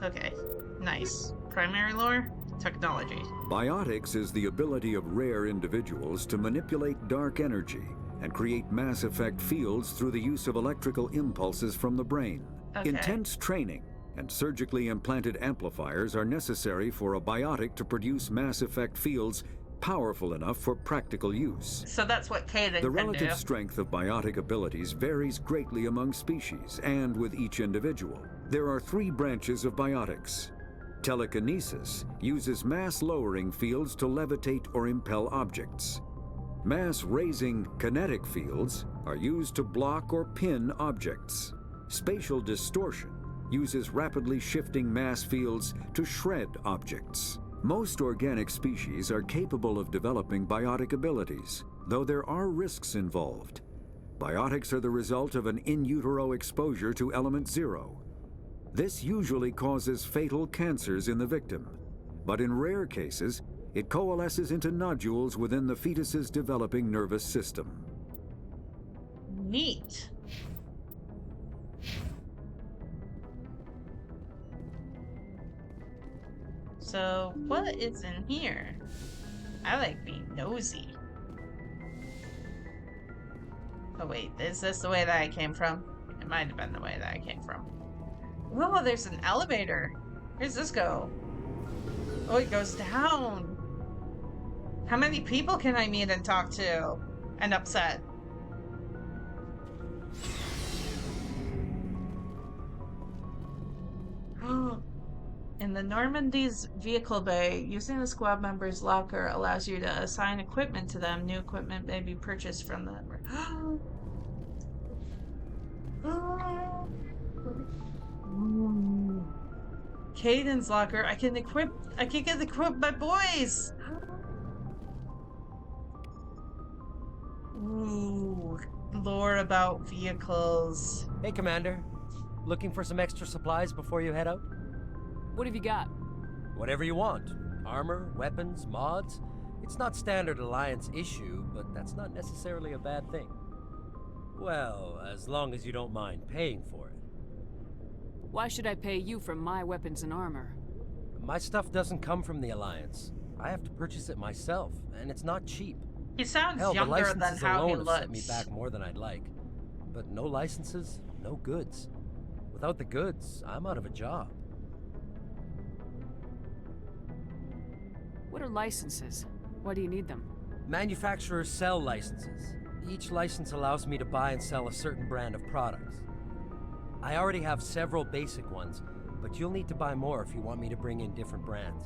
Okay, nice. Primary lore? Technology. Biotics is the ability of rare individuals to manipulate dark energy and create mass effect fields through the use of electrical impulses from the brain. Okay. Intense training and surgically implanted amplifiers are necessary for a biotic to produce mass effect fields powerful enough for practical use. So that's what Caden The can relative do. strength of biotic abilities varies greatly among species and with each individual. There are 3 branches of biotics. Telekinesis uses mass-lowering fields to levitate or impel objects. Mass-raising kinetic fields are used to block or pin objects. Spatial distortion uses rapidly shifting mass fields to shred objects. Most organic species are capable of developing biotic abilities, though there are risks involved. Biotics are the result of an in utero exposure to element zero. This usually causes fatal cancers in the victim, but in rare cases, it coalesces into nodules within the fetus's developing nervous system. Neat. So, what is in here? I like being nosy. Oh wait, is this the way that I came from? It might have been the way that I came from. Oh, there's an elevator. Where does this go? Oh, it goes down. How many people can I meet and talk to and upset? In the Normandy's vehicle bay, using the squad member's locker allows you to assign equipment to them. New equipment may be purchased from them. Caden's locker. I can get equipped my boys. Ooh, lore about vehicles. Hey, Commander. Looking for some extra supplies before you head out? What have you got? Whatever you want. Armor, weapons, mods. It's not standard Alliance issue, but that's not necessarily a bad thing. Well, as long as you don't mind paying for it. Why should I pay you for my weapons and armor? My stuff doesn't come from the Alliance. I have to purchase it myself, and it's not cheap. He sounds Hell, the younger than licenses how he alone have set me looks. back more than I'd like. But no licenses, no goods. Without the goods, I'm out of a job. What are licenses? Why do you need them? Manufacturers sell licenses. Each license allows me to buy and sell a certain brand of products. I already have several basic ones, but you'll need to buy more if you want me to bring in different brands.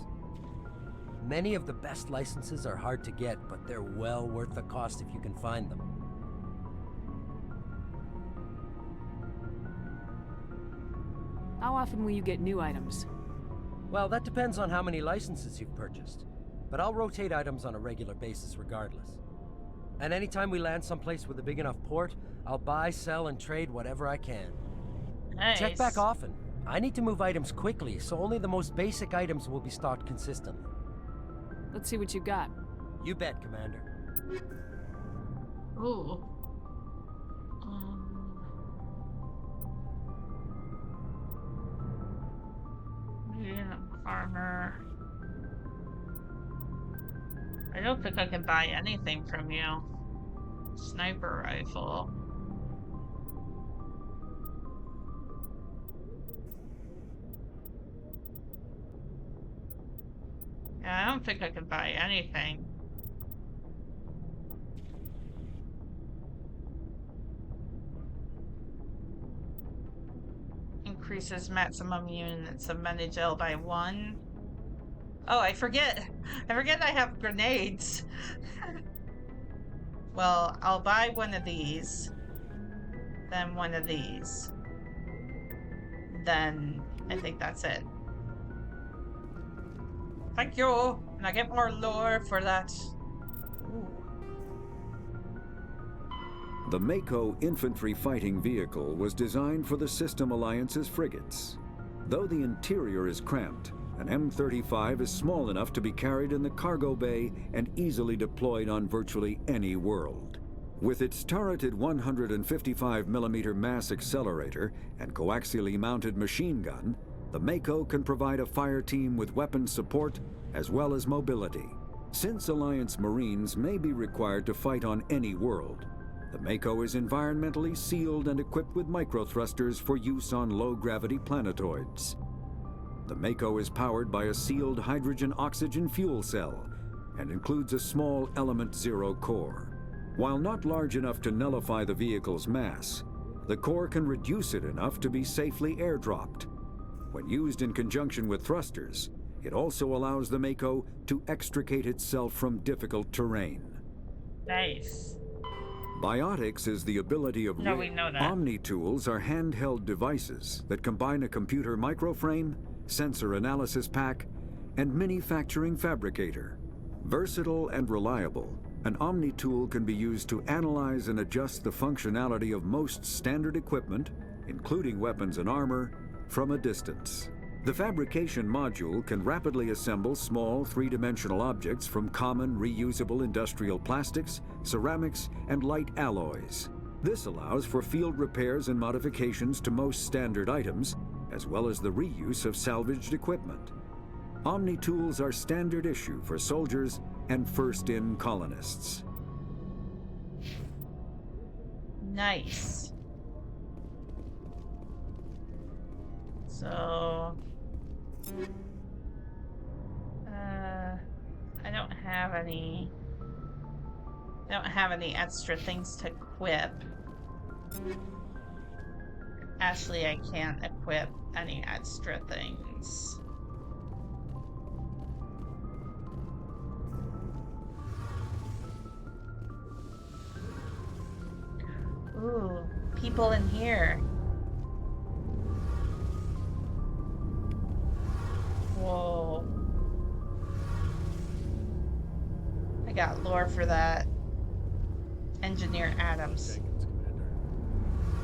Many of the best licenses are hard to get, but they're well worth the cost if you can find them. How often will you get new items? Well, that depends on how many licenses you've purchased, but I'll rotate items on a regular basis regardless. And anytime we land someplace with a big enough port, I'll buy, sell, and trade whatever I can. Nice. Check back often. I need to move items quickly, so only the most basic items will be stocked consistently. Let's see what you got. You bet, Commander. Ooh. Armor. I don't think I can buy anything from you. Sniper rifle. Yeah, I don't think I can buy anything. Increases maximum units of Menagel by 1. Oh, I forget. I forget I have grenades. Well, I'll buy one of these. Then one of these. Then I think that's it. Thank you. And I get more lore for that. Ooh. The Mako infantry fighting vehicle was designed for the System Alliance's frigates. Though the interior is cramped, an M35 is small enough to be carried in the cargo bay and easily deployed on virtually any world. With its turreted 155mm mass accelerator and coaxially mounted machine gun, the Mako can provide a fire team with weapon support as well as mobility. Since Alliance Marines may be required to fight on any world, the Mako is environmentally sealed and equipped with microthrusters for use on low-gravity planetoids. The Mako is powered by a sealed hydrogen-oxygen fuel cell and includes a small Element 0 core. While not large enough to nullify the vehicle's mass, the core can reduce it enough to be safely airdropped. When used in conjunction with thrusters, it also allows the Mako to extricate itself from difficult terrain. Nice. Biotics is the ability of No, we know that. Omni-tools are handheld devices that combine a computer microframe, sensor analysis pack, and manufacturing fabricator. Versatile and reliable, an Omni-tool can be used to analyze and adjust the functionality of most standard equipment, including weapons and armor, from a distance. The fabrication module can rapidly assemble small three-dimensional objects from common reusable industrial plastics, ceramics, and light alloys. This allows for field repairs and modifications to most standard items, as well as the reuse of salvaged equipment. Omni-tools are standard issue for soldiers and first-in colonists. Nice. So... I don't have any... I don't have any extra things to equip. Actually, I can't equip any extra things. Ooh, people in here. Whoa. I got lore for that. Engineer Adams. Jenkins, Commander.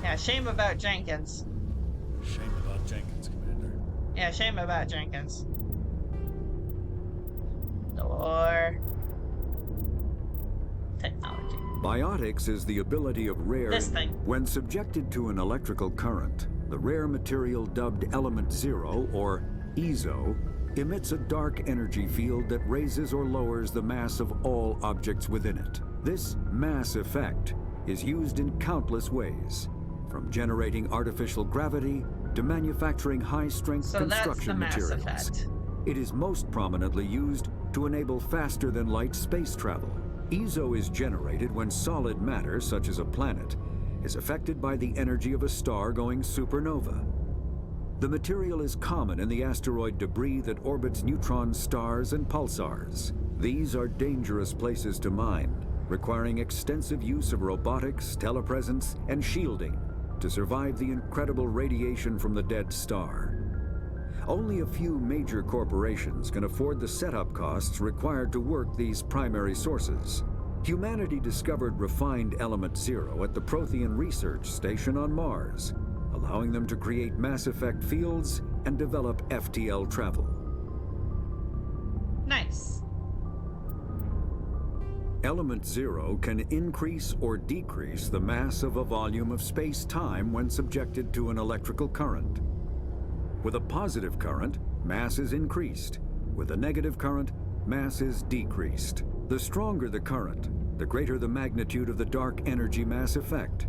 Yeah, shame about Jenkins. Shame about Jenkins, Commander. Yeah, shame about Jenkins. Lore. Technology. Biotics is the ability of rare... This thing. When subjected to an electrical current, the rare material dubbed Element 0, or EZO, emits a dark energy field that raises or lowers the mass of all objects within it. This mass effect is used in countless ways, from generating artificial gravity to manufacturing high-strength So that's the construction Mass materials. Effect. It is most prominently used to enable faster-than-light space travel. EZO is generated when solid matter, such as a planet, is affected by the energy of a star going supernova. The material is common in the asteroid debris that orbits neutron stars and pulsars. These are dangerous places to mine, requiring extensive use of robotics, telepresence, and shielding to survive the incredible radiation from the dead star. Only a few major corporations can afford the setup costs required to work these primary sources. Humanity discovered refined Element Zero at the Prothean Research Station on Mars, allowing them to create Mass Effect fields and develop FTL travel. Nice. Element Zero can increase or decrease the mass of a volume of space-time when subjected to an electrical current. With a positive current, mass is increased. With a negative current, mass is decreased. The stronger the current, the greater the magnitude of the dark energy mass effect.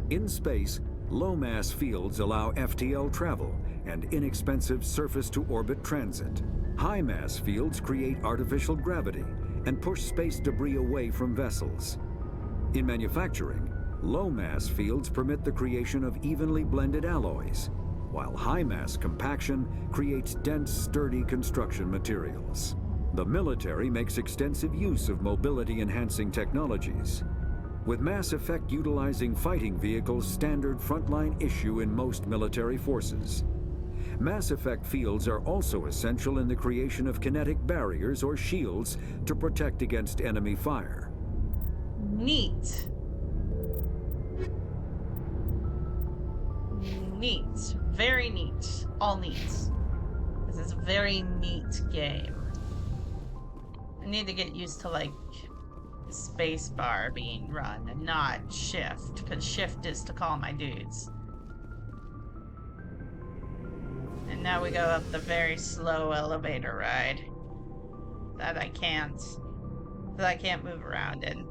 In space, low-mass fields allow FTL travel and inexpensive surface-to-orbit transit. High-mass fields create artificial gravity and push space debris away from vessels. In manufacturing, low-mass fields permit the creation of evenly blended alloys, while high-mass compaction creates dense, sturdy construction materials. The military makes extensive use of mobility-enhancing technologies, with Mass Effect utilizing fighting vehicles standard frontline issue in most military forces. Mass Effect fields are also essential in the creation of kinetic barriers or shields to protect against enemy fire. Neat. Neat. Very neat. All neat. This is a very neat game. I need to get used to, like, space bar being run and not shift, because shift is to call my dudes. And now we go up the very slow elevator ride that I can't move around in.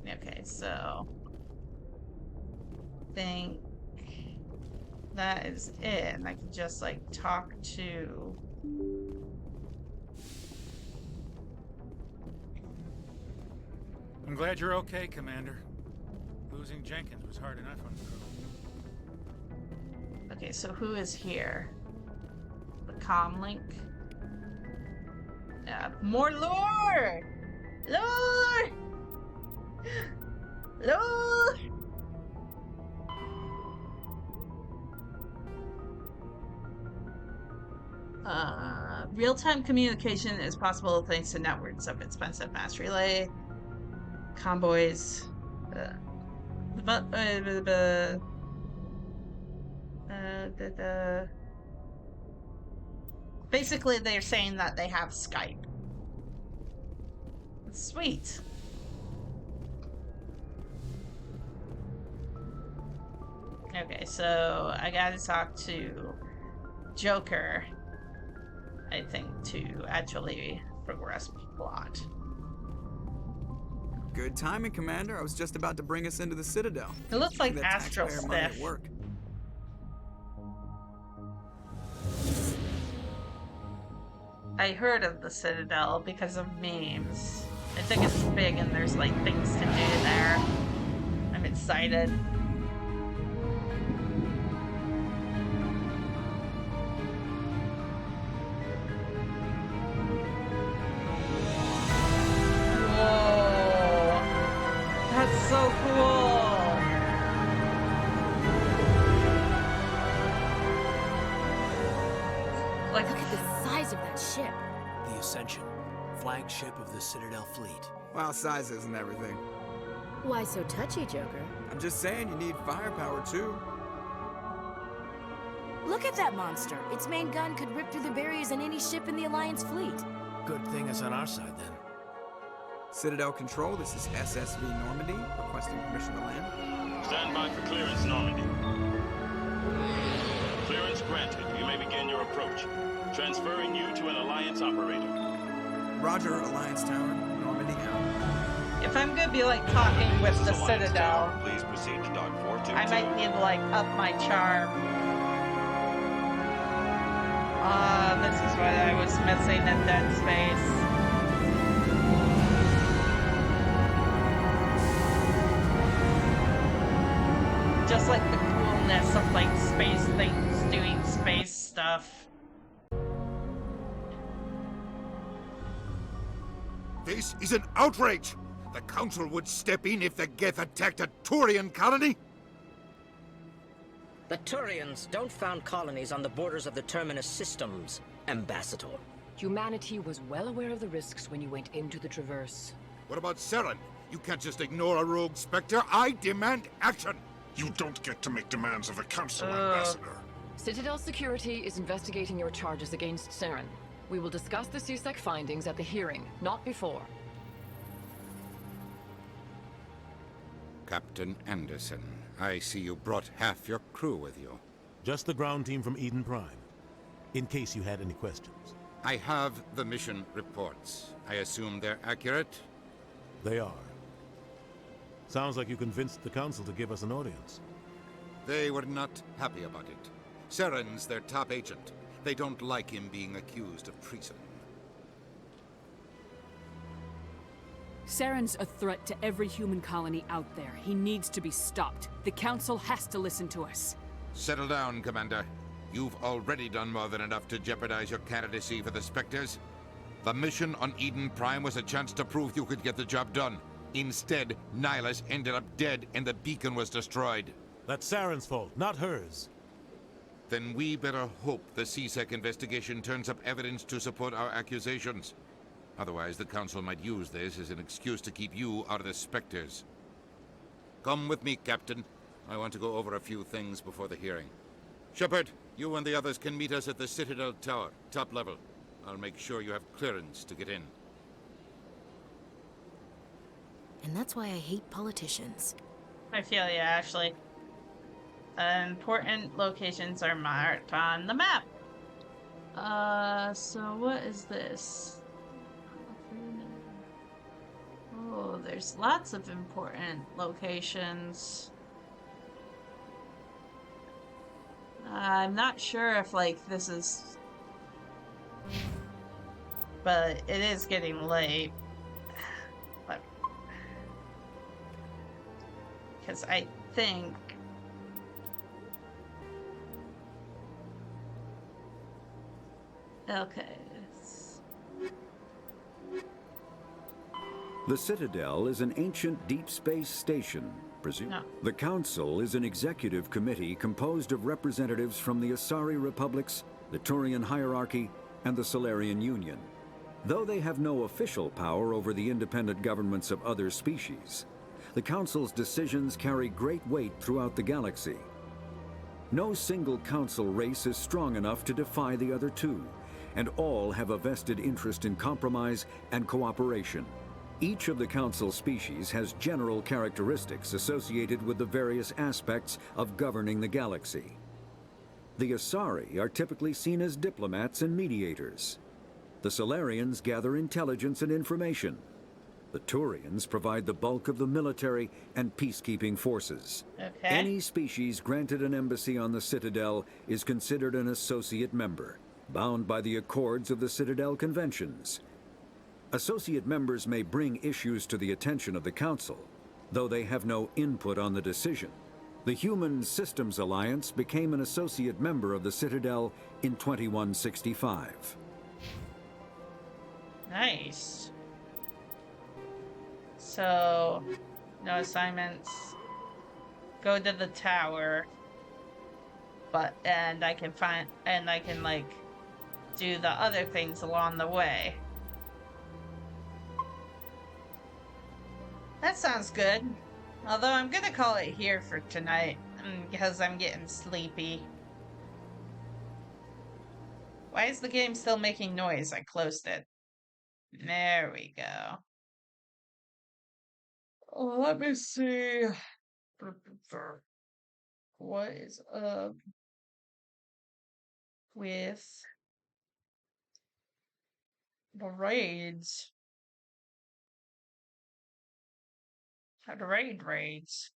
Okay, so I think that is it, and I can just like talk to I'm glad you're okay, Commander. Losing Jenkins was hard enough on the crew. Okay, so who is here? The comlink? More lore! Lore! Lore! Real-time communication is possible thanks to networks of expensive mass relay convoys. Basically, they're saying that they have Skype. Sweet. Okay, so I gotta talk to Joker, I think, to actually progress plot. Good timing, Commander. I was just about to bring us into the Citadel. It looks like That Astral taxpayer money at Stiff. work. I heard of the Citadel because of memes. I think it's big and there's like things to do there. I'm excited. Whoa! That's so cool! Like, look at the size of that ship. The Ascension, flagship of the Citadel fleet. Well, size isn't everything. Why so touchy, Joker? I'm just saying you need firepower too. Look at that monster. Its main gun could rip through the barriers in any ship in the Alliance fleet. Good thing it's on our side then. Citadel Control, this is SSV Normandy, requesting permission to land. Stand by for clearance, Normandy. Clearance granted. You may begin your approach. Transferring you to an Alliance operator. Roger, Alliance Tower. Normandy out. If I'm gonna be like talking with the Citadel, Please proceed to dock 422. I might need to like up my charm. This is what I was missing in Dead Space. Just like the coolness of like space things doing space stuff. This is an outrage! The Council would step in if the Geth attacked a Turian colony? The Turians don't found colonies on the borders of the Terminus systems, Ambassador. Humanity was well aware of the risks when you went into the Traverse. What about Saren? You can't just ignore a rogue Spectre. I demand action! You don't get to make demands of a Council, Ambassador. Citadel Security is investigating your charges against Saren. We will discuss the CSEC findings at the hearing, not before. Captain Anderson, I see you brought half your crew with you. Just the ground team from Eden Prime, in case you had any questions. I have the mission reports. I assume they're accurate? They are. Sounds like you convinced the Council to give us an audience. They were not happy about it. Saren's their top agent. They don't like him being accused of treason. Saren's a threat to every human colony out there. He needs to be stopped. The Council has to listen to us. Settle down, Commander. You've already done more than enough to jeopardize your candidacy for the Spectres. The mission on Eden Prime was a chance to prove you could get the job done. Instead, Nihilus ended up dead and the beacon was destroyed. That's Saren's fault, not hers. Then we better hope the CSEC investigation turns up evidence to support our accusations. Otherwise, the Council might use this as an excuse to keep you out of the Spectres. Come with me, Captain. I want to go over a few things before the hearing. Shepard, you and the others can meet us at the Citadel Tower, top level. I'll make sure you have clearance to get in. And that's why I hate politicians. I feel you, Ashley. Important locations are marked on the map. So what is this? Oh, there's lots of important locations. I'm not sure if, like, this is... But it is getting late. But... Because I think... Okay. The Citadel is an ancient deep space station, presume. No. The Council is an executive committee composed of representatives from the Asari Republics, the Turian hierarchy, and the Solarian Union. Though they have no official power over the independent governments of other species, the Council's decisions carry great weight throughout the galaxy. No single Council race is strong enough to defy the other two, and all have a vested interest in compromise and cooperation. Each of the Council species has general characteristics associated with the various aspects of governing the galaxy. The Asari are typically seen as diplomats and mediators. The Solarians gather intelligence and information. The Turians provide the bulk of the military and peacekeeping forces. Okay. Any species granted an embassy on the Citadel is considered an associate member, bound by the accords of the Citadel Conventions. Associate members may bring issues to the attention of the Council, though they have no input on the decision. The Human Systems Alliance became an associate member of the Citadel in 2165. Nice. So, no assignments. Go to the tower. And I can like do the other things along the way. That sounds good. Although I'm gonna call it here for tonight because I'm getting sleepy. Why is the game still making noise? I closed it. There we go. Oh, let me see. What is up with The raids. The raids.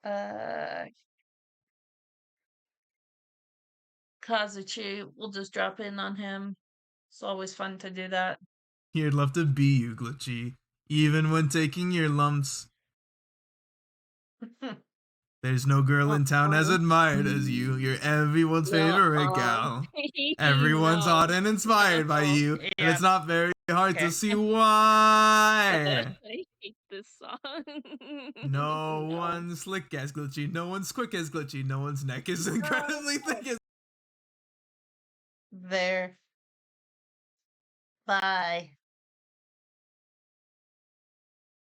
Uh, Kazuchi, we'll just drop in on him. It's always fun to do that. He'd love to be you, Glitchy, even when taking your lumps. There's no girl in town as admired as you. You're everyone's favorite gal. Everyone's hot and inspired by you, and it's not very hard to see why. I hate this song. No one's slick as Glitchy, no one's quick as Glitchy, no one's neck is incredibly thick as... There. Bye.